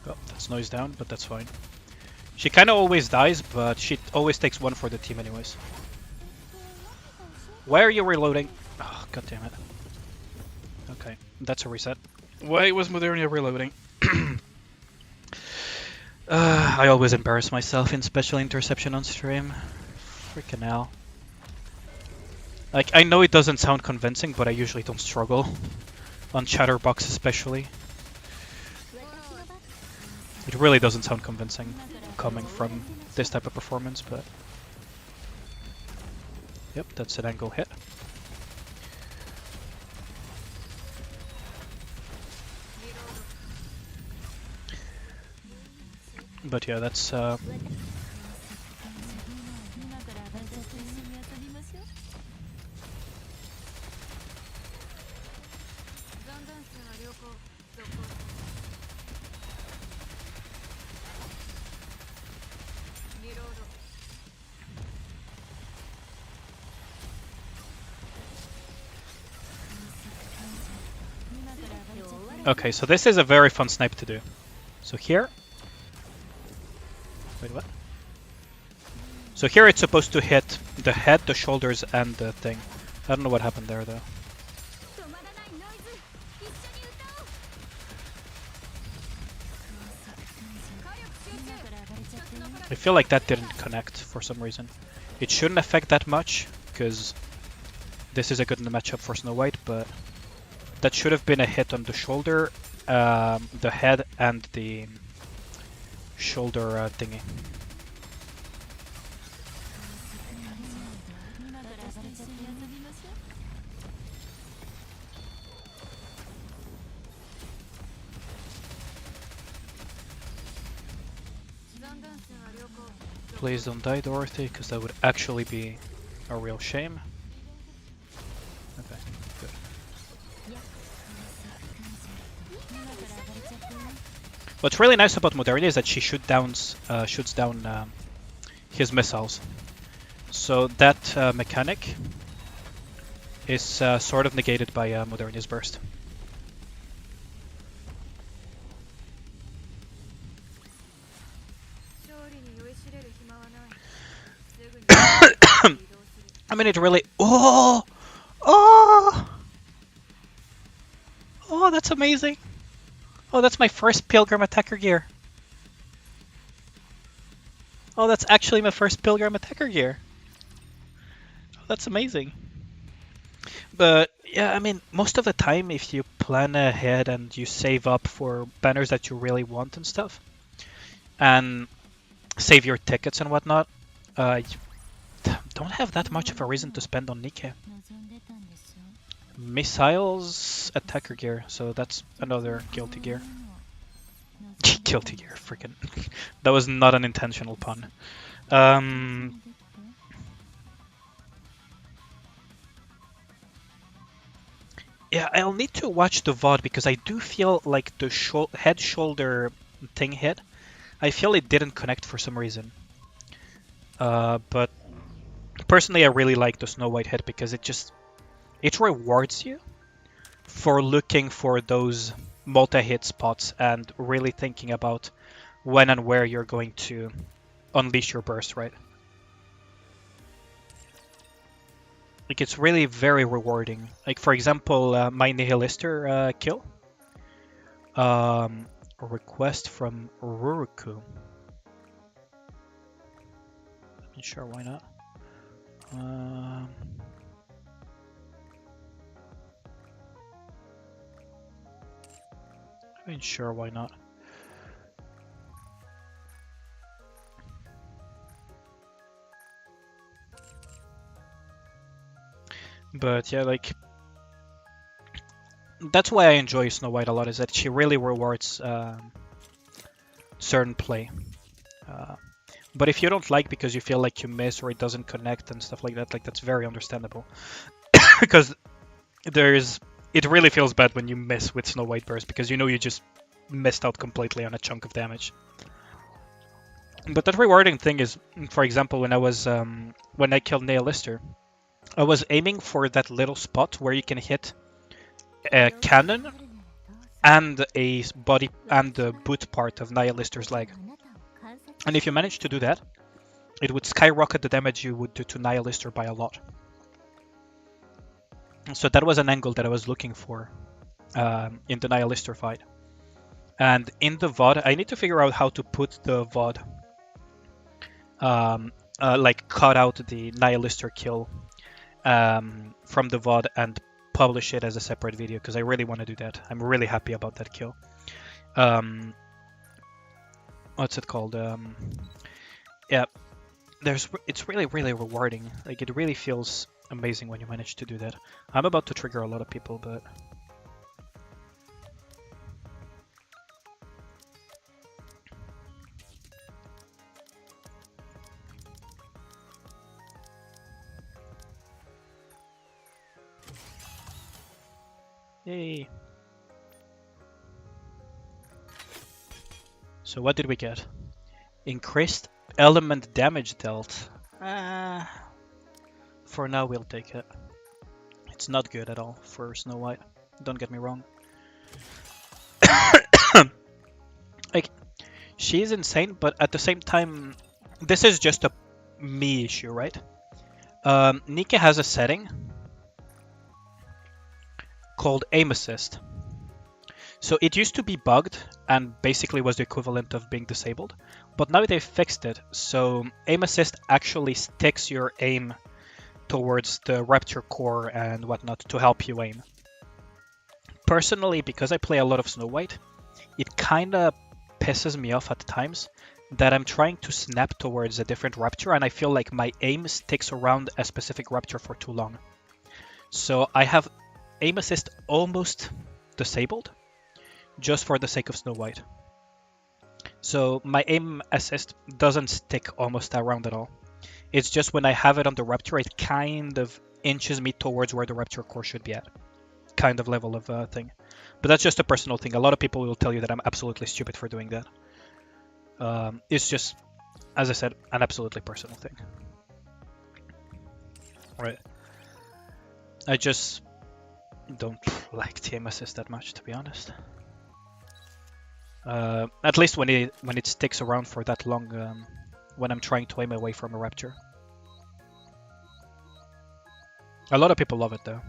Oh, that's noise down, but that's fine. She kind of always dies, but she always takes one for the team anyways. Why are you reloading? Oh, god damn it. Okay, that's a reset. Why was Modernia reloading? I always embarrass myself in special interception on stream. Freaking hell. Like, I know it doesn't sound convincing, but I usually don't struggle. On Chatterbox especially. It really doesn't sound convincing coming from this type of performance, but... Yep, that's an angle hit. But yeah, that's... Okay, so this is a very fun snipe to do. So here... Wait, what? So here it's supposed to hit the head, the shoulders, and the thing. I don't know what happened there, though. I feel like that didn't connect for some reason. It shouldn't affect that much, because this is a good matchup for Snow White, but that should have been a hit on the shoulder, the head, and the shoulder thingy. Please don't die, Dorothy, because that would actually be a real shame. Okay, good. What's really nice about Modernia is that she shoots down his missiles. So that mechanic is sort of negated by Modernia's burst. I mean, it really... Oh! Oh! Oh, that's amazing! Oh, that's my first Pilgrim Attacker gear. Oh, that's actually my first Pilgrim Attacker gear. Oh, that's amazing. But, yeah, I mean, most of the time, if you plan ahead and you save up for banners that you really want and stuff, and save your tickets and whatnot, you don't have that much of a reason to spend on Nikke. Missiles, attacker gear, so that's another guilty gear. Guilty gear, freaking. That was not an intentional pun. Yeah, I'll need to watch the VOD because I do feel like the head-shoulder thing hit. I feel it didn't connect for some reason. But personally, I really like the Snow White hit because it rewards you for looking for those multi-hit spots and really thinking about when and where you're going to unleash your burst, right? Like, it's really very rewarding. Like, for example, my Nihilister kill. A request from Ruruku. I mean, sure, why not? I mean, sure, why not? But yeah, like, that's why I enjoy Snow White a lot, is that she really rewards certain play. But if you don't like because you feel like you miss or it doesn't connect and stuff like that, like, that's very understandable. Because it really feels bad when you miss with Snow White Burst because you know you just missed out completely on a chunk of damage. But that rewarding thing is, for example, when I killed Nihilister, I was aiming for that little spot where you can hit a cannon and a body and the boot part of Nihilister's leg. And if you manage to do that, it would skyrocket the damage you would do to Nihilister by a lot. So that was an angle that I was looking for in the Nihilister fight. And in the VOD, I need to figure out how to put the VOD, like cut out the Nihilister kill from the VOD and publish it as a separate video, because I really want to do that. I'm really happy about that kill. What's it called? Yeah, it's really, really rewarding. Like, it really feels amazing when you manage to do that. I'm about to trigger a lot of people, but... Yay! So what did we get? Increased element damage dealt. For now, we'll take it. It's not good at all for Snow White. Don't get me wrong. Like, she is insane, but at the same time, this is just a me issue, right? Nikke has a setting called aim assist. So it used to be bugged and basically was the equivalent of being disabled, but now they fixed it. So aim assist actually sticks your aim towards the Rapture core and whatnot to help you aim. Personally, because I play a lot of Snow White, it kind of pisses me off at times that I'm trying to snap towards a different Rapture and I feel like my aim sticks around a specific Rapture for too long. So I have aim assist almost disabled, just for the sake of Snow White. So my aim assist doesn't stick almost around at all. It's just when I have it on the Rapture, it kind of inches me towards where the Rapture core should be at. Kind of level of thing. But that's just a personal thing. A lot of people will tell you that I'm absolutely stupid for doing that. It's just, as I said, an absolutely personal thing. Right. I just don't like the aim assist that much, to be honest. At least when it sticks around for that long, when I'm trying to aim away from a Rapture. A lot of people love it though,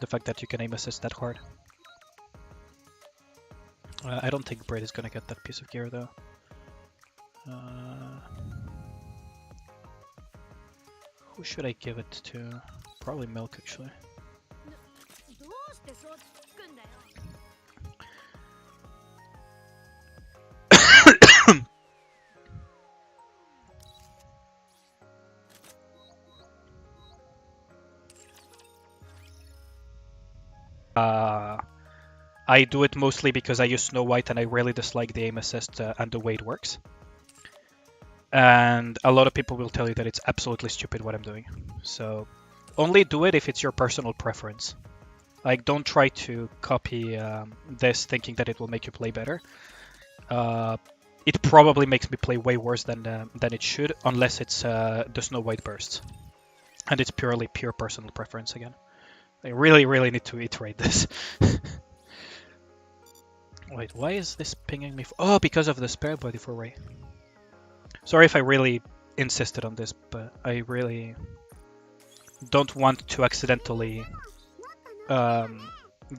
the fact that you can aim assist that hard. I don't think Braid is gonna get that piece of gear though. Who should I give it to? Probably Milk, actually. I do it mostly because I use Snow White and I really dislike the aim assist and the way it works. And a lot of people will tell you that it's absolutely stupid what I'm doing. So only do it if it's your personal preference. Like, don't try to copy this thinking that it will make you play better. It probably makes me play way worse than it should, unless it's the Snow White bursts. And it's pure personal preference again. I really need to iterate this. Wait, why is this pinging me? Oh, because of the spare body for Ray. Sorry if I really insisted on this, but I really don't want to accidentally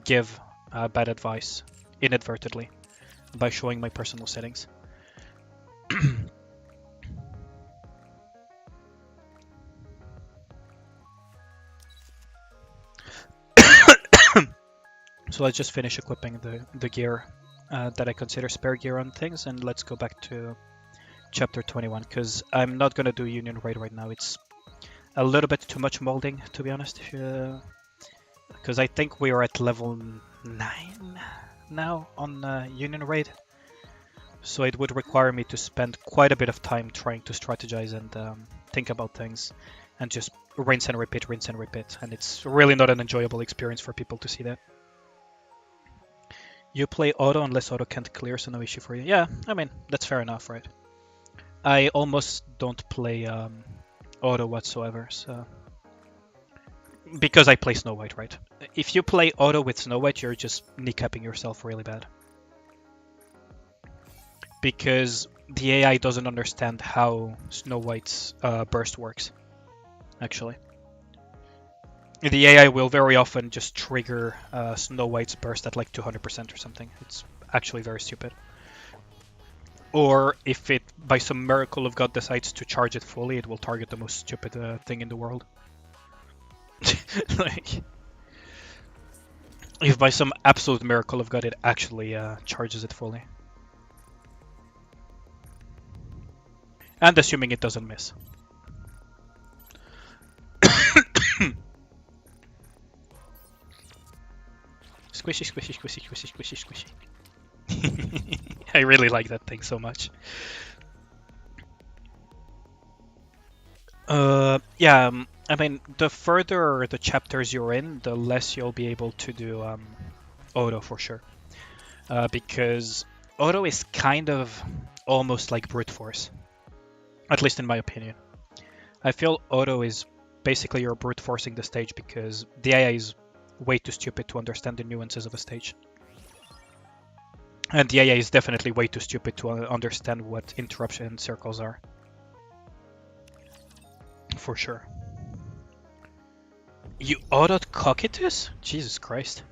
give bad advice inadvertently by showing my personal settings. So let's just finish equipping the gear that I consider spare gear on things, and let's go back to chapter 21, because I'm not going to do Union Raid right now. It's a little bit too much molding, to be honest, because I think we are at level 9 now on Union Raid, so it would require me to spend quite a bit of time trying to strategize and think about things, and just rinse and repeat, and it's really not an enjoyable experience for people to see that. You play auto unless auto can't clear, so no issue for you. Yeah, I mean, that's fair enough, right? I almost don't play auto whatsoever, so... Because I play Snow White, right? If you play auto with Snow White, you're just kneecapping yourself really bad. Because the AI doesn't understand how Snow White's burst works, actually. The AI will very often just trigger Snow White's burst at like 200% or something. It's actually very stupid. Or if it, by some miracle of God, decides to charge it fully, it will target the most stupid thing in the world. Like, if by some absolute miracle of God it actually charges it fully. And assuming it doesn't miss. Squishy, squishy, squishy, squishy, squishy, squishy. I really like that thing so much. Yeah, I mean, the further the chapters you're in, the less you'll be able to do auto for sure. Because auto is kind of almost like brute force. At least in my opinion. I feel auto is basically you're brute forcing the stage because the AI is way too stupid to understand the nuances of a stage. And the AI is definitely way too stupid to understand what interruption circles are. For sure. You autoed Cocytus? Jesus Christ.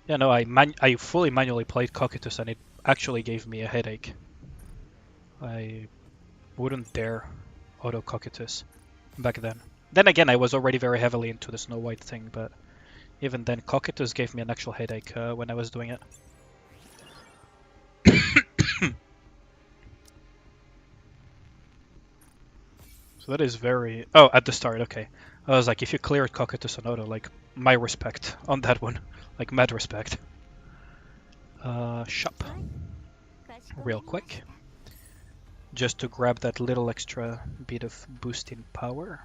Yeah, no, I fully manually played Cocytus and it actually gave me a headache. I wouldn't dare auto Cocytus back then. Then again, I was already very heavily into the Snow White thing, but even then, Cocytus gave me an actual headache when I was doing it. So that is very... Oh, at the start, okay. I was like, if you cleared Cocytus on auto, like, my respect on that one. Like, mad respect. Shop. Real quick. Just to grab that little extra bit of boost in power.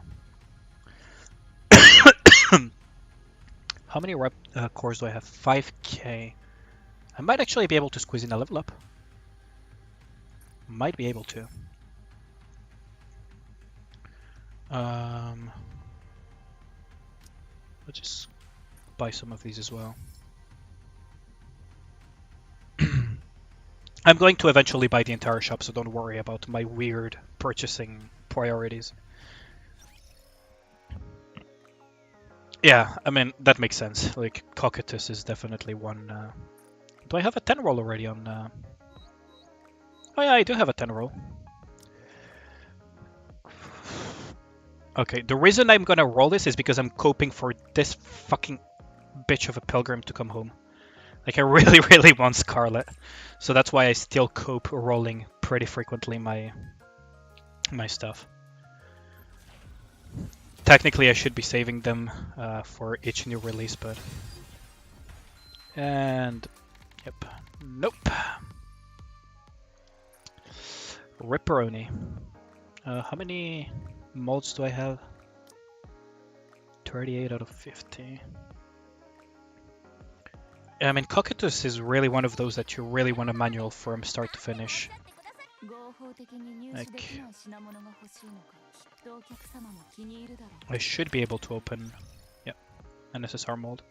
How many rep cores do I have? 5k. I might actually be able to squeeze in a level up. Might be able to. I'll just buy some of these as well. I'm going to eventually buy the entire shop, so don't worry about my weird purchasing priorities. Yeah, I mean, that makes sense. Like, Cocytus is definitely one... Do I have a 10 roll already on... Oh yeah, I do have a 10 roll. Okay, the reason I'm gonna roll this is because I'm coping for this fucking bitch of a pilgrim to come home. Like, I really want Scarlet. So that's why I still cope rolling pretty frequently my stuff. Technically, I should be saving them for each new release, but And yep, nope. Ripperoni. How many molds do I have? 38 out of 50. I mean, Cocytus is really one of those that you really want a manual from start to finish. Like, I should be able to open, yep, an SSR mold.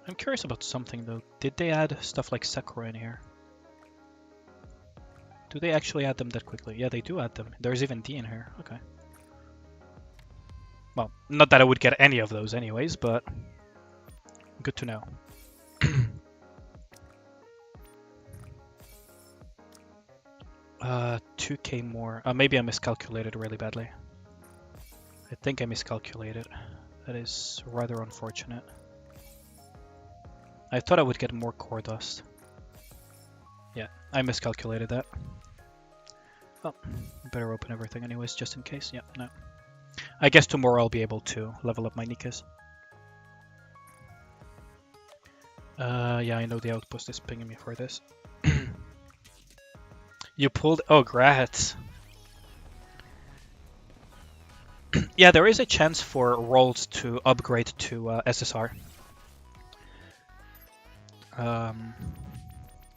I'm curious about something though. Did they add stuff like Sakura in here? Do they actually add them that quickly? Yeah, they do add them. There's even D in here. Okay. Well, not that I would get any of those anyways, but good to know. 2k more. Maybe I miscalculated really badly. I think I miscalculated. That is rather unfortunate. I thought I would get more core dust. Yeah, I miscalculated that. Oh, better open everything anyways, just in case. Yeah, no. I guess tomorrow I'll be able to level up my Nikkes. Yeah, I know the outpost is pinging me for this. You pulled... Oh, grats. Yeah, there is a chance for rolls to upgrade to SSR.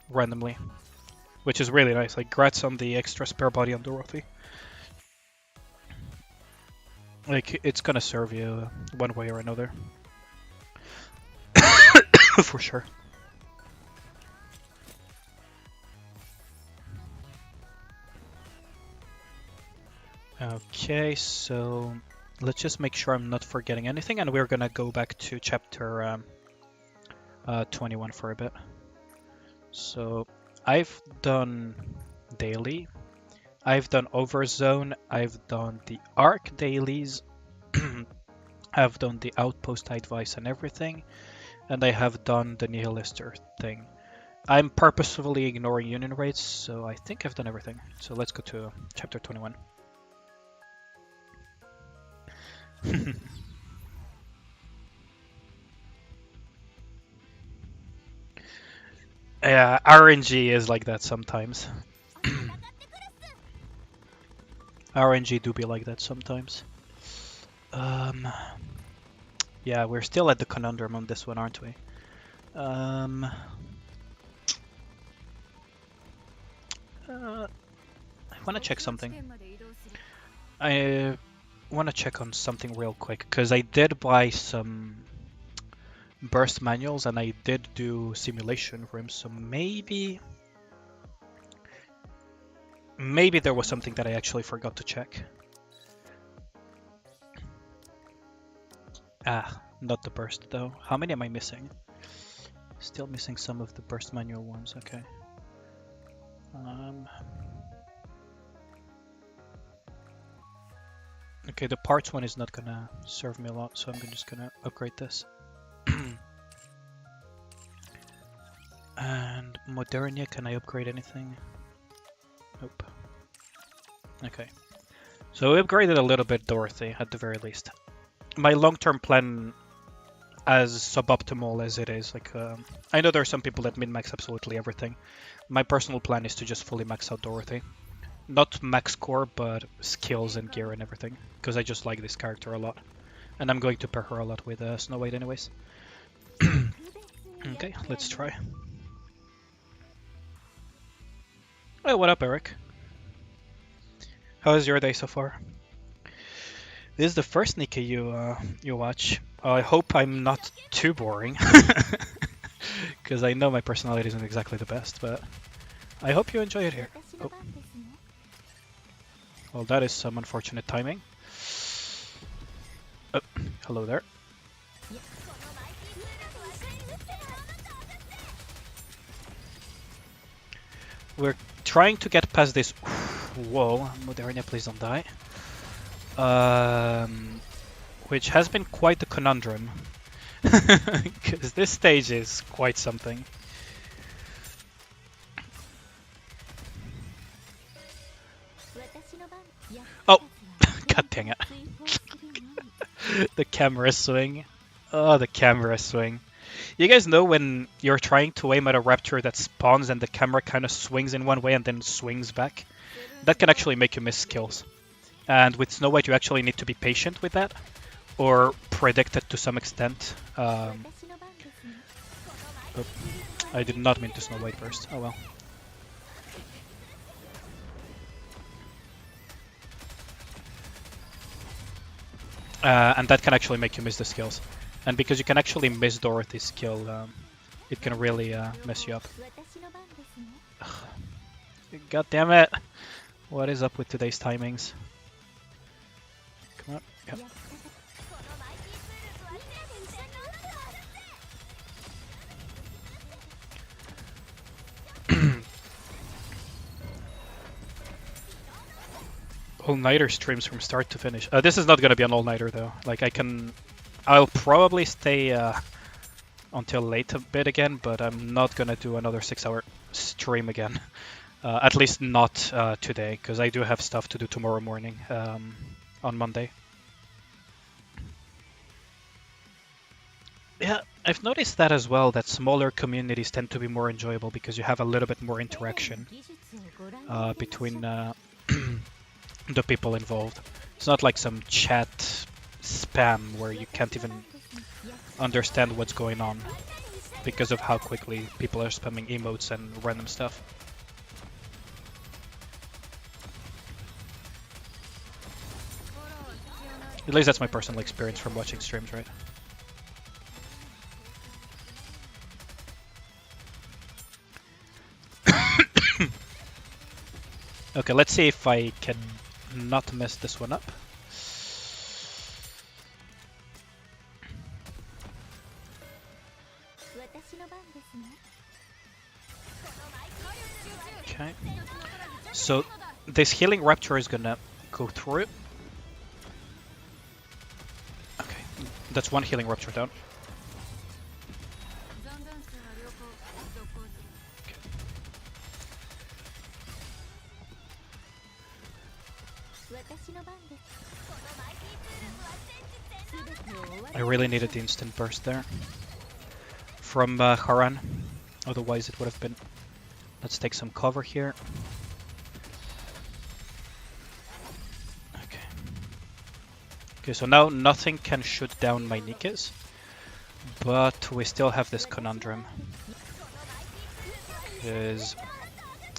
Randomly. Which is really nice. Like, grats on the extra spare body on Dorothy. Like, it's gonna serve you one way or another. For sure. Okay, so let's just make sure I'm not forgetting anything, and we're gonna go back to chapter 21 for a bit. So I've done daily, I've done overzone, I've done the arc dailies, I've done the outpost advice and everything, and I have done the nihilister thing. I'm purposefully ignoring union rates, so I think I've done everything. So let's go to chapter 21. Yeah, RNG is like that sometimes. RNG do be like that sometimes. Yeah, we're still at the conundrum on this one, aren't we? I want to check something. I want to check on something real quick, because I did buy some burst manuals and I did do simulation rooms, so maybe there was something that I actually forgot to check. Ah, not the burst though. How many am I missing? Still missing some of the burst manual ones, okay. Okay, the parts one is not gonna serve me a lot, so I'm just gonna upgrade this. And Modernia, can I upgrade anything? Nope. Okay. So we upgraded a little bit Dorothy, at the very least. My long-term plan, as suboptimal as it is, like, I know there are some people that min-max absolutely everything. My personal plan is to just fully max out Dorothy. Not max core, but skills and gear and everything, because I just like this character a lot. And I'm going to pair her a lot with Snow White anyways. Okay, let's try. Oh, what up, Eric? How is your day so far? This is the first Nikke you watch. I hope I'm not too boring, because I know my personality isn't exactly the best, but I hope you enjoy it here. Oh. Well, that is some unfortunate timing. Oh, hello there. We're trying to get past this. Whoa, Modernia, please don't die. Which has been quite the conundrum, because this stage is quite something. Oh, god dang it. The camera swing. Oh, the camera swing. You guys know when you're trying to aim at a raptor that spawns and the camera kind of swings in one way and then swings back? That can actually make you miss kills. And with Snow White, you actually need to be patient with that, or predict it to some extent. Oh, I did not mean to Snow White first. Oh well. And that can actually make you miss the skills. And because you can actually miss Dorothy's skill, it can really mess you up. God damn it! What is up with today's timings? Come on. Yep. All-nighter streams from start to finish. This is not gonna be an all-nighter though. Like I'll probably stay until late a bit again, but I'm not gonna do another 6-hour stream again. At least not today, because I do have stuff to do tomorrow morning on Monday. Yeah, I've noticed that as well, that smaller communities tend to be more enjoyable because you have a little bit more interaction between the people involved. It's not like some chat spam where you can't even understand what's going on because of how quickly people are spamming emotes and random stuff. At least that's my personal experience from watching streams, right? Okay, let's see if I can not mess this one up. Okay. So this healing rapture is gonna go through it. Okay, that's one healing rapture down. I really needed the instant burst there from Haran, otherwise it would have been. Let's take some cover here. Okay. Okay, so now nothing can shoot down my Nikkes, but we still have this conundrum. Because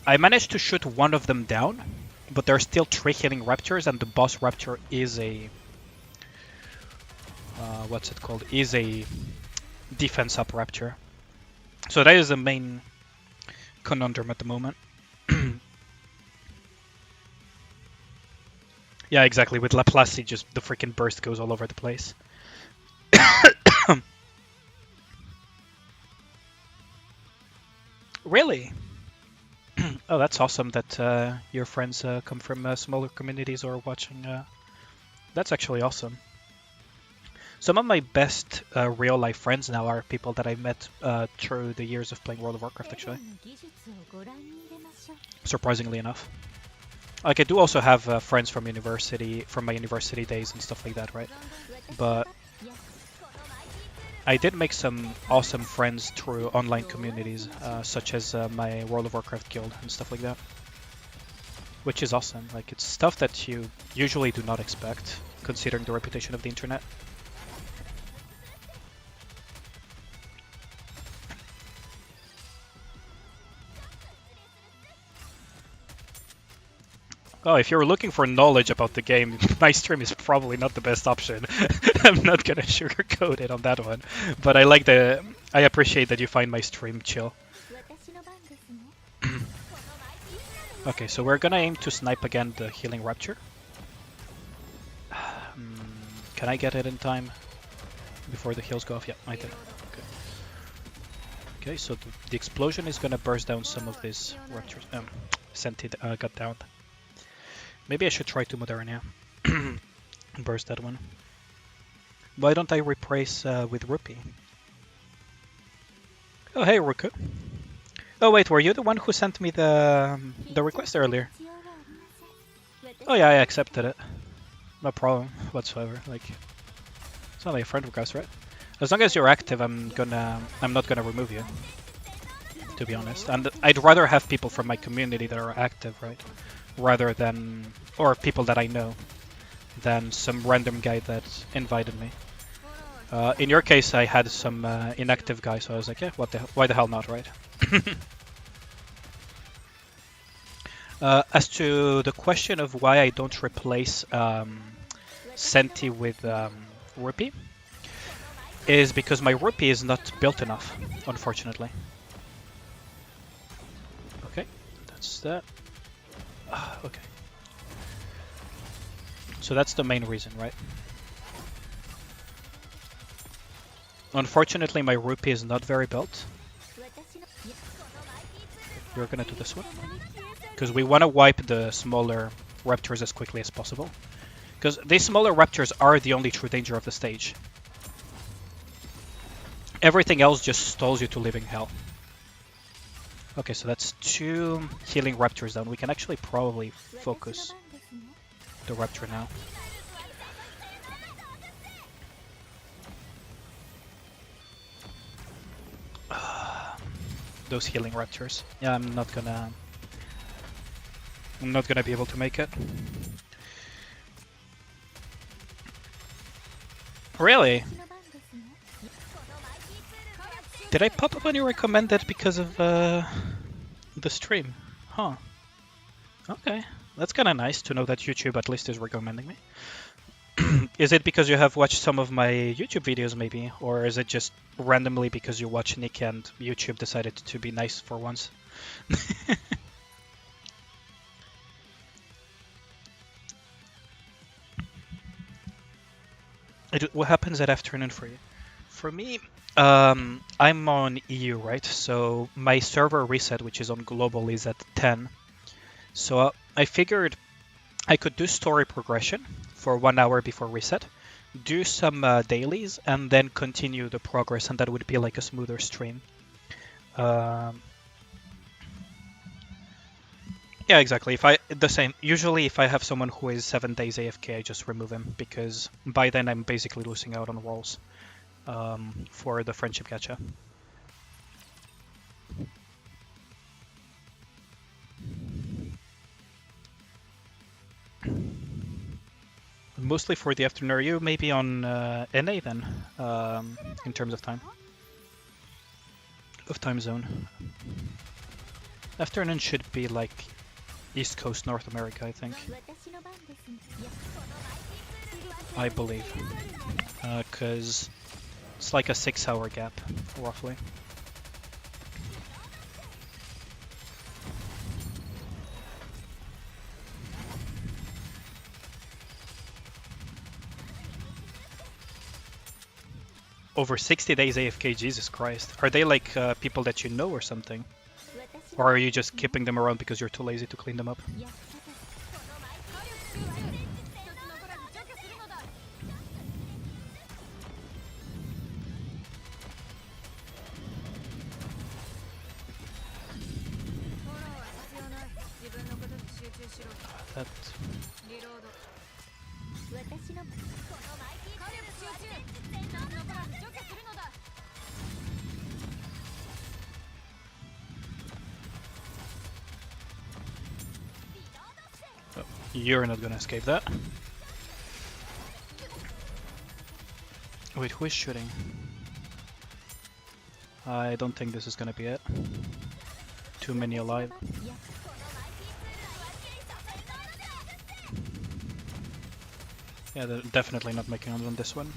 I managed to shoot one of them down, but there are still 3 healing raptors, and the boss raptor is a what's it called? Is a defense up raptor. So that is the main conundrum at the moment. Yeah, exactly. With Laplace, just the freaking burst goes all over the place. Really? Oh, that's awesome that your friends come from smaller communities or watching. That's actually awesome. Some of my best real-life friends now are people that I met through the years of playing World of Warcraft, actually. Surprisingly enough. Like, I do also have friends from university, from my university days and stuff like that, right? But I did make some awesome friends through online communities, such as my World of Warcraft guild and stuff like that. Which is awesome. Like, it's stuff that you usually do not expect, considering the reputation of the internet. Oh, if you're looking for knowledge about the game, my stream is probably not the best option. I'm not gonna sugarcoat it on that one, but I appreciate that you find my stream chill. Okay, so we're gonna aim to snipe again the healing rapture. Can I get it in time before the heals go off? Yeah, I did. Okay. Okay, so the explosion is gonna burst down some of these raptors. Sentid got down. Maybe I should try to Modernia and burst that one. Why don't I replace with Rupee? Oh, hey, Ruku. Oh, wait, were you the one who sent me the request earlier? Oh, yeah, I accepted it. No problem whatsoever. Like, it's only a friend request, right? As long as you're active, I'm not gonna remove you, to be honest. And I'd rather have people from my community that are active, right? Rather than, or people that I know, than some random guy that invited me. In your case, I had some inactive guy, so I was like, yeah, why the hell not, right? As to the question of why I don't replace Senti with Rupee, is because my Rupee is not built enough, unfortunately. Okay, that's that. Okay. So that's the main reason, right? Unfortunately, my Rupee is not very built. We're gonna do this one. Because we want to wipe the smaller raptors as quickly as possible. Because these smaller raptors are the only true danger of the stage. Everything else just stalls you to living hell. Okay, so that's 2 healing raptors down. We can actually probably focus the raptor now. Those healing raptors. Yeah, I'm not gonna be able to make it. Really? Did I pop up when you recommended because of the stream? Huh. Okay. That's kind of nice to know that YouTube at least is recommending me. Is it because you have watched some of my YouTube videos maybe? Or is it just randomly because you watch Nikke and YouTube decided to be nice for once? What happens that afternoon for you? For me, I'm on EU, right? So my server reset, which is on global, is at 10. So I figured I could do story progression for 1 hour before reset, do some dailies, and then continue the progress, and that would be like a smoother stream. Yeah, exactly. Usually if I have someone who is 7 days AFK, I just remove him, because by then I'm basically losing out on rolls for the friendship gacha. Mostly for the afternoon. Are you maybe on NA then, in terms of time? Of time zone. Afternoon should be like East Coast North America, I think. I believe. Because it's like a 6-hour gap, roughly. Over 60 days AFK, Jesus Christ. Are they like people that you know or something? Or are you just keeping them around because you're too lazy to clean them up? That... Oh, you're not gonna escape that. Wait, who is shooting? I don't think this is gonna be it. Too many alive. Yeah, they're definitely not making on this one.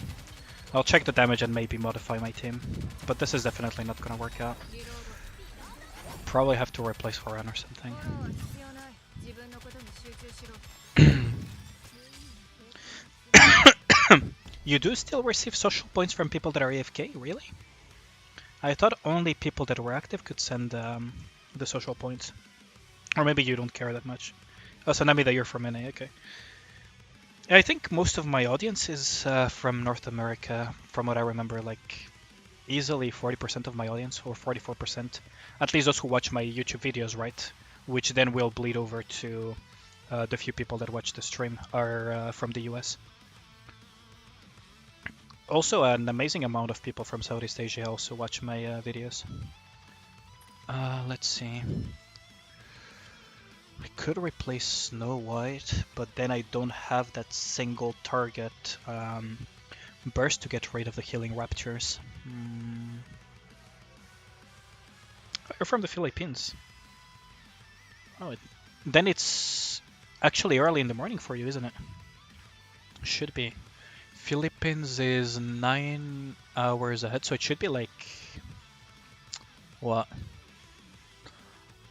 I'll check the damage and maybe modify my team, but this is definitely not gonna work out. Probably have to replace Horan or something. You do still receive social points from people that are AFK, really? I thought only people that were active could send the social points. Or maybe you don't care that much. Oh, so Nami, that you're from NA, okay. I think most of my audience is from North America, from what I remember, like easily 40% of my audience, or 44%. At least those who watch my YouTube videos, right? Which then will bleed over to the few people that watch the stream are from the US. Also, an amazing amount of people from Southeast Asia also watch my videos. Let's see. I could replace Snow White, but then I don't have that single target burst to get rid of the healing raptures. You're from the Philippines. Oh, then it's actually early in the morning for you, isn't it? Should be. Philippines is 9 hours ahead, so it should be like what?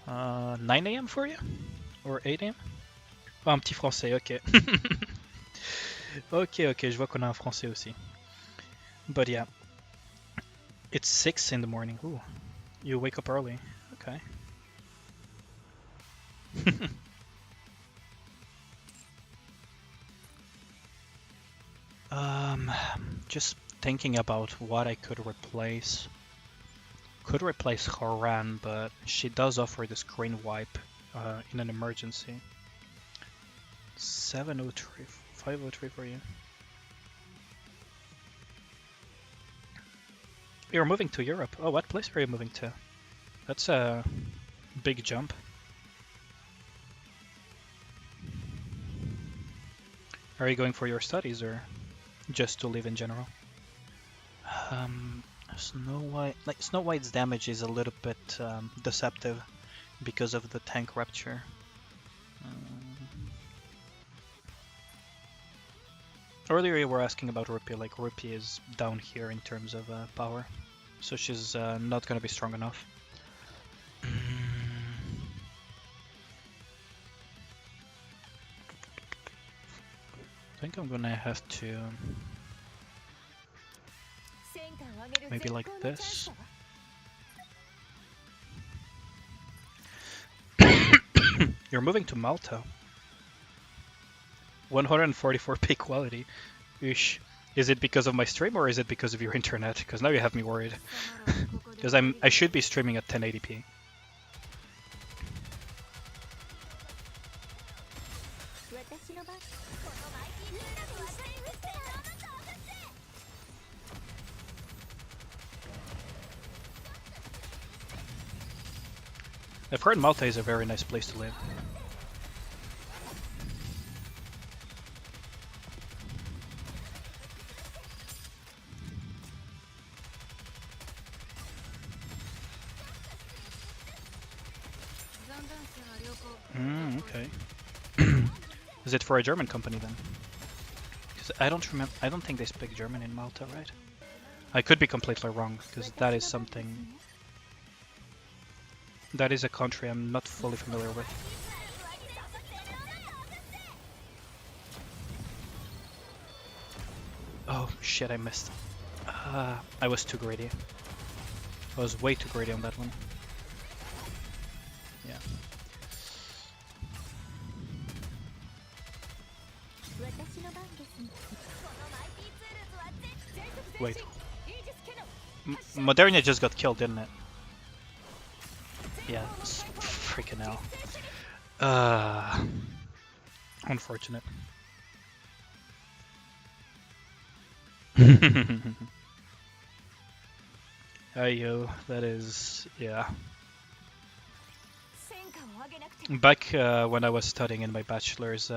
9 a.m. for you? Or 8 a.m. Oh, un petit français, ok. Ok, je vois qu'on a un français aussi. But yeah. It's 6 in the morning. Ooh. You wake up early. Okay. Just thinking about what I could replace. Could replace Haran, but she does offer the screen wipe in an emergency. 703, 503 for you. You're moving to Europe. Oh, what place are you moving to? That's a big jump. Are you going for your studies or just to live in general? Snow White, like Snow White's damage is a little bit deceptive because of the tank rapture. Earlier you were asking about Rupi, like Rupi is down here in terms of power, so she's not gonna be strong enough. I think I'm gonna have to maybe like this. You're moving to Malta. 144 peak quality. Eesh. Is it because of my stream or is it because of your internet? Because now you have me worried. Because I should be streaming at 1080p. I've heard Malta is a very nice place to live. Okay. Is it for a German company then? Because I don't remember. I don't think they speak German in Malta, right? I could be completely wrong, because that is something. That is a country I'm not fully familiar with. Oh shit! I missed. I was too greedy. I was way too greedy on that one. Yeah. Wait. Modernia just got killed, didn't it? Yeah, freaking hell. Unfortunate. Yo, that is, yeah. Back when I was studying in my bachelor's,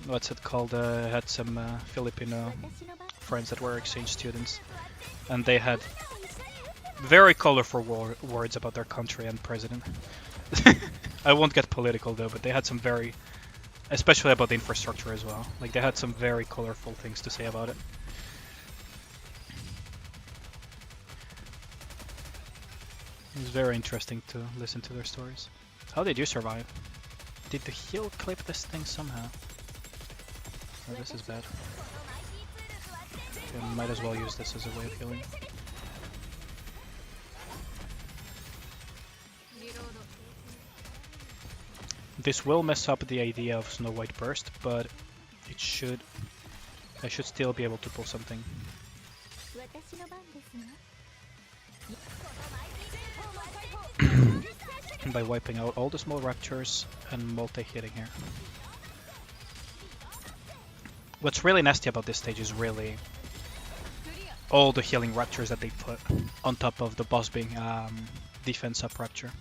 what's it called? I had some Filipino friends that were exchange students, and they had very colorful words about their country and president. I won't get political though, but they had some very, especially about the infrastructure as well. Like they had some very colorful things to say about it. It was very interesting to listen to their stories. How did you survive? Did the heal clip this thing somehow? Oh, this is bad. Okay, might as well use this as a way of healing. This will mess up the idea of Snow White Burst, but it should. I should still be able to pull something. By wiping out all the small raptors and multi-hitting here. What's really nasty about this stage is really all the healing raptures that they put on top of the boss being defense up rapture.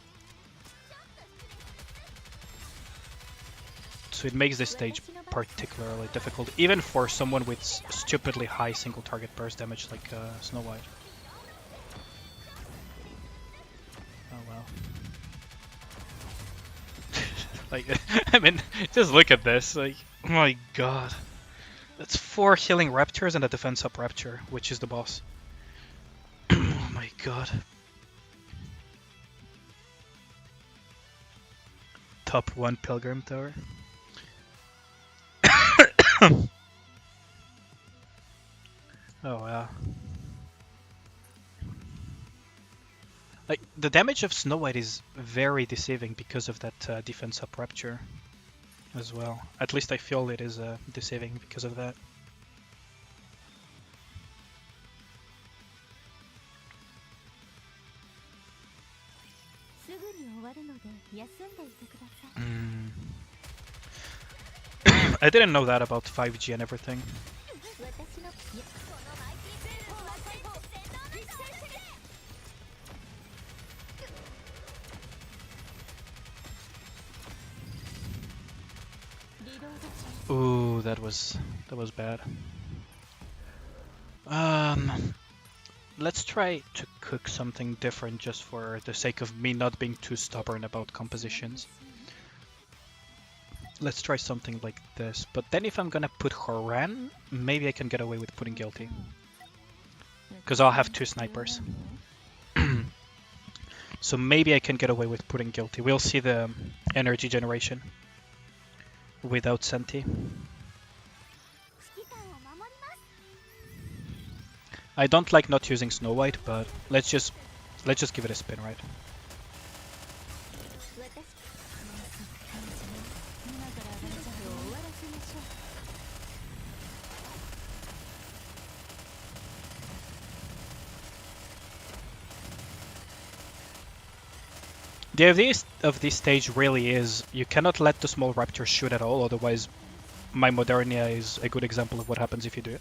So it makes this stage particularly difficult, even for someone with stupidly high single target burst damage like Snow White. Oh well. Like, I mean, just look at this. Like, oh my god. That's 4 healing raptors and a defense up rapture, which is the boss. Oh my god. Top 1 Pilgrim Tower. Oh wow. Like, the damage of Snow White is very deceiving because of that defense up rapture as well. At least I feel it is deceiving because of that. I didn't know that about 5G and everything. Ooh, that was bad. Let's try to cook something different just for the sake of me not being too stubborn about compositions. Let's try something like this, but then if I'm gonna put Horan, maybe I can get away with putting Guilty. Because I'll have 2 snipers. So maybe I can get away with putting Guilty. We'll see the energy generation without Senti. I don't like not using Snow White, but let's just give it a spin, right? The idea of this stage really is you cannot let the small raptor shoot at all, otherwise my Modernia is a good example of what happens if you do it.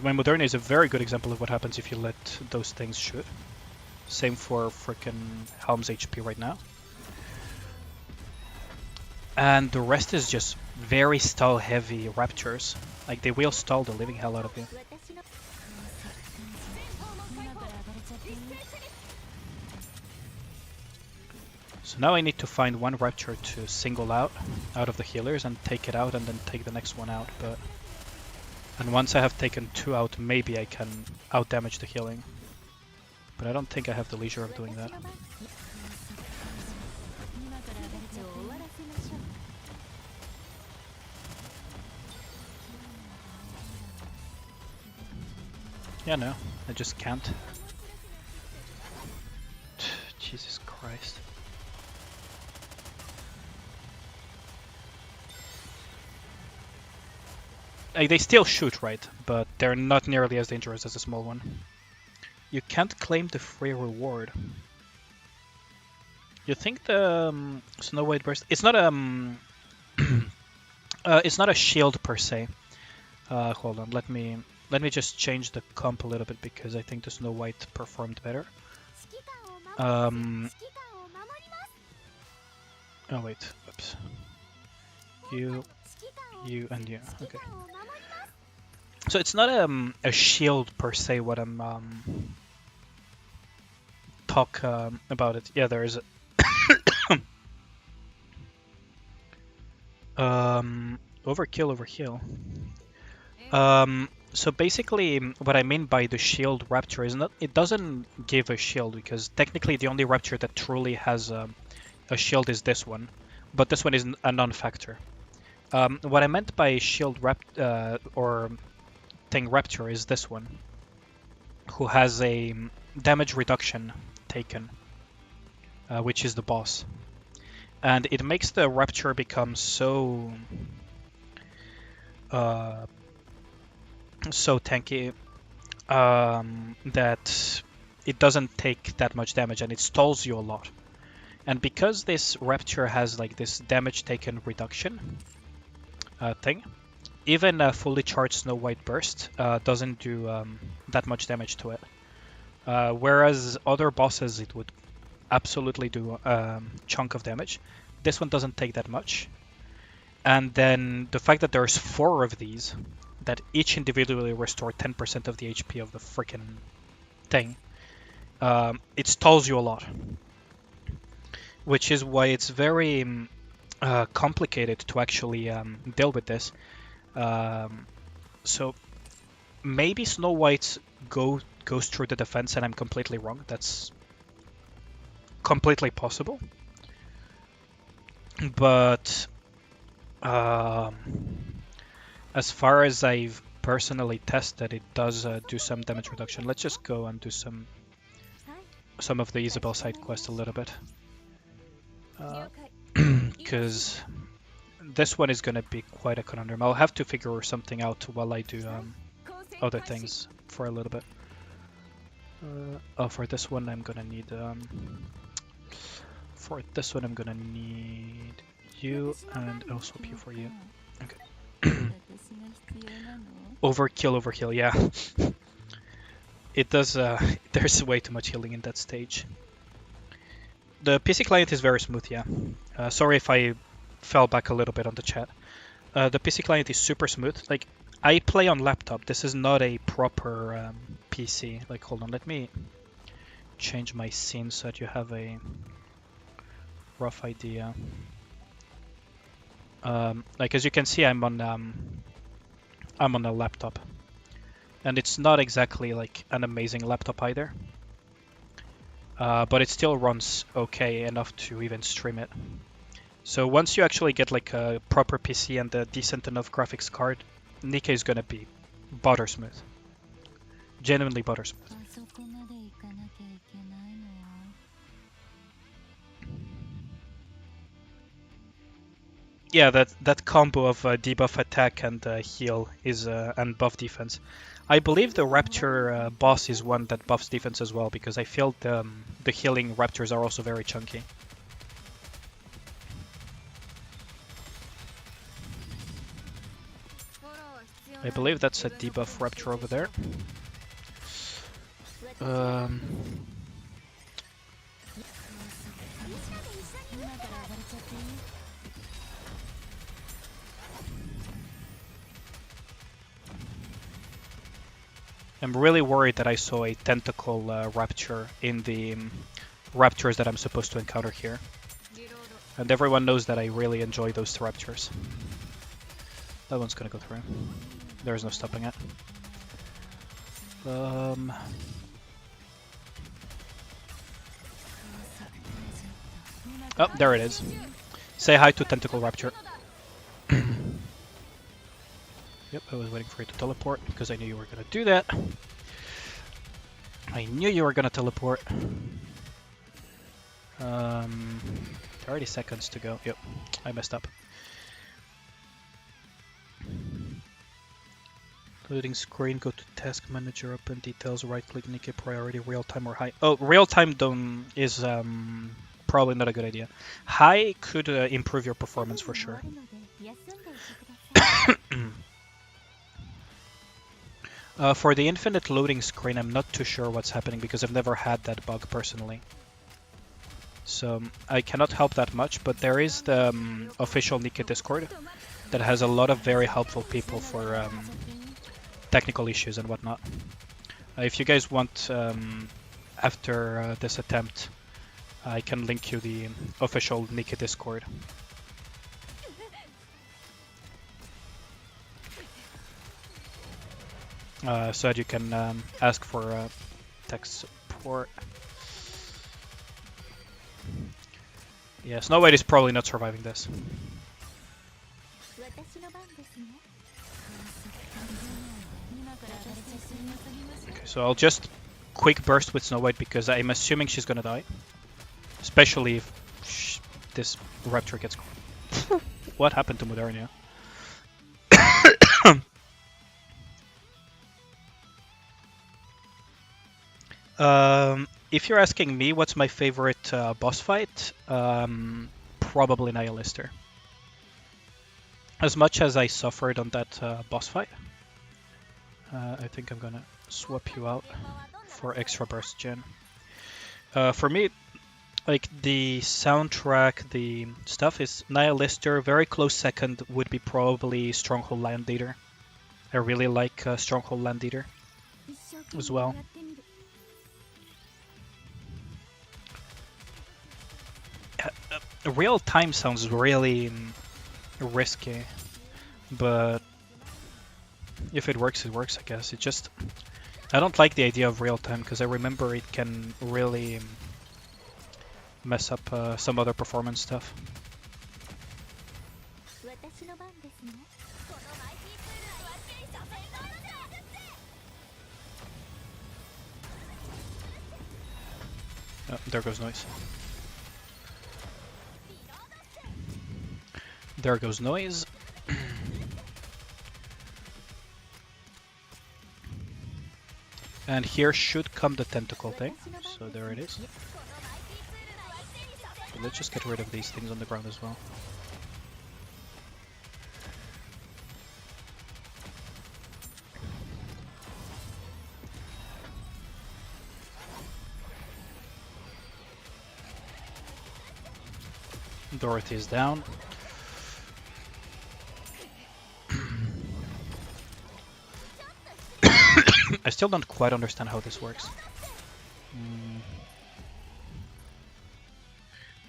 My Modernia is a very good example of what happens if you let those things shoot. Same for frickin' Helm's HP right now. And the rest is just very stall heavy raptures. Like, they will stall the living hell out of you. So now I need to find one rapture to single out of the healers and take it out and then take the next one out. And once I have taken 2 out, maybe I can out-damage the healing. But I don't think I have the leisure of doing that. Yeah, no, I just can't. Jesus Christ. Like, they still shoot, right? But they're not nearly as dangerous as a small one. You can't claim the free reward. You think the Snow White burst? It's not it's not a shield per se. Hold on, let me just change the comp a little bit because I think the Snow White performed better. Oh wait, oops. You, and you. Okay. So it's not a shield per se. What I'm talk about it. Yeah, there is. Overkill over heal. So basically, what I mean by the shield rapture is not, it doesn't give a shield, because technically the only rapture that truly has a shield is this one, but this one is a non-factor. What I meant by shield or thing rapture is this one, who has a damage reduction taken, which is the boss, and it makes the rapture become so tanky that it doesn't take that much damage and it stalls you a lot. And because this Rapture has like this damage taken reduction thing, even a fully charged Snow White Burst doesn't do that much damage to it. Whereas other bosses, it would absolutely do a chunk of damage. This one doesn't take that much. And then the fact that there's 4 of these that each individually restore 10% of the HP of the freaking thing, it stalls you a lot. Which is why it's very complicated to actually deal with this. So maybe Snow White goes through the defense and I'm completely wrong. That's completely possible. But as far as I've personally tested, it does do some damage reduction. Let's just go and do some of the Isabel side quest a little bit. Because this one is going to be quite a conundrum. I'll have to figure something out while I do other things for a little bit. For this one I'm gonna need you, and I'll swap you for you. Okay. Overkill, yeah. It does, there's way too much healing in that stage. The PC client is very smooth, yeah. Sorry if I fell back a little bit on the chat. The PC client is super smooth. Like, I play on laptop. This is not a proper PC. Like, hold on, let me change my scene so that you have a rough idea. Like, as you can see, I'm on a laptop, and it's not exactly like an amazing laptop either. But it still runs okay enough to even stream it. So once you actually get like a proper PC and a decent enough graphics card, Nikke is gonna be butter smooth. Genuinely butter smooth. Yeah, that combo of debuff attack and heal is and buff defense. I believe the Rapture boss is one that buffs defense as well, because I feel the healing Raptures are also very chunky. I believe that's a debuff Rapture over there. I'm really worried that I saw a tentacle Rapture in the Raptures that I'm supposed to encounter here. And everyone knows that I really enjoy those Raptures. That one's gonna go through. There's no stopping it. Oh, there it is. Say hi to Tentacle Rapture. Yep, I was waiting for you to teleport because I knew you were gonna do that. I knew you were gonna teleport. 30 seconds to go. Yep, I messed up. Loading screen, go to task manager, open details, right click Nikke, priority, real time or high. Oh, real time is probably not a good idea. High could improve your performance for sure. For the infinite loading screen, I'm not too sure what's happening because I've never had that bug personally. So I cannot help that much, but there is the official Nikke Discord that has a lot of very helpful people for technical issues and whatnot. If you guys want, after this attempt, I can link you the official Nikke Discord. So that you can ask for tech support. Yeah, Snow White is probably not surviving this. Okay, so I'll just quick burst with Snow White because I'm assuming she's gonna die. Especially if this Rapture gets... What happened to Modernia? If you're asking me what's my favorite boss fight, probably Nihilister. As much as I suffered on that boss fight, I think I'm gonna swap you out for extra burst gen. For me, like the soundtrack, the stuff is Nihilister. Very close second would be probably Stronghold Land Leader. I really like Stronghold Land Leader as well. Real time sounds really risky, but if it works, it works, I guess. It just... I don't like the idea of real time because I remember it can really mess up some other performance stuff. Oh, there goes noise. There goes noise. And here should come the tentacle thing. So there it is. But let's just get rid of these things on the ground as well. Dorothy is down. I still don't quite understand how this works.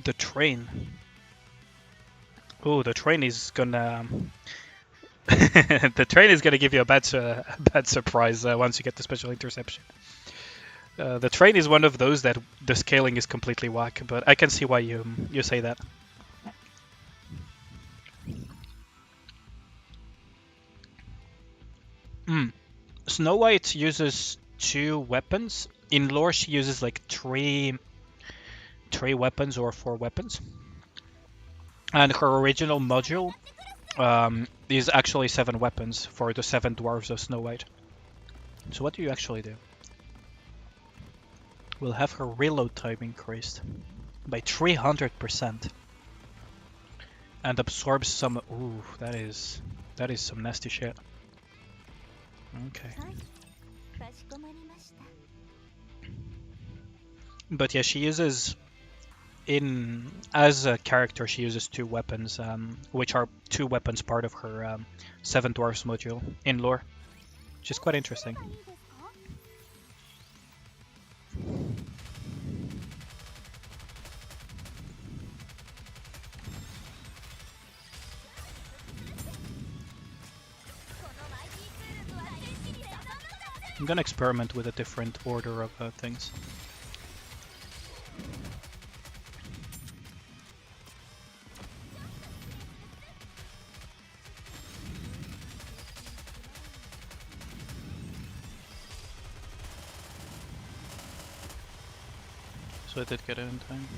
The train. Oh, the train is gonna... the train is gonna give you a bad surprise once you get the special interception. The train is one of those that the scaling is completely whack, but I can see why you say that. Snow White uses 2 weapons. In lore, she uses like 3 weapons or 4 weapons. And her original module is actually 7 weapons for the 7 dwarves of Snow White. So what do you actually do? We'll have her reload time increased by 300% and absorbs some... Ooh, that is some nasty shit. Okay. But yeah, she uses... As a character, she uses 2 weapons, which are 2 weapons part of her 7 dwarfs module in lore, which is quite interesting. I'm gonna experiment with a different order of things. So I did get it in time.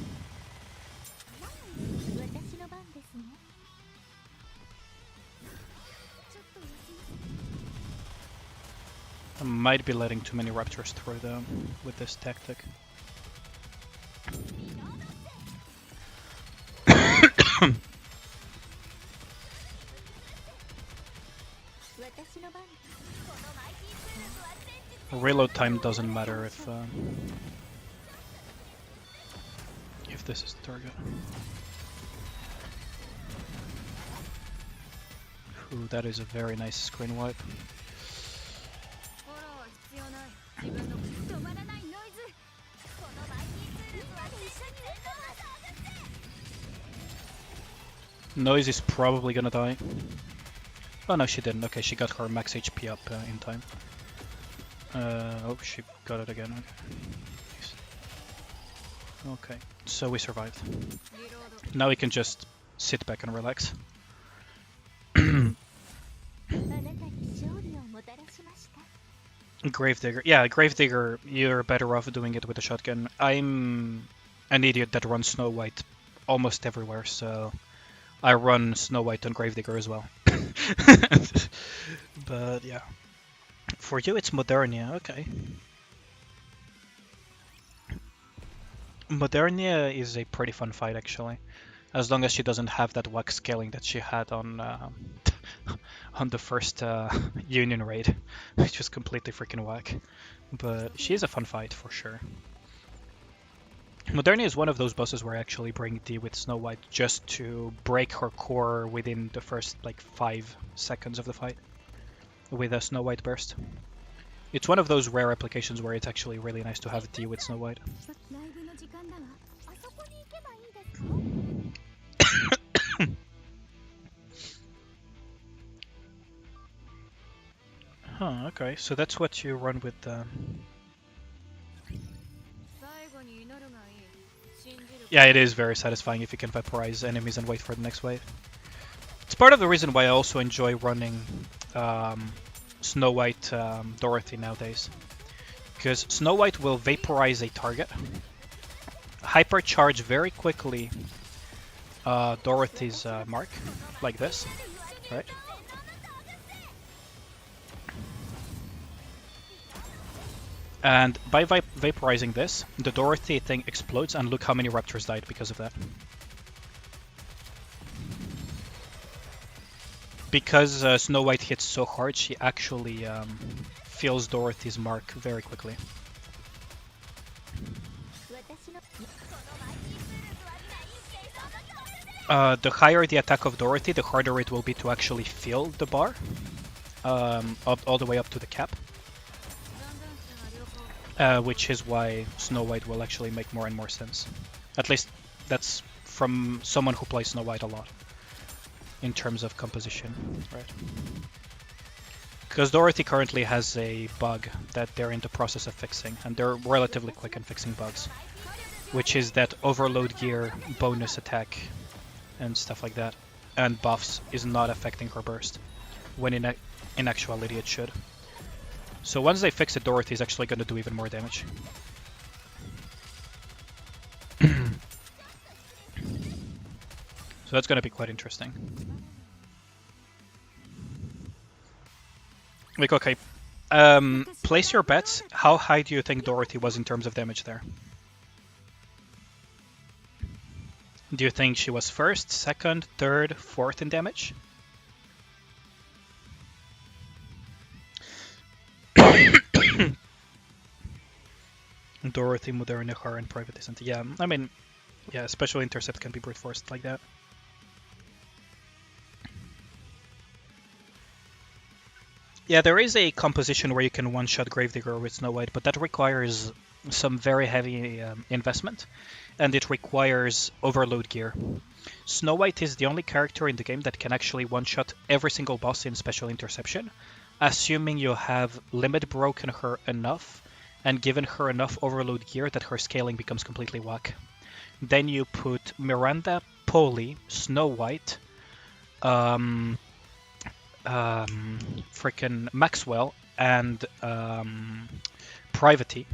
I might be letting too many raptors through though with this tactic. Reload time doesn't matter if this is the target. Ooh, that is a very nice screen wipe. Noise is probably gonna die. Oh no, she didn't. Okay, she got her max HP up in time. Oh, she got it again. Okay, so we survived. Now we can just sit back and relax. Gravedigger. Yeah, Gravedigger, you're better off doing it with a shotgun. I'm an idiot that runs Snow White almost everywhere, so I run Snow White on Gravedigger as well. But yeah. For you it's Modernia, okay. Modernia is a pretty fun fight, actually. As long as she doesn't have that whack scaling that she had on on the first Union raid, which was completely freaking whack. But she is a fun fight, for sure. Modernia is one of those bosses where I actually bring D with Snow White just to break her core within the first, like, 5 seconds of the fight with a Snow White burst. It's one of those rare applications where it's actually really nice to have D with Snow White. Huh, okay, so that's what you run with Yeah, it is very satisfying if you can vaporize enemies and wait for the next wave. It's part of the reason why I also enjoy running Snow White Dorothy nowadays. Because Snow White will vaporize a target, hypercharge very quickly Dorothy's mark, like this, right? And by vaporizing this, the Dorothy thing explodes, and look how many Raptors died because of that. Because Snow White hits so hard, she actually feels Dorothy's mark very quickly. The higher the attack of Dorothy, the harder it will be to actually feel the bar, all the way up to the cap. Which is why Snow White will actually make more and more sense. At least that's from someone who plays Snow White a lot, in terms of composition, right? Because Dorothy currently has a bug that they're in the process of fixing, and they're relatively quick in fixing bugs, which is that overload gear, bonus attack, and stuff like that, and buffs is not affecting her burst, when in actuality it should. So once they fix it, Dorothy is actually going to do even more damage. So that's going to be quite interesting. Like, okay, place your bets. How high do you think Dorothy was in terms of damage there? Do you think she was first, second, third, fourth in damage? Dorothy, Moderna, Har, and Private Isn't. Yeah, I mean, yeah, special intercept can be brute forced like that. Yeah, there is a composition where you can one-shot Gravedigger with Snow White, but that requires some very heavy investment, and it requires overload gear. Snow White is the only character in the game that can actually one-shot every single boss in special interception, assuming you have limit broken her enough and given her enough overload gear that her scaling becomes completely whack. Then you put Miranda, Polly, Snow White, frickin' Maxwell, and Private.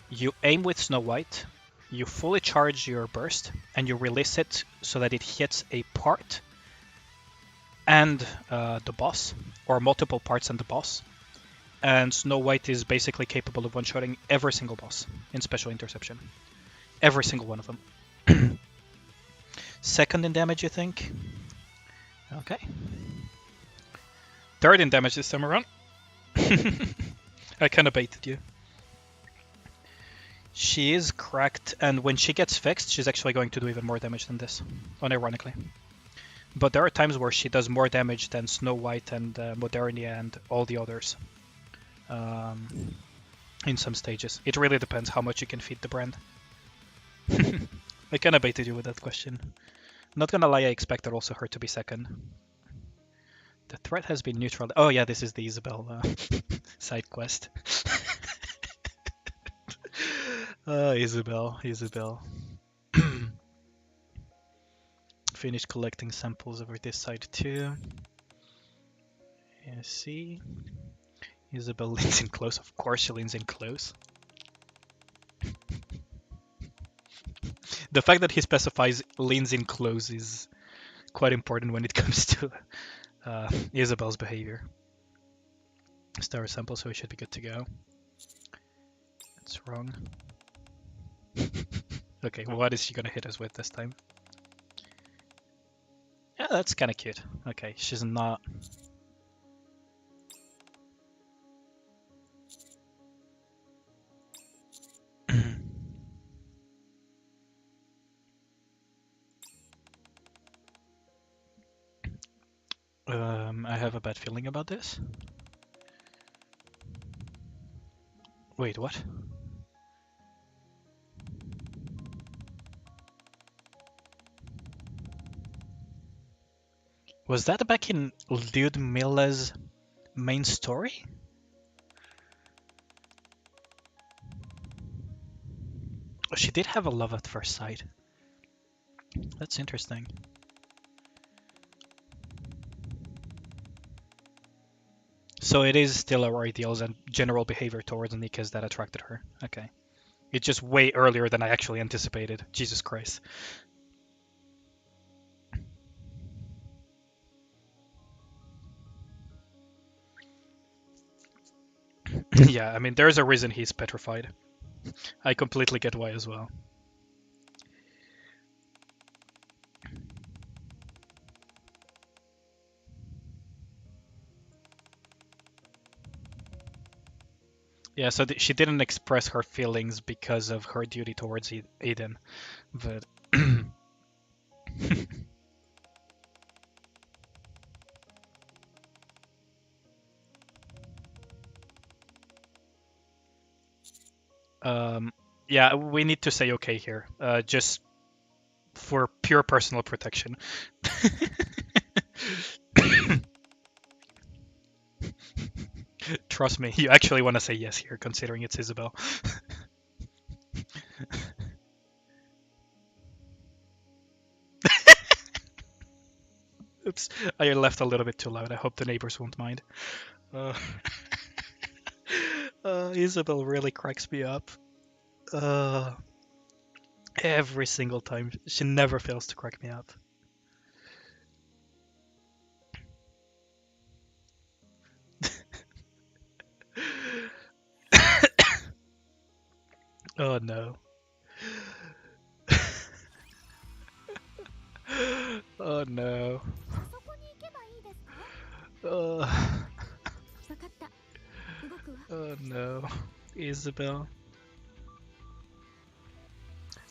You aim with Snow White, you fully charge your burst, and you release it so that it hits a part and the boss, or multiple parts and the boss. And Snow White is basically capable of one-shotting every single boss in special interception. Every single one of them. Second in damage, you think? Okay. Third in damage this time around. I kinda baited you. She is cracked, and when she gets fixed, she's actually going to do even more damage than this, unironically. But there are times where she does more damage than Snow White and Modernia and all the others. In some stages. It really depends how much you can feed the brand. I kinda baited you with that question. Not gonna lie, I expected also her to be second. The threat has been neutral. Oh yeah, this is the Isabel side quest. Isabel. Finish collecting samples over this side too. Yeah, see? Isabel leans in close. Of course she leans in close. The fact that he specifies leans in close is quite important when it comes to Isabel's behavior. Star sample, so we should be good to go. That's wrong. Okay, what is she gonna hit us with this time? Yeah, that's kind of cute. Okay, she's not. I have a bad feeling about this. Wait, what? Was that back in Lyudmila's main story? Oh, she did have a love at first sight. That's interesting. So it is still our ideals and general behavior towards Nikke's that attracted her. Okay. It's just way earlier than I actually anticipated. Jesus Christ. Yeah, I mean, there's a reason he's petrified. I completely get why as well. Yeah, so she didn't express her feelings because of her duty towards Aiden, but yeah, we need to say okay here, just for pure personal protection. Trust me, you actually want to say yes here, considering it's Isabel. Oops, I left a little bit too loud. I hope the neighbors won't mind. Uh, Isabel really cracks me up. Every single time. She never fails to crack me up. Oh no. Oh no. そこに行けばいいですか？ Oh, わかった。動くわ。 oh no. Isabel.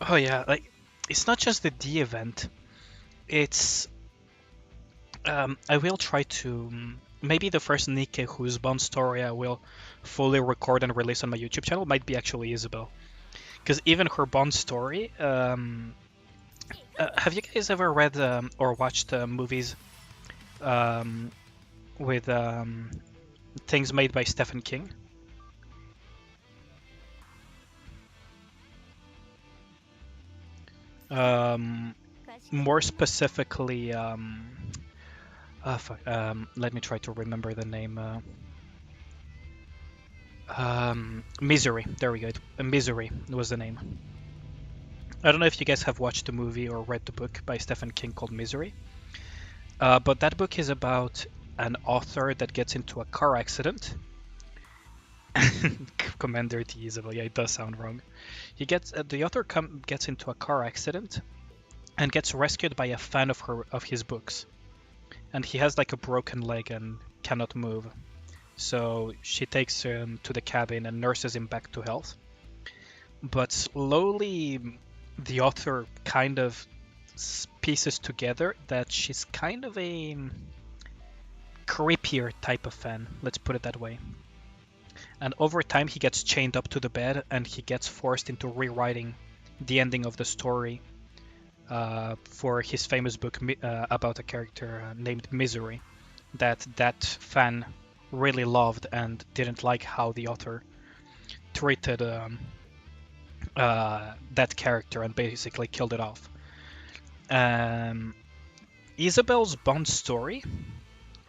Oh yeah, like, it's not just the D event. It's... I will try to... maybe the first Nikke whose Bond story I will fully record and release on my YouTube channel might be actually Isabel. Because even her Bond story... have you guys ever read or watched movies with things made by Stephen King? More specifically, let me try to remember the name. Misery. There we go. Misery was the name. I don't know if you guys have watched the movie or read the book by Stephen King called Misery. But that book is about an author that gets into a car accident. Commander T. Isabel. Yeah, it does sound wrong. The author gets into a car accident and gets rescued by a fan of his books. And he has like a broken leg and cannot move. So she takes him to the cabin and nurses him back to health. But slowly, the author kind of pieces together that she's kind of a creepier type of fan, let's put it that way. And over time, he gets chained up to the bed and he gets forced into rewriting the ending of the story for his famous book about a character named Misery that fan really loved and didn't like how the author treated that character and basically killed it off. Isabel's Bond story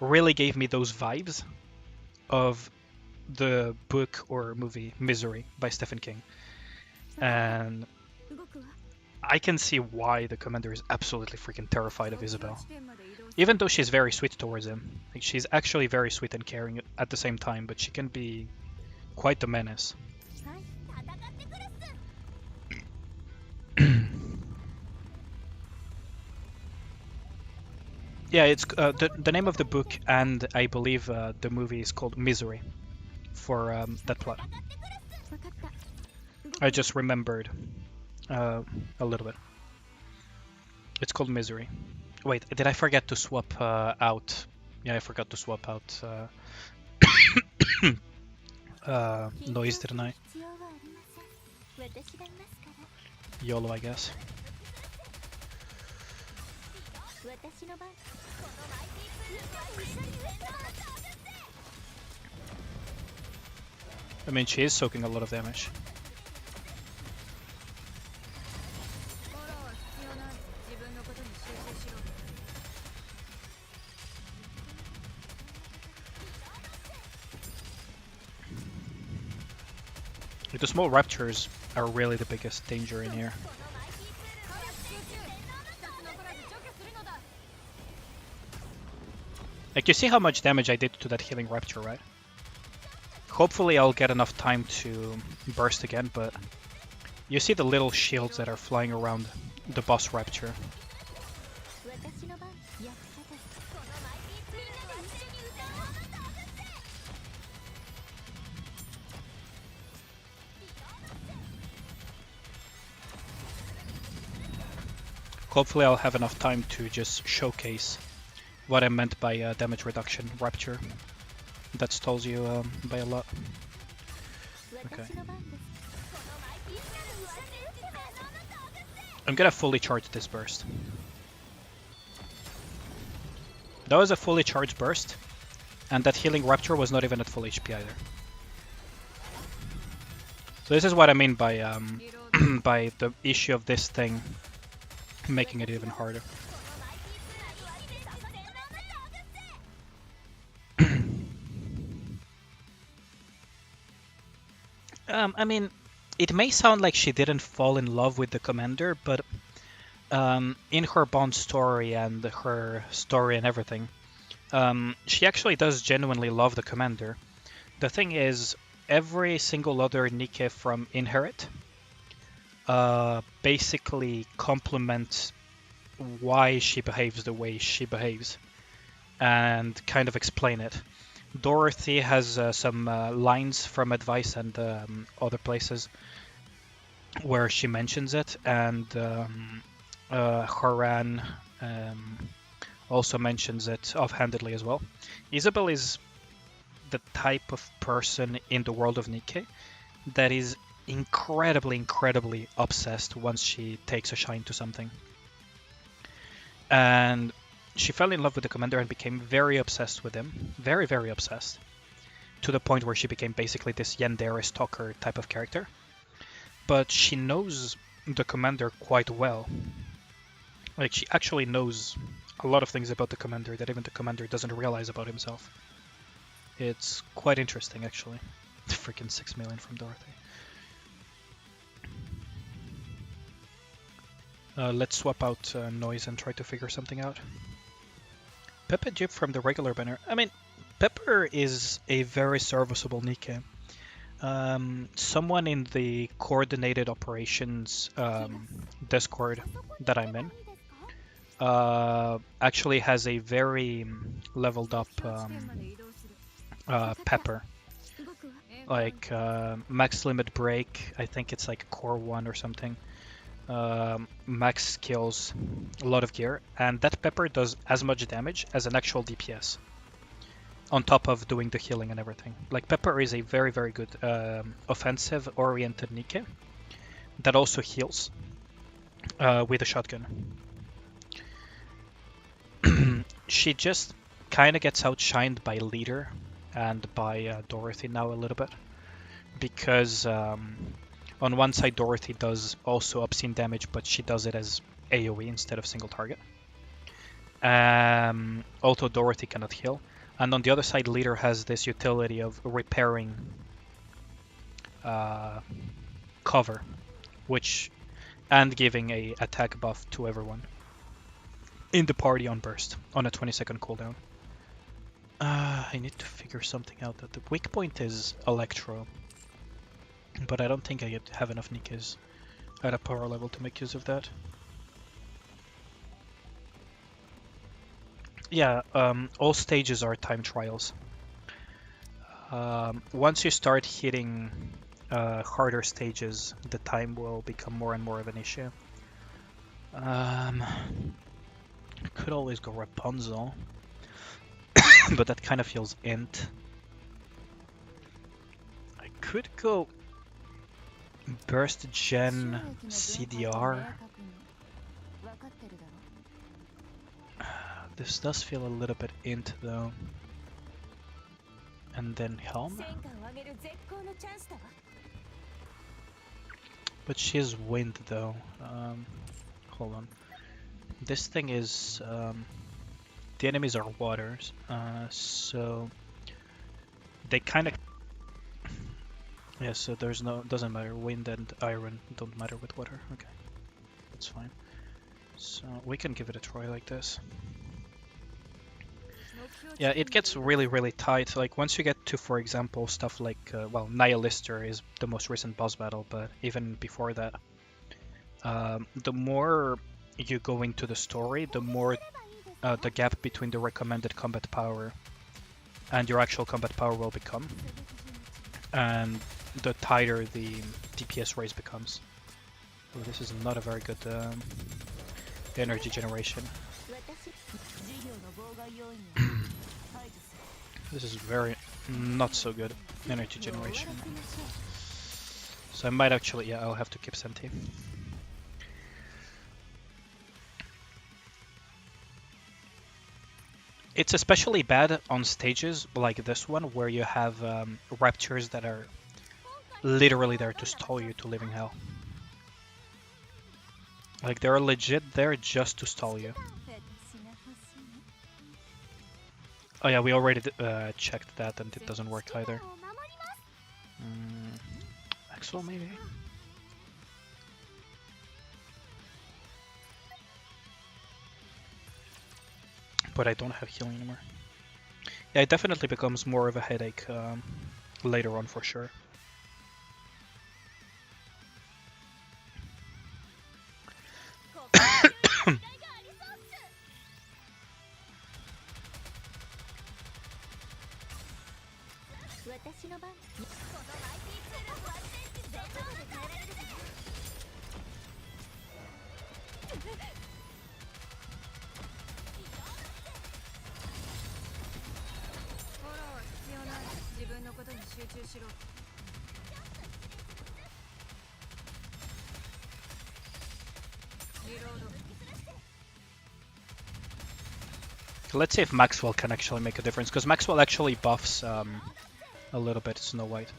really gave me those vibes of the book or movie Misery by Stephen King. And I can see why the commander is absolutely freaking terrified of Isabel. Even though she's very sweet towards him. Like, she's actually very sweet and caring at the same time, but she can be quite a menace. Yeah, it's the name of the book, and I believe the movie is called Misery for that plot. わかった。 I just remembered a little bit. It's called Misery. Wait, did I forget to swap out? Yeah, I forgot to swap out noise, didn't I? 必要はありません。私がいますから。 YOLO, I guess. 私の番。 I mean, she is soaking a lot of damage. The small raptors are really the biggest danger in here. Like, you see how much damage I did to that healing raptor, right? Hopefully I'll get enough time to burst again, but you see the little shields that are flying around the boss raptor. 私の番。役立たず。 Hopefully I'll have enough time to just showcase what I meant by damage reduction rapture. That stalls you by a lot. Okay. 私の番です。 I'm gonna fully charge this burst. That was a fully charged burst, and that healing rapture was not even at full HP either. So this is what I mean by by the issue of this thing making it even harder. I mean, it may sound like she didn't fall in love with the commander, but in her Bond story and her story and everything, she actually does genuinely love the commander. The thing is, every single other Nikke from Inherit basically compliments why she behaves the way she behaves and kind of explain it. Dorothy has some lines from Advice and other places where she mentions it, and Haran also mentions it offhandedly as well. Isabel is the type of person in the world of Nikke that is incredibly obsessed once she takes a shine to something. And she fell in love with the commander and became very obsessed with him. Very obsessed. To the point where she became basically this yandere stalker type of character. But she knows the commander quite well. Like, she actually knows a lot of things about the commander that even the commander doesn't realize about himself. It's quite interesting, actually. Freaking 6 million from Dorothy. Let's swap out noise and try to figure something out. Pepper Jib from the regular banner. I mean, Pepper is a very serviceable Nikke. Someone in the coordinated operations Discord that I'm in actually has a very leveled up Pepper. Like max limit break, I think it's like core 1 or something. Max skills, a lot of gear, and that Pepper does as much damage as an actual DPS on top of doing the healing and everything. Like, Pepper is a very good offensive oriented Nikke that also heals with a shotgun. She just kind of gets outshined by Leader and by Dorothy now a little bit, because on one side, Dorothy does also obscene damage, but she does it as AoE instead of single target. Also, Dorothy cannot heal. And on the other side, Leader has this utility of repairing cover, and giving a attack buff to everyone in the party on burst on a 20-second cooldown. I need to figure something out. That the weak point is Electro. But I don't think I have enough Nikkes at a power level to make use of that. Yeah, all stages are time trials. Once you start hitting harder stages, the time will become more and more of an issue. I could always go Rapunzel, but that kind of feels int. I could go Burst Gen CDR. This does feel a little bit int though. And then Helm. But she is wind though. Hold on. This thing is the enemies are waters, so they kind of yeah. So there's no doesn't matter. Wind and iron don't matter with water. Okay, that's fine. So we can give it a try like this. Yeah, it gets really tight. Like once you get to, for example, stuff like well, Nihilister is the most recent boss battle, but even before that, the more you go into the story, the more the gap between the recommended combat power and your actual combat power will become, and the tighter the DPS raise becomes. Oh, this is not a very good energy generation. This is very not so good energy generation. So I might actually, yeah, I'll have to keep Senti. It's especially bad on stages like this one where you have raptors that are literally there to stall you to living hell. Like they're legit there just to stall you. Oh yeah, we already checked that and it doesn't work either. Maxwell maybe? But I don't have healing anymore. Yeah, it definitely becomes more of a headache later on for sure. Let's see if Maxwell can actually make a difference, because Maxwell actually buffs a little bit Snow White.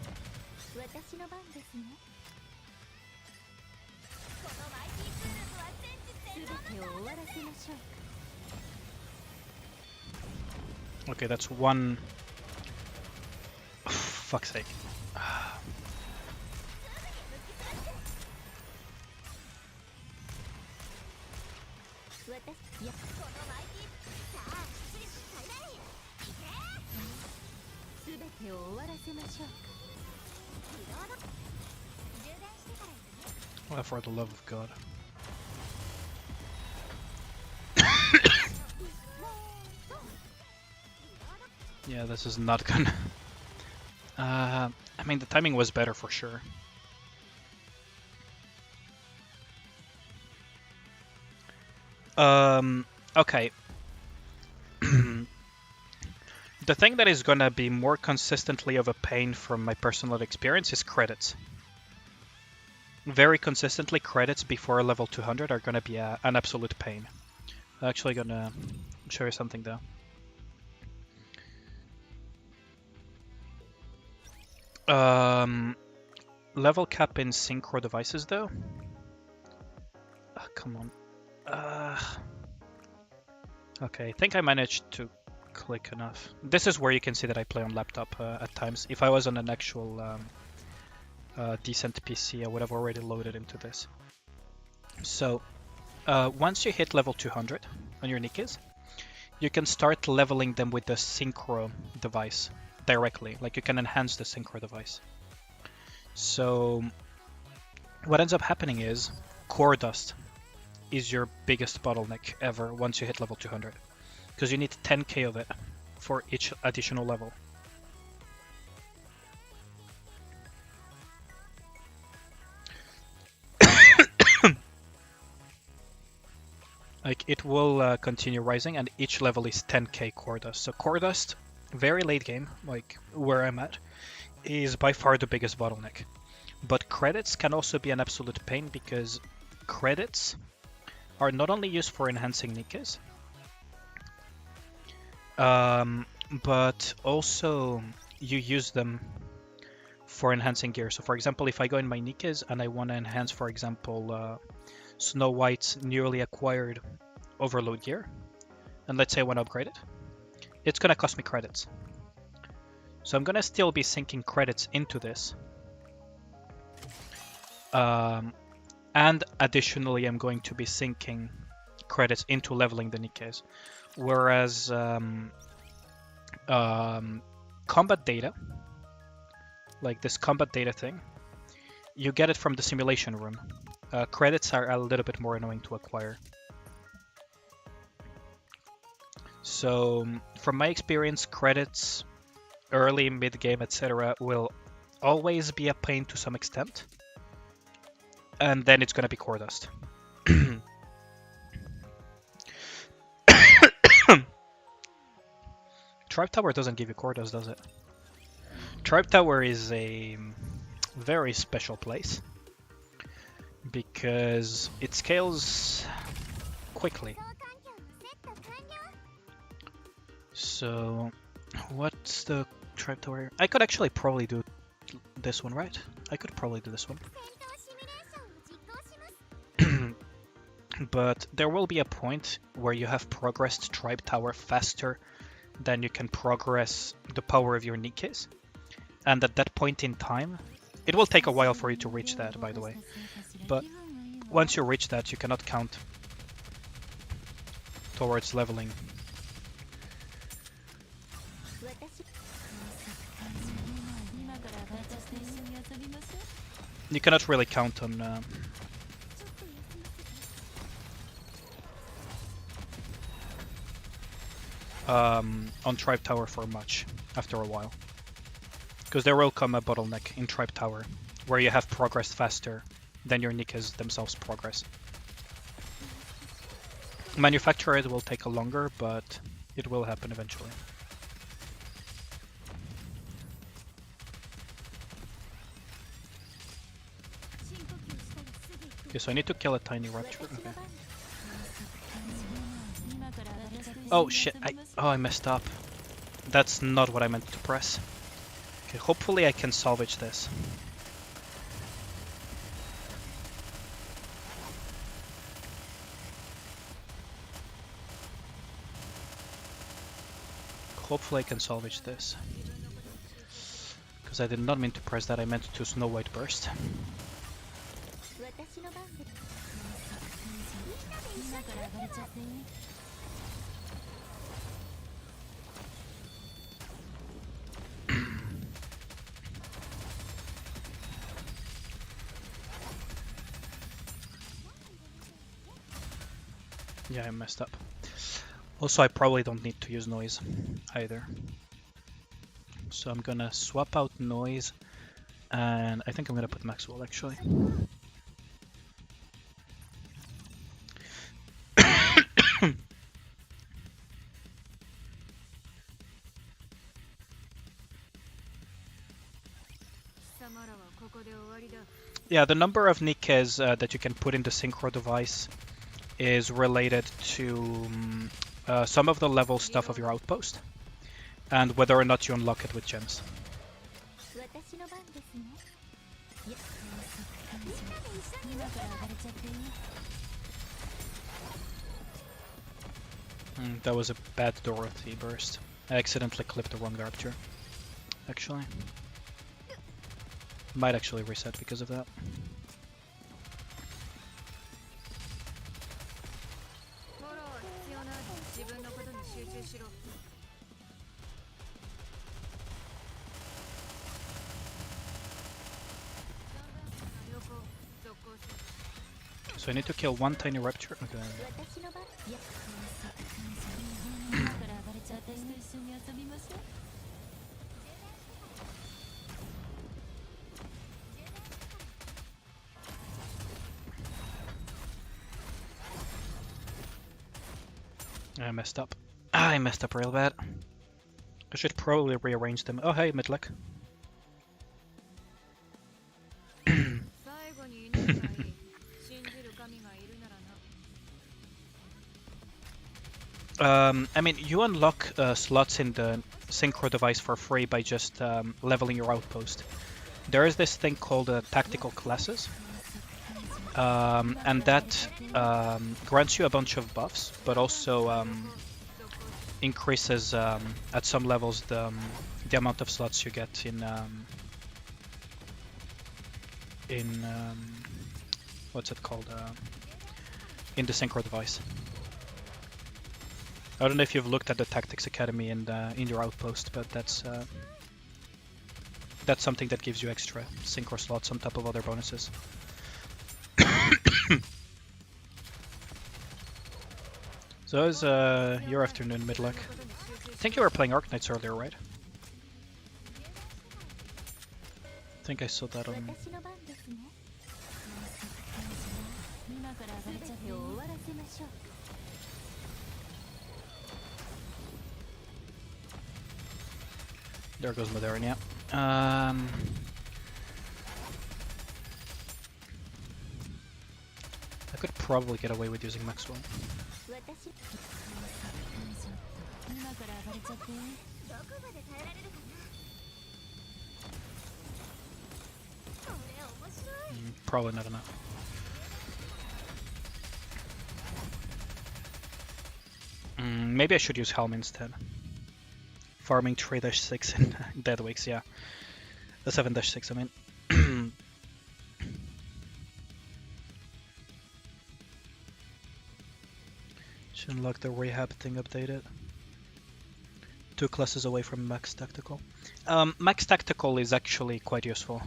Okay, that's one. Fuck's sake. Oh, for the love of God. Yeah, this is not gonna... I mean, the timing was better for sure. Okay. The thing that is gonna be more consistently of a pain from my personal experience is credits. Very consistently, credits before level 200 are gonna be an absolute pain. I'm actually gonna show you something though. Level cap in synchro devices though? Come on. Okay, I think I managed to click enough. This is where you can see that I play on laptop at times. If I was on an actual decent PC, I would have already loaded into this. So, once you hit level 200 on your Nikkes, you can start leveling them with the synchro device directly. Like you can enhance the synchro device. So, what ends up happening is core dust is your biggest bottleneck ever once you hit level 200. because you need 10k of it for each additional level. Like, it will continue rising, and each level is 10k core dust. So core dust, very late game, like where I'm at, is by far the biggest bottleneck. But credits can also be an absolute pain, because credits are not only used for enhancing Nikkes, but also you use them for enhancing gear. So for example, if I go in my Nikkes and I want to enhance, for example, Snow White's newly acquired overload gear, and let's say I want to upgrade it, it's going to cost me credits. So I'm going to still be sinking credits into this. And additionally, I'm going to be sinking credits into leveling the Nikkes. Whereas combat data, like this combat data thing, you get it from the simulation room. Credits are a little bit more annoying to acquire. So from my experience, credits early, mid-game, etc. will always be a pain to some extent. And then it's going to be core dust. Tribe Tower doesn't give you core dust, does it? Tribe Tower is a very special place because it scales quickly. So, what's the Tribe Tower? I could actually probably do this one, right? I could probably do this one. But there will be a point where you have progressed Tribe Tower faster than you can progress the power of your Nikkes. And at that point in time, it will take a while for you to reach that, by the way. But once you reach that, you cannot count towards leveling. You cannot really count on Tribe Tower for much after a while. Because there will come a bottleneck in Tribe Tower where you have progressed faster than your Nikkes themselves progress. Manufacture it will take a longer, but it will happen eventually. Okay, so I need to kill a tiny rapture. Okay. Oh shit, I messed up. That's not what I meant to press. Okay, hopefully I can salvage this. Hopefully I can salvage this. Because I did not mean to press that, I meant to Snow White Burst. Yeah, I messed up. Also, I probably don't need to use noise either. So I'm gonna swap out noise, and I think I'm gonna put Maxwell actually. Yeah, the number of Nikkes that you can put in the synchro device is related to some of the level stuff of your outpost, and whether or not you unlock it with gems. That was a bad Dorothy burst. I accidentally clipped the wrong Rapture, actually. Might actually reset because of that. So I need to kill one tiny rapture. Okay. I messed up. I messed up real bad. I should probably rearrange them. Oh hey, Midluck. I mean, you unlock slots in the synchro device for free by just leveling your outpost. There is this thing called tactical classes, and that grants you a bunch of buffs, but also increases at some levels the amount of slots you get in what's it called, in the synchro device. I don't know if you've looked at the Tactics Academy in your outpost, but that's something that gives you extra synchro slots on top of other bonuses. So how's your afternoon, Midluck? I think you were playing Arknights earlier, right? I think I saw that on... There goes Modern, yeah. I could probably get away with using Maxwell. Probably not enough. Maybe I should use Helm instead. Farming 3-6 in dead weeks, yeah. The 7-6, I mean. Should unlock the rehab thing updated. 2 classes away from Max Tactical. Max Tactical is actually quite useful.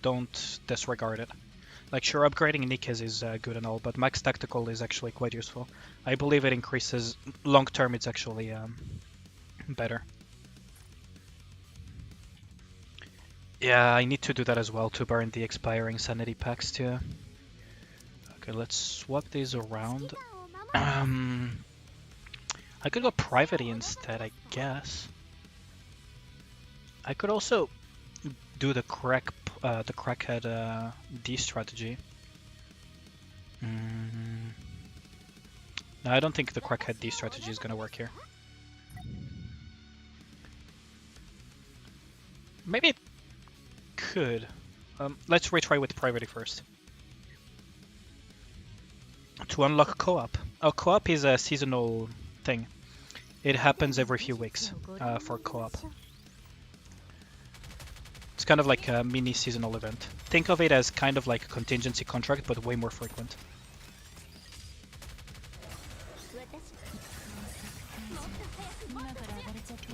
Don't disregard it. Like, sure, upgrading Nikke's is good and all, but Max Tactical is actually quite useful. I believe it increases... Long term, it's actually better. Yeah, I need to do that as well to burn the expiring sanity packs too. Okay, let's swap these around. I could go private instead, I guess. I could also do the crackhead D strategy. No, I don't think the crackhead D strategy is gonna work here. Maybe it could. Let's retry with priority first. To unlock co-op. Oh, co-op is a seasonal thing. It happens every few weeks for co-op. It's kind of like a mini seasonal event. Think of it as kind of like a contingency contract, but way more frequent.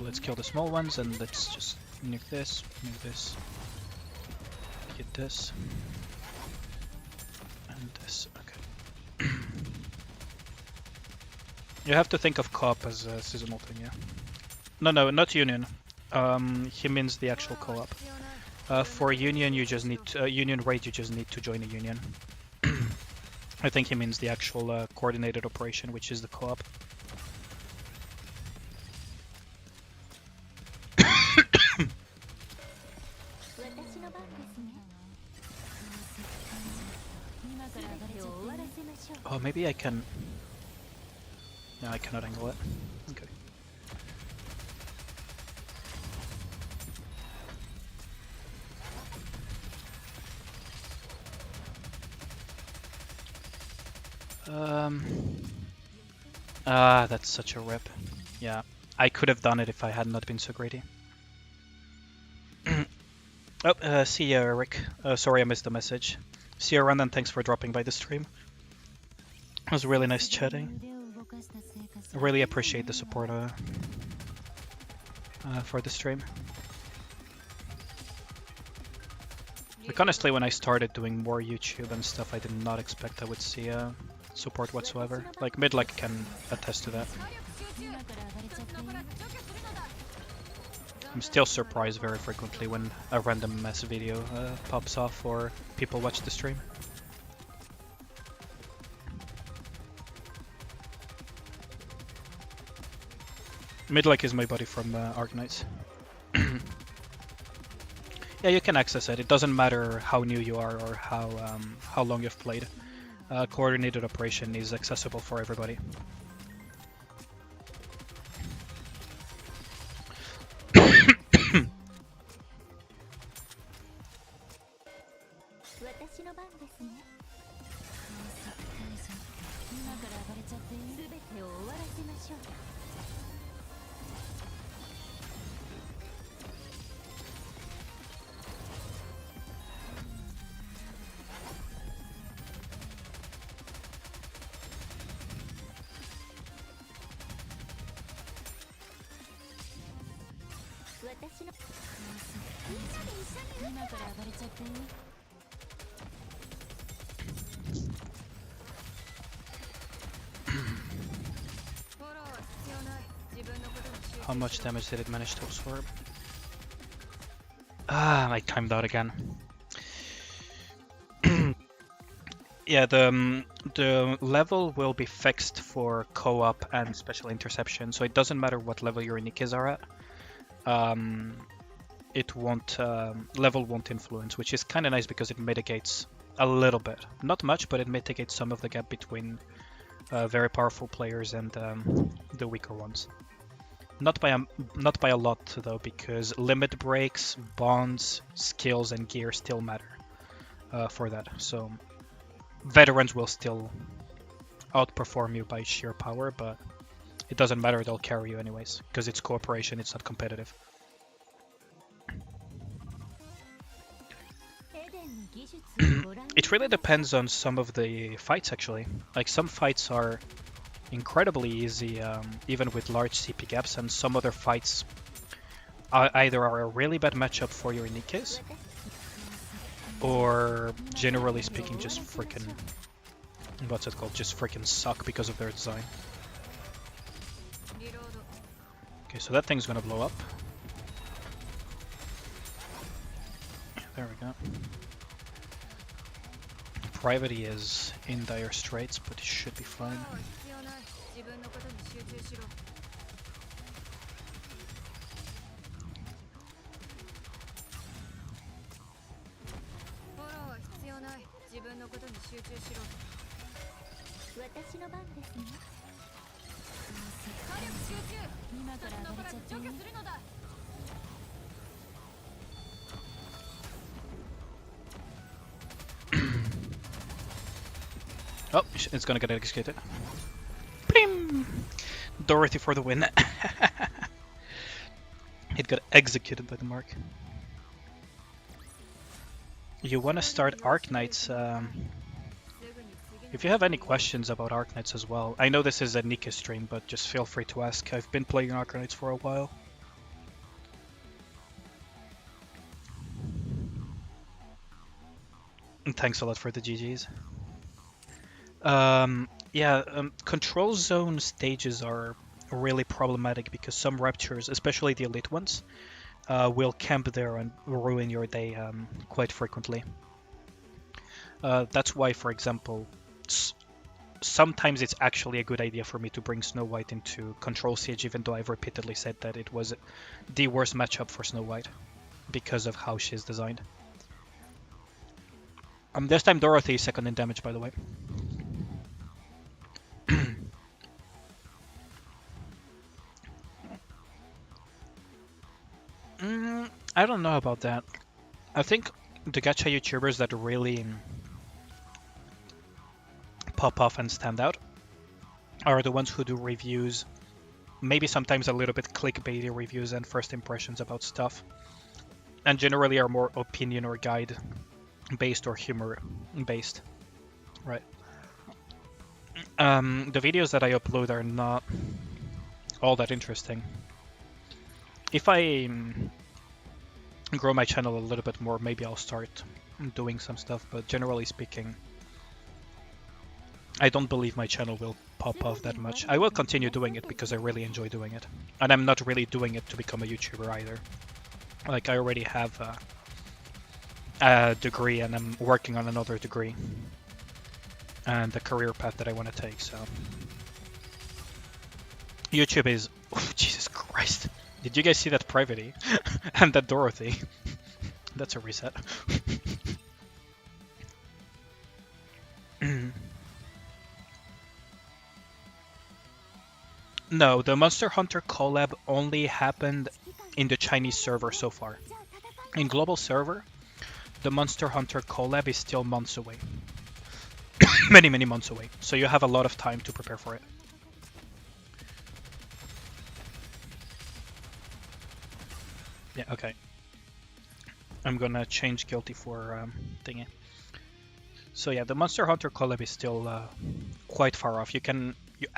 Let's kill the small ones and let's just nuke this, get this, and this. Okay. You have to think of co-op as a seasonal thing, yeah. No, not Union. He means the actual co-op. For Union, you just need Union raid. You just need to join a Union. I think he means the actual coordinated operation, which is the co-op. Oh, maybe I can... No, I cannot angle it. Okay. That's such a rip. Yeah, I could have done it if I had not been so greedy. Oh, see ya, Eric. Sorry I missed the message. See you around and thanks for dropping by the stream. It was really nice chatting. I really appreciate the support for the stream. Like honestly, when I started doing more YouTube and stuff, I did not expect I would see support whatsoever. Like Midluck can attest to that. I'm still surprised very frequently when a random mess video pops off or people watch the stream. Midlake is my buddy from Arknights. Yeah, you can access it. It doesn't matter how new you are or how long you've played. Coordinated operation is accessible for everybody. How much damage did it manage to absorb? Ah, I timed out again. Yeah, the level will be fixed for co-op and special interception, so it doesn't matter what level your Nikkes are at. It won't level won't influence, which is kind of nice because it mitigates a little bit, not much, but it mitigates some of the gap between very powerful players and the weaker ones. Not by a lot though, because limit breaks, bonds, skills, and gear still matter for that. So veterans will still outperform you by sheer power, but it doesn't matter, they'll carry you anyways, because it's cooperation, it's not competitive. It really depends on some of the fights actually. Like some fights are incredibly easy, even with large CP gaps, and some other fights either are a really bad matchup for your Nikkes, or generally speaking just freaking, what's it called, just freaking suck because of their design. Okay, so that thing's gonna blow up. There we go. Private is in dire straits, but he should be fine. Oh, it's gonna get executed. Blim! Dorothy for the win. It got executed by the mark. You want to start Arknights? If you have any questions about Arknights as well, I know this is a Nikke stream, but just feel free to ask. I've been playing Arknights for a while. And thanks a lot for the GGs. Control zone stages are really problematic because some raptures, especially the elite ones, will camp there and ruin your day quite frequently. That's why, for example, sometimes it's actually a good idea for me to bring Snow White into Control Siege, even though I've repeatedly said that it was the worst matchup for Snow White because of how she's designed. This time Dorothy is second in damage, by the way. I don't know about that. I think the gacha YouTubers that really pop off and stand out are the ones who do reviews, maybe sometimes a little bit clickbaity reviews and first impressions about stuff, and generally are more opinion or guide based or humor based, right? The videos that I upload are not all that interesting. If I grow my channel a little bit more, maybe I'll start doing some stuff, but generally speaking, I don't believe my channel will pop off that much. I will continue doing it because I really enjoy doing it. And I'm not really doing it to become a YouTuber either. Like, I already have a degree and I'm working on another degree. And the career path that I want to take, so... YouTube is... Oh, Jesus Christ. Did you guys see that Private and that Dorothy? That's a reset. No, the Monster Hunter collab only happened in the Chinese server so far. In global server, the Monster Hunter collab is still months away. Many, many months away. So you have a lot of time to prepare for it. Yeah, okay. I'm gonna change Guilty for thingy. So yeah, the Monster Hunter collab is still quite far off. You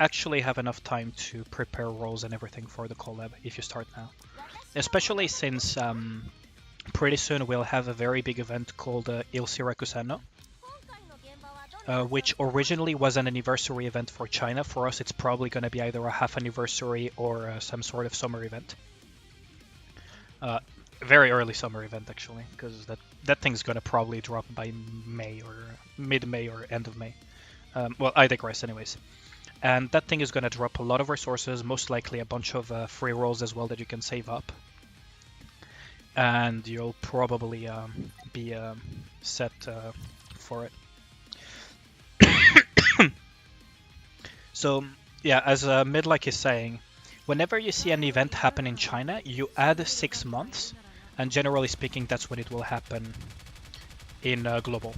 actually have enough time to prepare roles and everything for the collab if you start now. Especially since pretty soon we'll have a very big event called Il Sirakusano, which originally was an anniversary event for China. For us, it's probably going to be either a half anniversary or some sort of summer event. Very early summer event, actually, because that thing's going to probably drop by May or mid-May or end of May. Well, I digress anyways. And that thing is going to drop a lot of resources, most likely a bunch of free rolls as well that you can save up. And you'll probably be set for it. So, yeah, as Midlike is saying, whenever you see an event happen in China, you add 6 months, and generally speaking, that's when it will happen in global.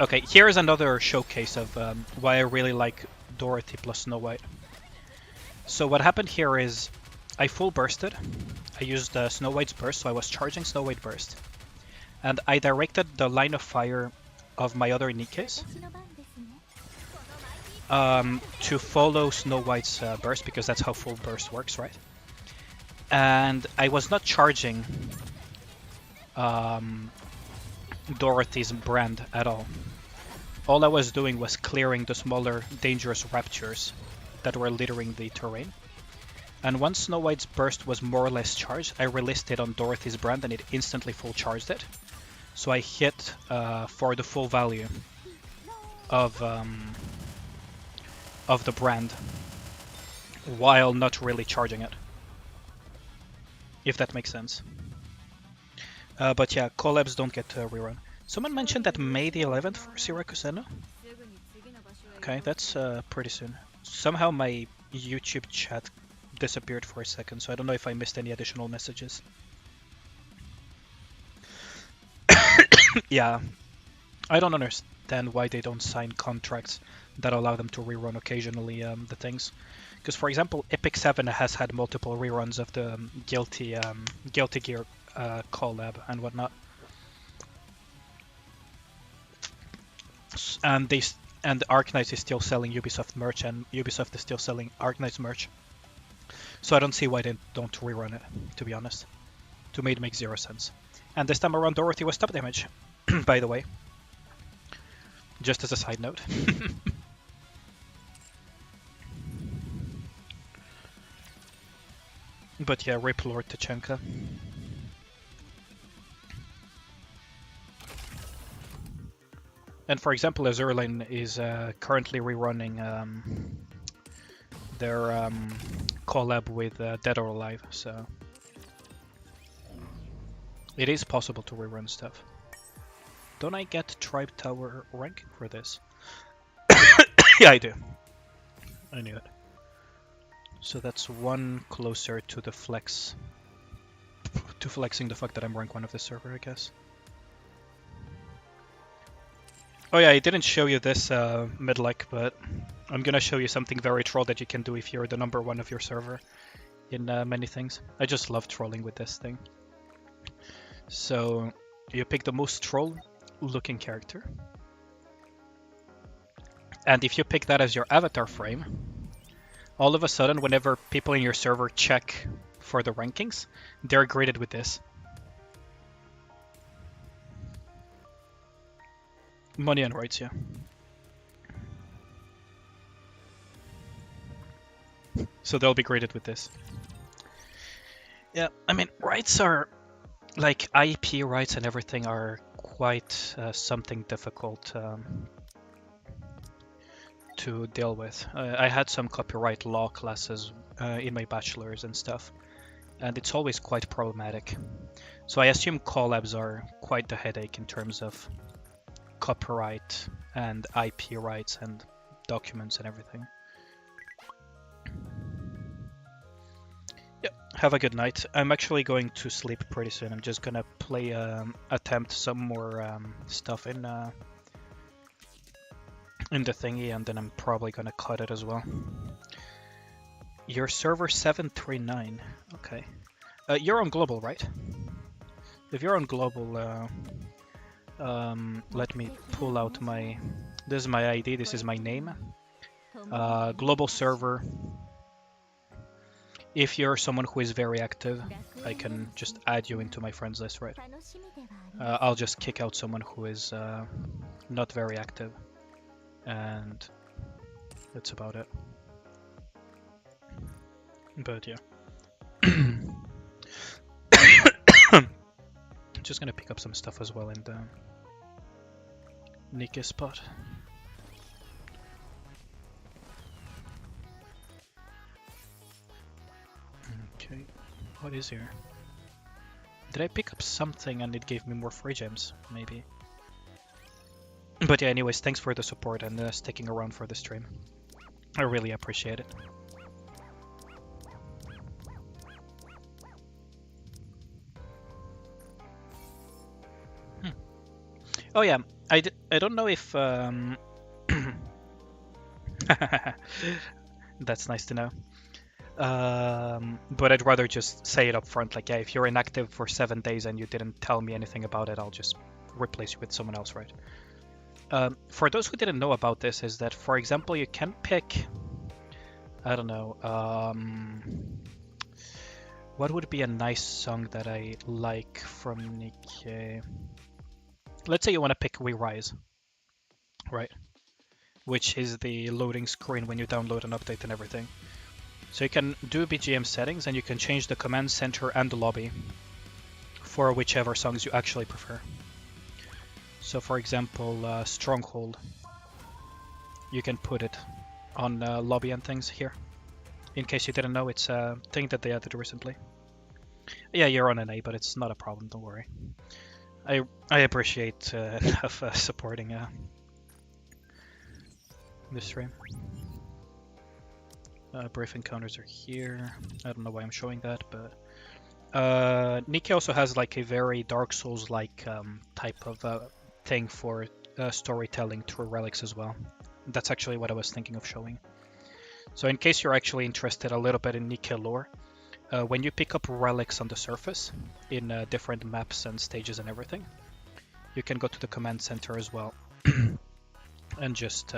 Okay, here is another showcase of why I really like Dorothy plus Snow White. So what happened here is I full bursted. I used Snow White's burst, so I was charging Snow White burst. And I directed the line of fire of my other Nikkes to follow Snow White's burst, because that's how full burst works, right? And I was not charging Dorothy's brand at all. All I was doing was clearing the smaller dangerous raptures that were littering the terrain. And once Snow White's burst was more or less charged, I released it on Dorothy's brand and it instantly full charged it. So I hit for the full value of the brand while not really charging it, if that makes sense. But yeah, collabs don't get rerun. Someone mentioned that May the 11th for Sirakuseno. Okay, that's pretty soon. Somehow my YouTube chat disappeared for a second, so I don't know if I missed any additional messages. Yeah, I don't understand why they don't sign contracts that allow them to rerun occasionally the things. Because, for example, Epic 7 has had multiple reruns of the Guilty Gear collab and whatnot. And Arknights is still selling Ubisoft merch, and Ubisoft is still selling Arknights merch. So I don't see why they don't rerun it, to be honest. To me it makes 0 sense. And this time around Dorothy was top damage, by the way. Just as a side note. But yeah, rip Lord Tachenka. And for example, Azurlane is currently rerunning their collab with Dead or Alive, so it is possible to rerun stuff. Don't I get Tribe Tower ranking for this? Yeah, I do. I knew it. So that's one closer to the flex. To flexing the fact that I'm rank 1 of the server, I guess. Oh yeah, I didn't show you this Midlike, but I'm gonna show you something very troll that you can do if you're the number 1 of your server in many things. I just love trolling with this thing. So you pick the most troll looking character. And if you pick that as your avatar frame, all of a sudden whenever people in your server check for the rankings, they're graded with this. Money and rights, yeah. So they'll be graded with this. Yeah, I mean, rights are, like, IP rights and everything are quite something difficult to deal with. I had some copyright law classes in my bachelor's and stuff, and it's always quite problematic. So I assume collabs are quite the headache in terms of copyright and IP rights and documents and everything. Yep, have a good night. I'm actually going to sleep pretty soon. I'm just gonna play, attempt some more stuff in the thingy, and then I'm probably gonna cut it as well. Your server 739. Okay. You're on global, right? If you're on global, let me pull out my... This is my ID, this is my name. Global server. If you're someone who is very active, I can just add you into my friends list, right? I'll just kick out someone who is not very active. And that's about it. But yeah. Just gonna pick up some stuff as well in the Nikke spot. Okay, what is here? Did I pick up something and it gave me more free gems? Maybe. But yeah, anyways, thanks for the support and sticking around for the stream. I really appreciate it. Oh yeah, I don't know if... That's nice to know. But I'd rather just say it up front, like, yeah, if you're inactive for 7 days and you didn't tell me anything about it, I'll just replace you with someone else, right? For those who didn't know about this, is that, for example, you can pick... I don't know, what would be a nice song that I like from Nikke? Let's say you want to pick We Rise, right? Which is the loading screen when you download an update and everything. So you can do BGM settings and you can change the command center and the lobby for whichever songs you actually prefer. So for example, Stronghold, you can put it on lobby and things here. In case you didn't know, it's a thing that they added recently. Yeah, you're on an A, but it's not a problem, don't worry. I appreciate enough supporting this stream. Brief encounters are here. I don't know why I'm showing that, but Nikke also has like a very Dark Souls-like type of thing for storytelling through relics as well. That's actually what I was thinking of showing. So in case you're actually interested a little bit in Nikke lore, when you pick up relics on the surface in different maps and stages and everything, you can go to the command center as well and just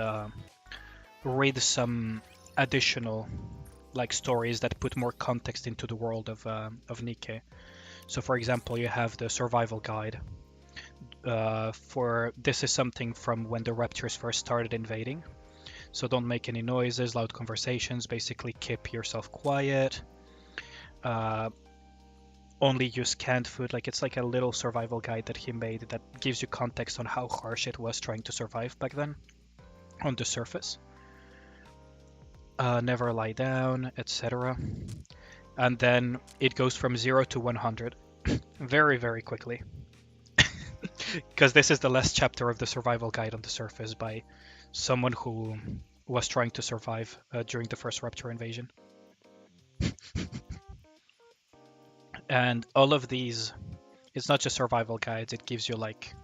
read some additional like stories that put more context into the world of Nikke. So for example, you have the survival guide. For this is something from when the raptors first started invading. So don't make any noises, loud conversations, basically keep yourself quiet. Only use canned food. Like, it's like a little survival guide that he made that gives you context on how harsh it was trying to survive back then on the surface. Never lie down, etc. And then it goes from 0 to 100 very, very quickly. Because this is the last chapter of the survival guide on the surface by someone who was trying to survive during the first raptor invasion. And all of these, it's not just survival guides, it gives you like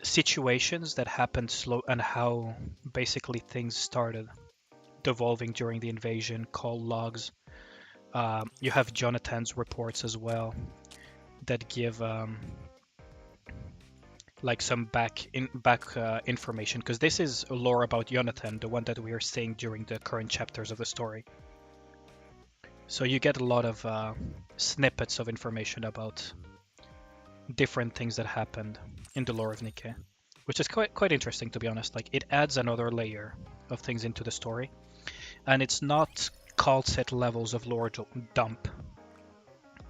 situations that happened slow and how basically things started devolving during the invasion, call logs. You have Jonathan's reports as well that give like some back information, because this is lore about Jonathan, the one that we are seeing during the current chapters of the story. So you get a lot of snippets of information about different things that happened in the lore of Nikke, which is quite interesting, to be honest. Like, it adds another layer of things into the story, and it's not cult set levels of lore dump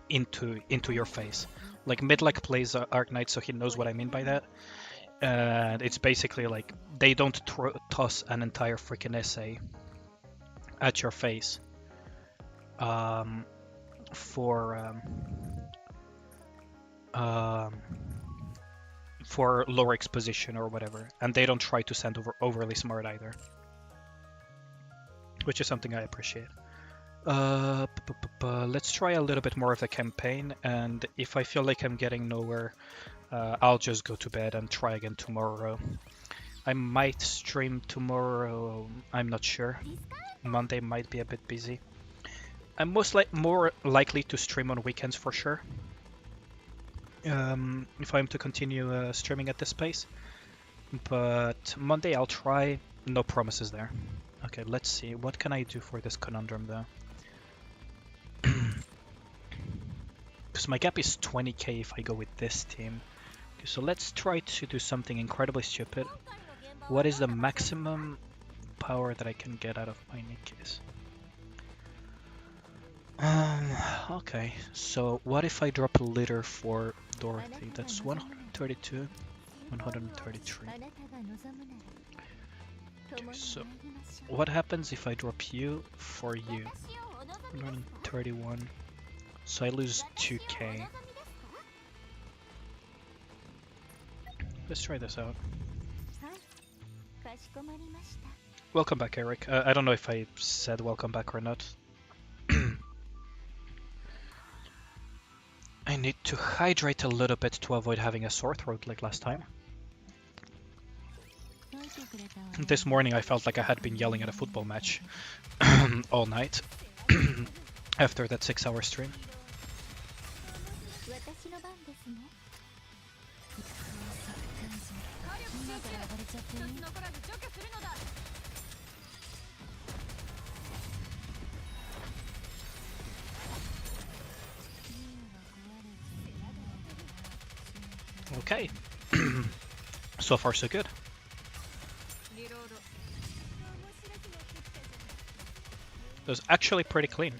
into your face. Like, Midlike plays Arknight, so he knows what I mean by that. And it's basically like they don't toss an entire freaking essay at your face for lore exposition or whatever, and they don't try to sound overly smart either, which is something I appreciate. Let's try a little bit more of the campaign, and if I feel like I'm getting nowhere, I'll just go to bed and try again tomorrow. I might stream tomorrow, I'm not sure. Monday might be a bit busy. I'm more likely to stream on weekends for sure. If I'm to continue streaming at this pace. But Monday I'll try. No promises there. Okay, let's see. What can I do for this conundrum though? Because my gap is 20k if I go with this team. Okay, so let's try to do something incredibly stupid. What is the maximum power that I can get out of my Nikkes? Okay, so what if I drop a litter for Dorothy? That's 132, 133. Okay, so what happens if I drop you for you? 131. So I lose 2k. Let's try this out. Welcome back, Eric. I don't know if I said welcome back or not. I need to hydrate a little bit to avoid having a sore throat like last time. This morning I felt like I had been yelling at a football match all night after that 6-hour stream. Okay, so far so good. It was actually pretty clean.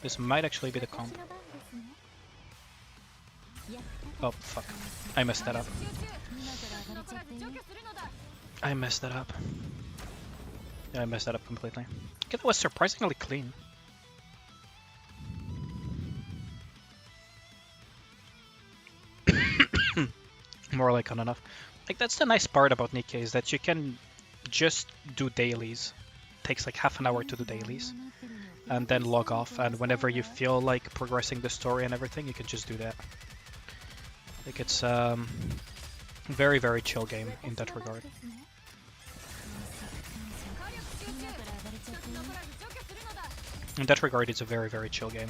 This might actually be the comp. Oh fuck, I messed that up. I messed that up. Yeah, I messed that up completely. It was surprisingly clean. More like on enough. Like, that's the nice part about Nikke, is that you can just do dailies. Takes like half an hour to do dailies, and then log off, and whenever you feel like progressing the story and everything, you can just do that. Like, it's very, very chill game in that regard. In that regard, it's a very, very chill game.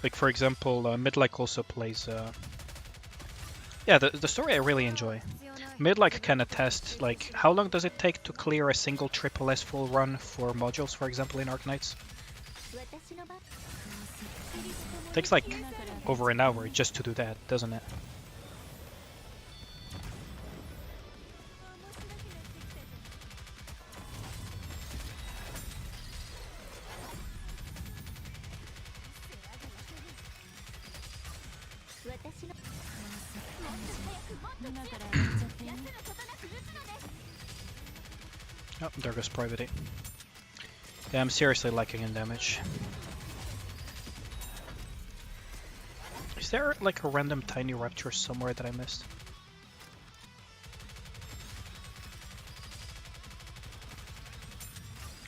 Like, for example, Midlike also plays... Yeah, the story I really enjoy. Midlike can attest, like, how long does it take to clear a single triple S full run for modules, for example, in Arknights? Takes like over an hour just to do that, doesn't it? Oh, there goes Private. Yeah, I'm seriously lacking in damage. Is there like a random tiny rapture somewhere that I missed?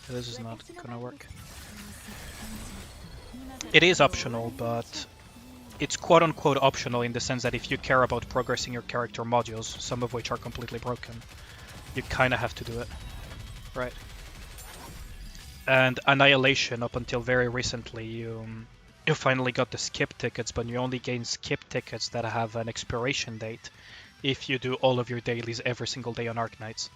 This is not gonna work. It is optional, but it's quote-unquote optional in the sense that if you care about progressing your character modules, some of which are completely broken, you kinda have to do it. Right. And Annihilation, up until very recently, you finally got the skip tickets, but you only gain skip tickets that have an expiration date if you do all of your dailies every single day on Arknights.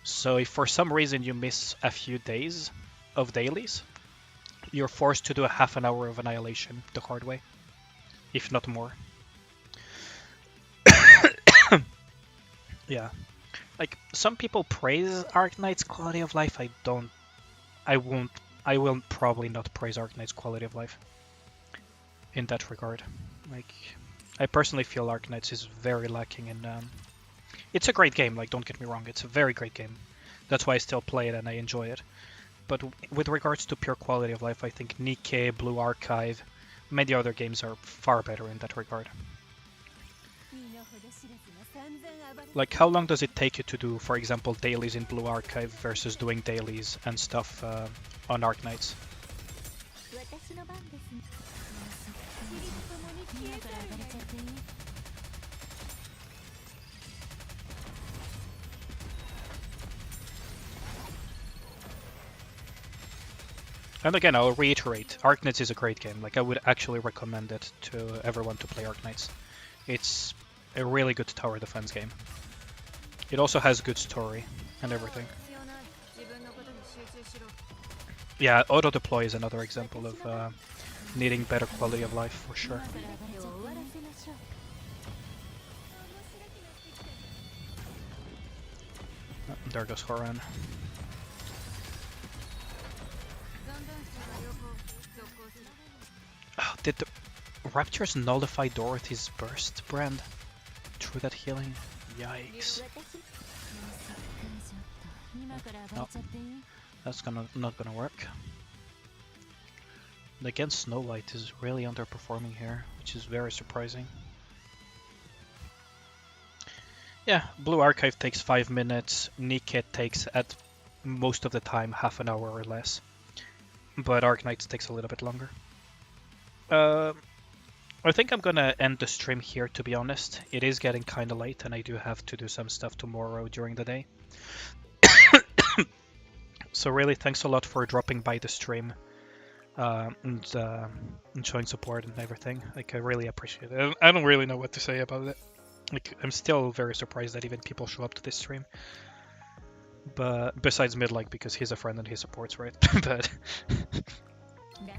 So if for some reason you miss a few days of dailies, you're forced to do a half an hour of Annihilation the hard way, if not more. Yeah. Like, some people praise Arknight's quality of life. I will probably not praise Arknight's quality of life in that regard. Like, I personally feel Arknights is very lacking in... it's a great game, like, don't get me wrong, it's a very great game. That's why I still play it and I enjoy it. But with regards to pure quality of life, I think Nikke, Blue Archive, many other games are far better in that regard. Like, how long does it take you to do, for example, dailies in Blue Archive versus doing dailies and stuff on Arknights? And again, I'll reiterate, Arknights is a great game. Like, I would actually recommend it to everyone to play Arknights. It's a really good tower defense game. It also has good story and everything. Yeah, auto-deploy is another example of needing better quality of life, for sure. Oh, there goes Horan. Oh, did the Raptors nullify Dorothy's burst, Brand? Through that healing? Yikes. No, that's not gonna work. And again, Snow White is really underperforming here, which is very surprising. Yeah, Blue Archive takes 5 minutes, Nikke takes at most of the time half an hour or less, but Arknights takes a little bit longer. I think I'm gonna end the stream here, to be honest. It is getting kinda late and I do have to do some stuff tomorrow during the day. So really, thanks a lot for dropping by the stream and showing support and everything. Like, I really appreciate it. I don't really know what to say about it. Like, I'm still very surprised that even people show up to this stream. But besides Midlight, because he's a friend and he supports, right? But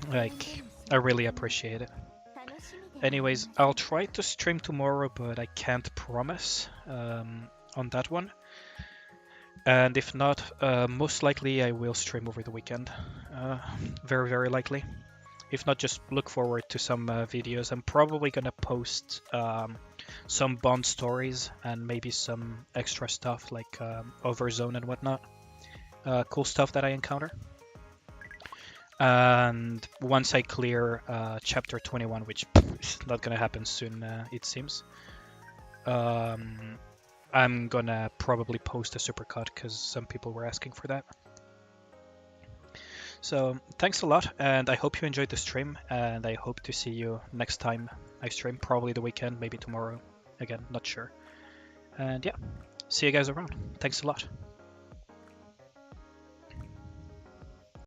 like, I really appreciate it. Anyways, I'll try to stream tomorrow, but I can't promise on that one. And if not, most likely I will stream over the weekend. Very, very likely. If not, just look forward to some videos. I'm probably gonna post some Bond stories and maybe some extra stuff like Overzone and whatnot. Cool stuff that I encounter. And once I clear chapter 21, which is not gonna happen soon, it seems, I'm gonna probably post a supercut because some people were asking for that. So thanks a lot, and I hope you enjoyed the stream, and I hope to see you next time I stream, probably the weekend, maybe tomorrow, again, not sure. And yeah, see you guys around. Thanks a lot.